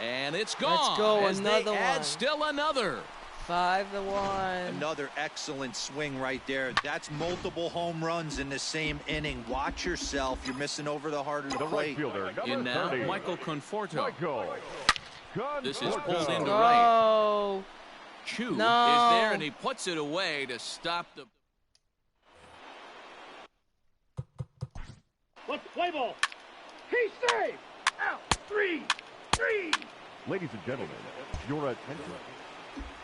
And it's gone. Let's go, as another they add one. still another. 5-1. Another excellent swing right there. That's multiple home runs in the same inning. Watch yourself. You're missing over the heart of the The right plate. fielder, number In now, 30. Michael Conforto. Michael. This is pulled Conforto. into right. Go. Chu No. is there, and he puts it away to stop the... Let's play ball. He's safe. Out. 3. Ladies and gentlemen, your attention.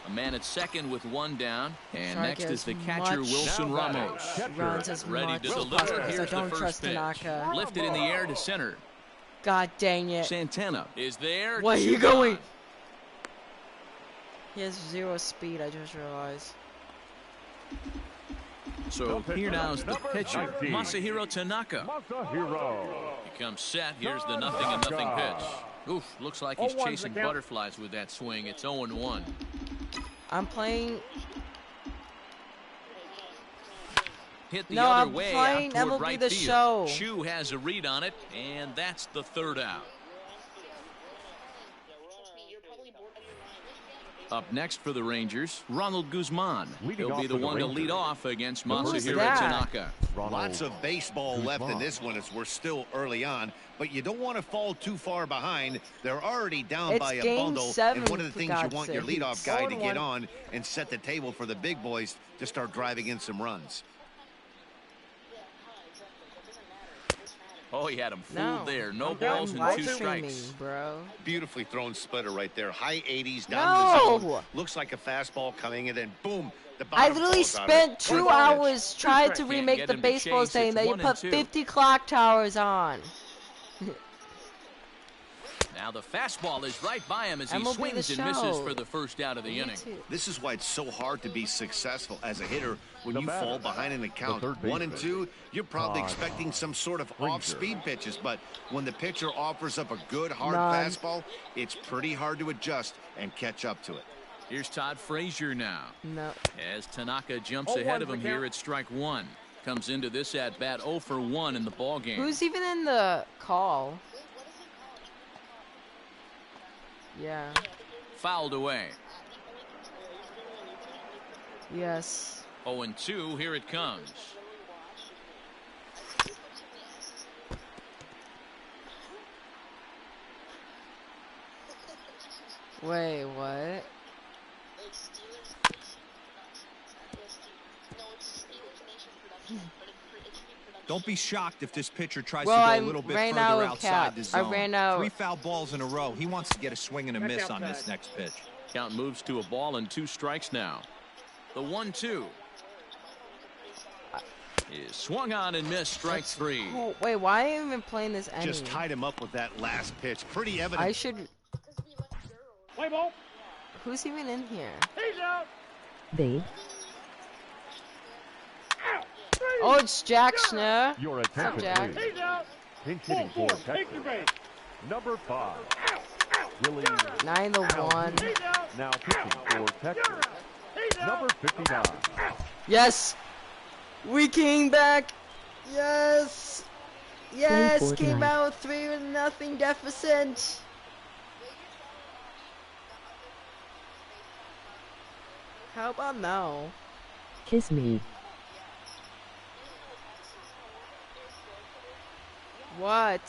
A man at second with 1 down. And Try to next get is the as catcher, much Wilson Now batting. Ramos. Catcher. Runs as Ready much to as deliver. possible because I Here's the don't first trust pitch. Tanaka. Lifted in the air to center. God dang it. Santana is there. Where are 2 you going? gone. He has 0 speed, I just realized. So here now is the Number pitcher, 19. Masahiro Tanaka. Masahiro. He comes set. Here's the 0-0 pitch. Oof, looks like he's 0-1's the chasing count. butterflies with that swing. It's 0-1. I'm playing. Hit the No, other I'm way playing out toward MLB right The field. Show. Chu has a read on it, and that's the 3rd out. Up next for the Rangers, Ronald Guzman. Leading He'll off be the for the one to Rangers. lead off against Who's Masahiro that? Tanaka. Ronald Lots of baseball left in Guzman. this one as we're still early on, but you don't want to fall too far behind. They're already down It's by a game bundle, 7, and one of the for things you God's want your sakes. leadoff guy to 0-1. get on and set the table for the big boys to start driving in some runs. Oh, he had him fooled No. there. No I'm balls and live 2 streaming, strikes. bro. Beautifully thrown splitter right there. High 80s down the No! zone. Looks like a fastball coming, and then boom, the I bottom literally falls out of it. spent 2 hours trying to Can't remake get the him to baseball chase. saying It's that you 1 and put 2. 50 clock towers on. Now the fastball is right by him as he MLB swings The and misses Show. for the first out of the inning. This is why it's so hard to be successful as a hitter when The you batter, fall behind in the count. third 1 and baseman, 2, you're probably Todd expecting some sort of Frazier. off-speed pitches, but when the pitcher offers up a good hard None. fastball, it's pretty hard to adjust and catch up to it. Here's Todd Frazier now. No. As Tanaka jumps 0-1 ahead of the him count. here at strike 1. Comes into this at-bat 0 for 1 in the ball game. Who's even in the call? Yeah. Fouled away. Yes. 0 and 2, here it comes. Wait, what? Don't be shocked if this pitcher tries Well, to I go a little bit ran further out of outside the caps. I zone. ran out. 3 foul balls in a row. He wants to get a swing and a That's miss on this outside. next pitch. Count moves to a ball and 2 strikes now. The 1-2 is swung on and missed. Strike 3. Oh, wait, why am I even playing this inning? Just tied him up with that last pitch. Pretty evident. I should. Play ball. Who's even in here? He's out. They. Out. 3. Oh, it's Jack Schnur. Your What's up, attention, Jack? please. He's out. Pinch Ball hitting 4. for Take your Texas. base. Number 5. Out. Willie 9-1. He's out. now pitching for Texas. He's out. Number 59. Yes. We came back. Yes. Yes. 24 Came tonight. out 3-0 deficit. How about now? Kiss me. What?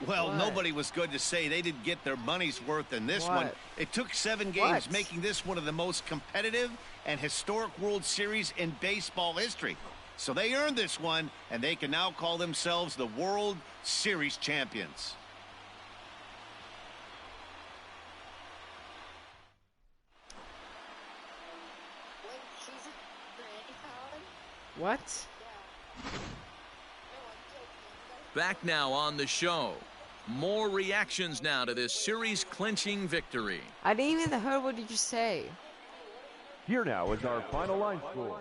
Well, What? nobody was good to say they didn't get their money's worth in this one. What? It took 7 games, What? making this one of the most competitive and historic World Series in baseball history. So they earned this one, and they can now call themselves the World Series champions. What? Back now on the show. More reactions now to this series-clinching victory. I didn't even hear what did you say. Here now is our final line score.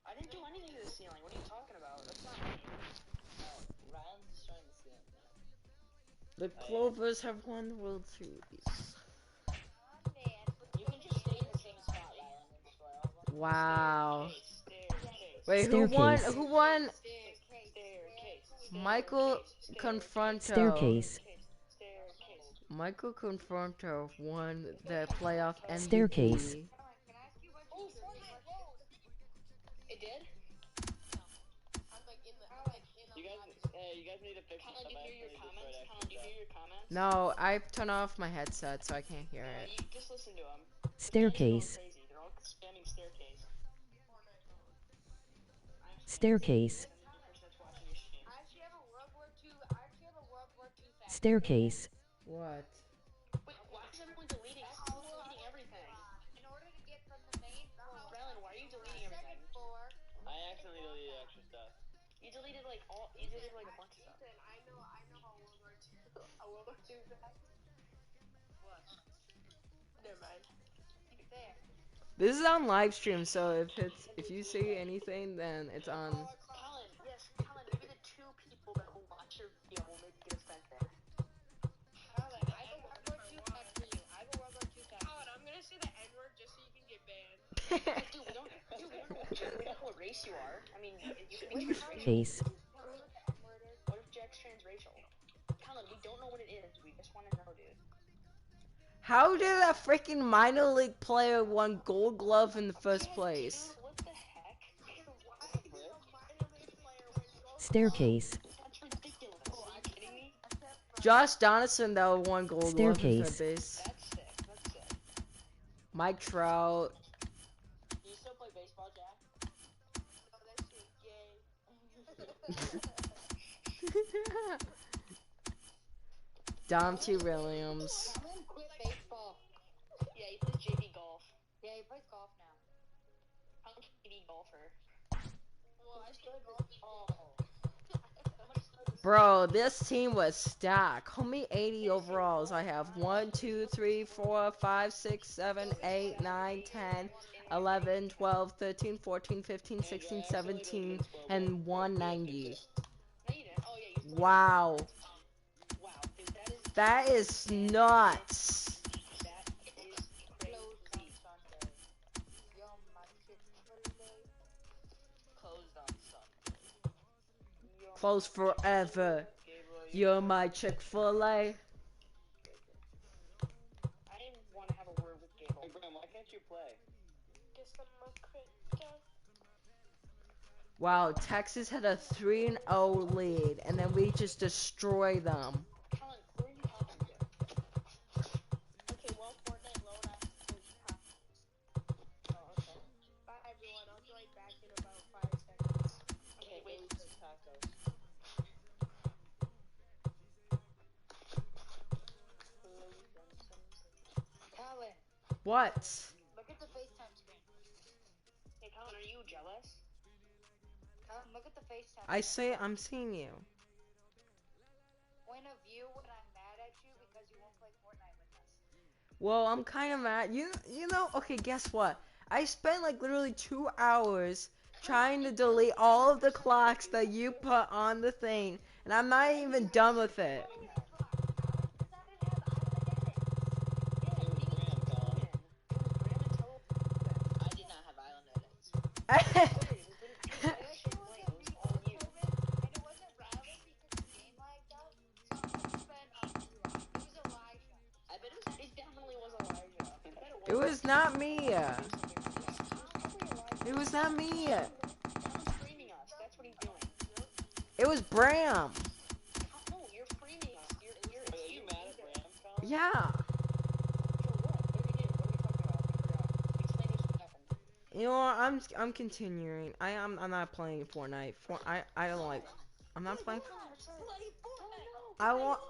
I didn't do anything to the ceiling. What are you talking about? That's not me. Ryan's destroying the ceiling. The Clovers have won the World Series. You can just stay in the same spot, Ryan, and destroy all of them. Wow. Staircase. Wait, Staircase. who won? Staircase. Michael Confronto. Staircase. Michael Confronto won the playoff MVP. Staircase. It did? You guys need to fix this. Do you hear your comments? Colin, do you hear your comments? No, I turned off my headset, so I can't hear it. You just listen to them. Staircase. They're all spamming staircase. Staircase. Staircase. What? Wait, why is everyone deleting everything? In order to get from the main floor. Rylan, why are you deleting everything? I accidentally deleted extra stuff. You deleted like a bunch of stuff. I know how World War II. World War II back. What? Never mind. There. This is on live stream, so if you see anything, then it's on. Colin, yes, Colin, maybe the two people that will watch your video will maybe get us back there. Colin, I have a World War II tag for you. I have a World War II tag. Colin, I'm gonna say the N-word just so you can get banned. Dude, we don't know what race you are. I mean, you can be transracial. Case. What if Jack's transracial? Colin, we don't know what it is. We just want to know, dude. How did a freaking minor league player win Gold Glove in the first place? What the heck? Staircase. That's ridiculous. Are you kidding me? Josh Donaldson, though, won Gold Glove in Staircase. third base. That's sick. That's sick. Mike Trout. Do you still play baseball, Jack? Oh, that shit gay. Dom T. Williams. Quit baseball. Yeah, he plays JV golf. Yeah, he plays golf now. I'm a JV golfer. Well, I started golf. Bro, this team was stacked. How many 80 overalls I have? 1, 2, 3, 4, 5, 6, 7, 8, 9, 10, 11, 12, 13, 14, 15, 16, 17, and 190. Wow. That is nuts. Closed forever. You're my Chick-fil-A. I didn't want to have a word with Gable. Hey, Graham, why can't you play? Wow, Texas had a 3-0 lead, and then we just destroyed them. Colin, who are you talking to? Okay, well, Fortnite load up. Oh, okay. Bye, everyone. I'll join back in about 5 seconds. Okay, wait. Tacos. Colin, What? look at the FaceTime screen. Hey, Colin, are you jealous? Colin, look at the FaceTime. I'm seeing you. Point of view when I'm mad at you because you won't play Fortnite with us. Well, I'm kind of mad. You know, okay, guess what? I spent like literally 2 hours trying to delete all of the clocks that you put on the thing, and I'm not even done with it. It was not me. It was not me. It was Bram. No, you're framing us. Are you mad at Bram, Colin? Yeah. You know what? I'm continuing. I'm not playing Fortnite. I don't like. I'm not playing. I want.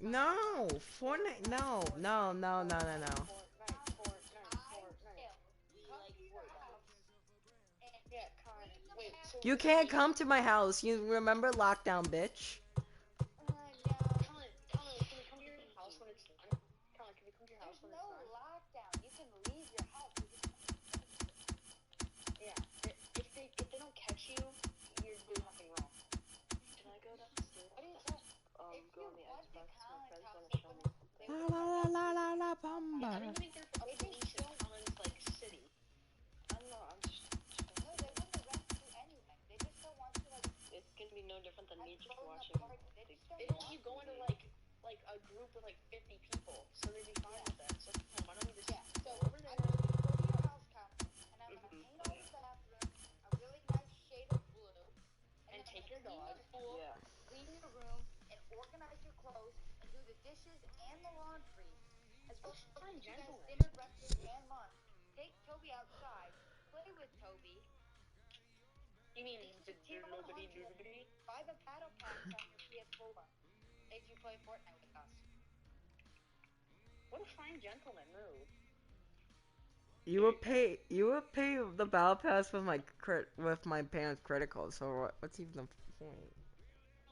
No, Fortnite. No. You can't come to my house. You remember lockdown, bitch? Yeah. Colin, can we come to your house when it's done? Colin, can we come to your house when it's done? There's no lockdown. You can leave your house. Yeah. If they don't catch you, you're doing nothing wrong. Can I go downstairs? What do you say? Go on the Xbox. My friends want to show me something. La la la la la bamba. I don't even think they're a police in Colin's like city. I don't know. I'm just. No, they wouldn't arrest you anyway. They just don't want you like. It's gonna be no different than me just watching. They don't want you going to like a group with like 50 people, so they'd be fine with that. So why don't we just go over there? I'm just gonna go to your house, Colin, and I'm gonna paint all the bathroom a really nice shade of blue, and take your dog. Clean your room and organize your clothes and do the dishes and the laundry, as well as you guys dinner, breakfast, and lunch. Take Toby outside, play with Toby. You mean the buy the battle packs on your PS4 if you play Fortnite with us. What a fine gentleman move. You would pay the battle pass with my parents' credit card. So what's even the point?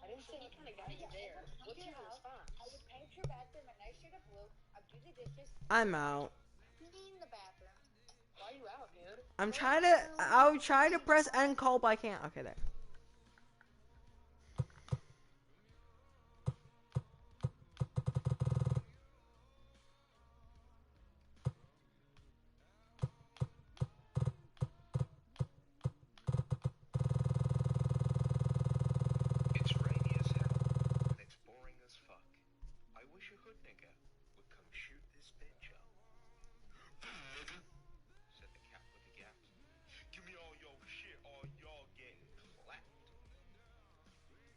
I didn't say what kind of guy you're there. What's your response? I would paint your bathroom a nice shade of blue. I'd do the dishes. I'm out. Clean the bathroom. Why are you out, dude? I'll try to press end call, but I can't. Okay, there. It's rainy as hell, and it's boring as fuck. I wish a hood nigger would come shoot this bitch up. Said the cat with the gat. Give me all your shit or y'all getting clapped.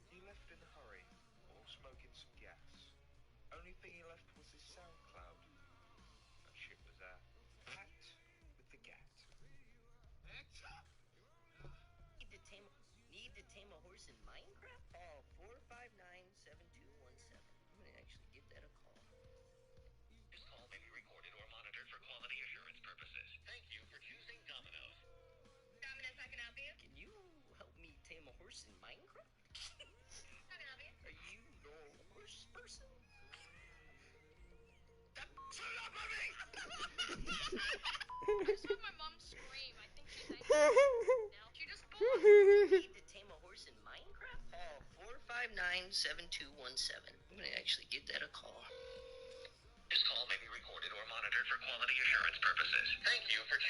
He left in a hurry, all smoking some gas. Only thing he left was his SoundCloud. That shit was packed with the gat. Need to tame a horse in Minecraft? Call 459-7217. I'm gonna actually give that a call. This call may be recorded or monitored for quality assurance purposes. Thank you for choosing Domino's. Domino's, I can help you. Can you help me tame a horse in Minecraft? How can I help you? Are you no horse person? That shut up on me! I just heard my mom scream. I think she's angry now. She just Need to tame a horse in Minecraft? Call 459-7217. I'm gonna actually give that a call. This call may be recorded or monitored for quality assurance purposes. Thank you for choosing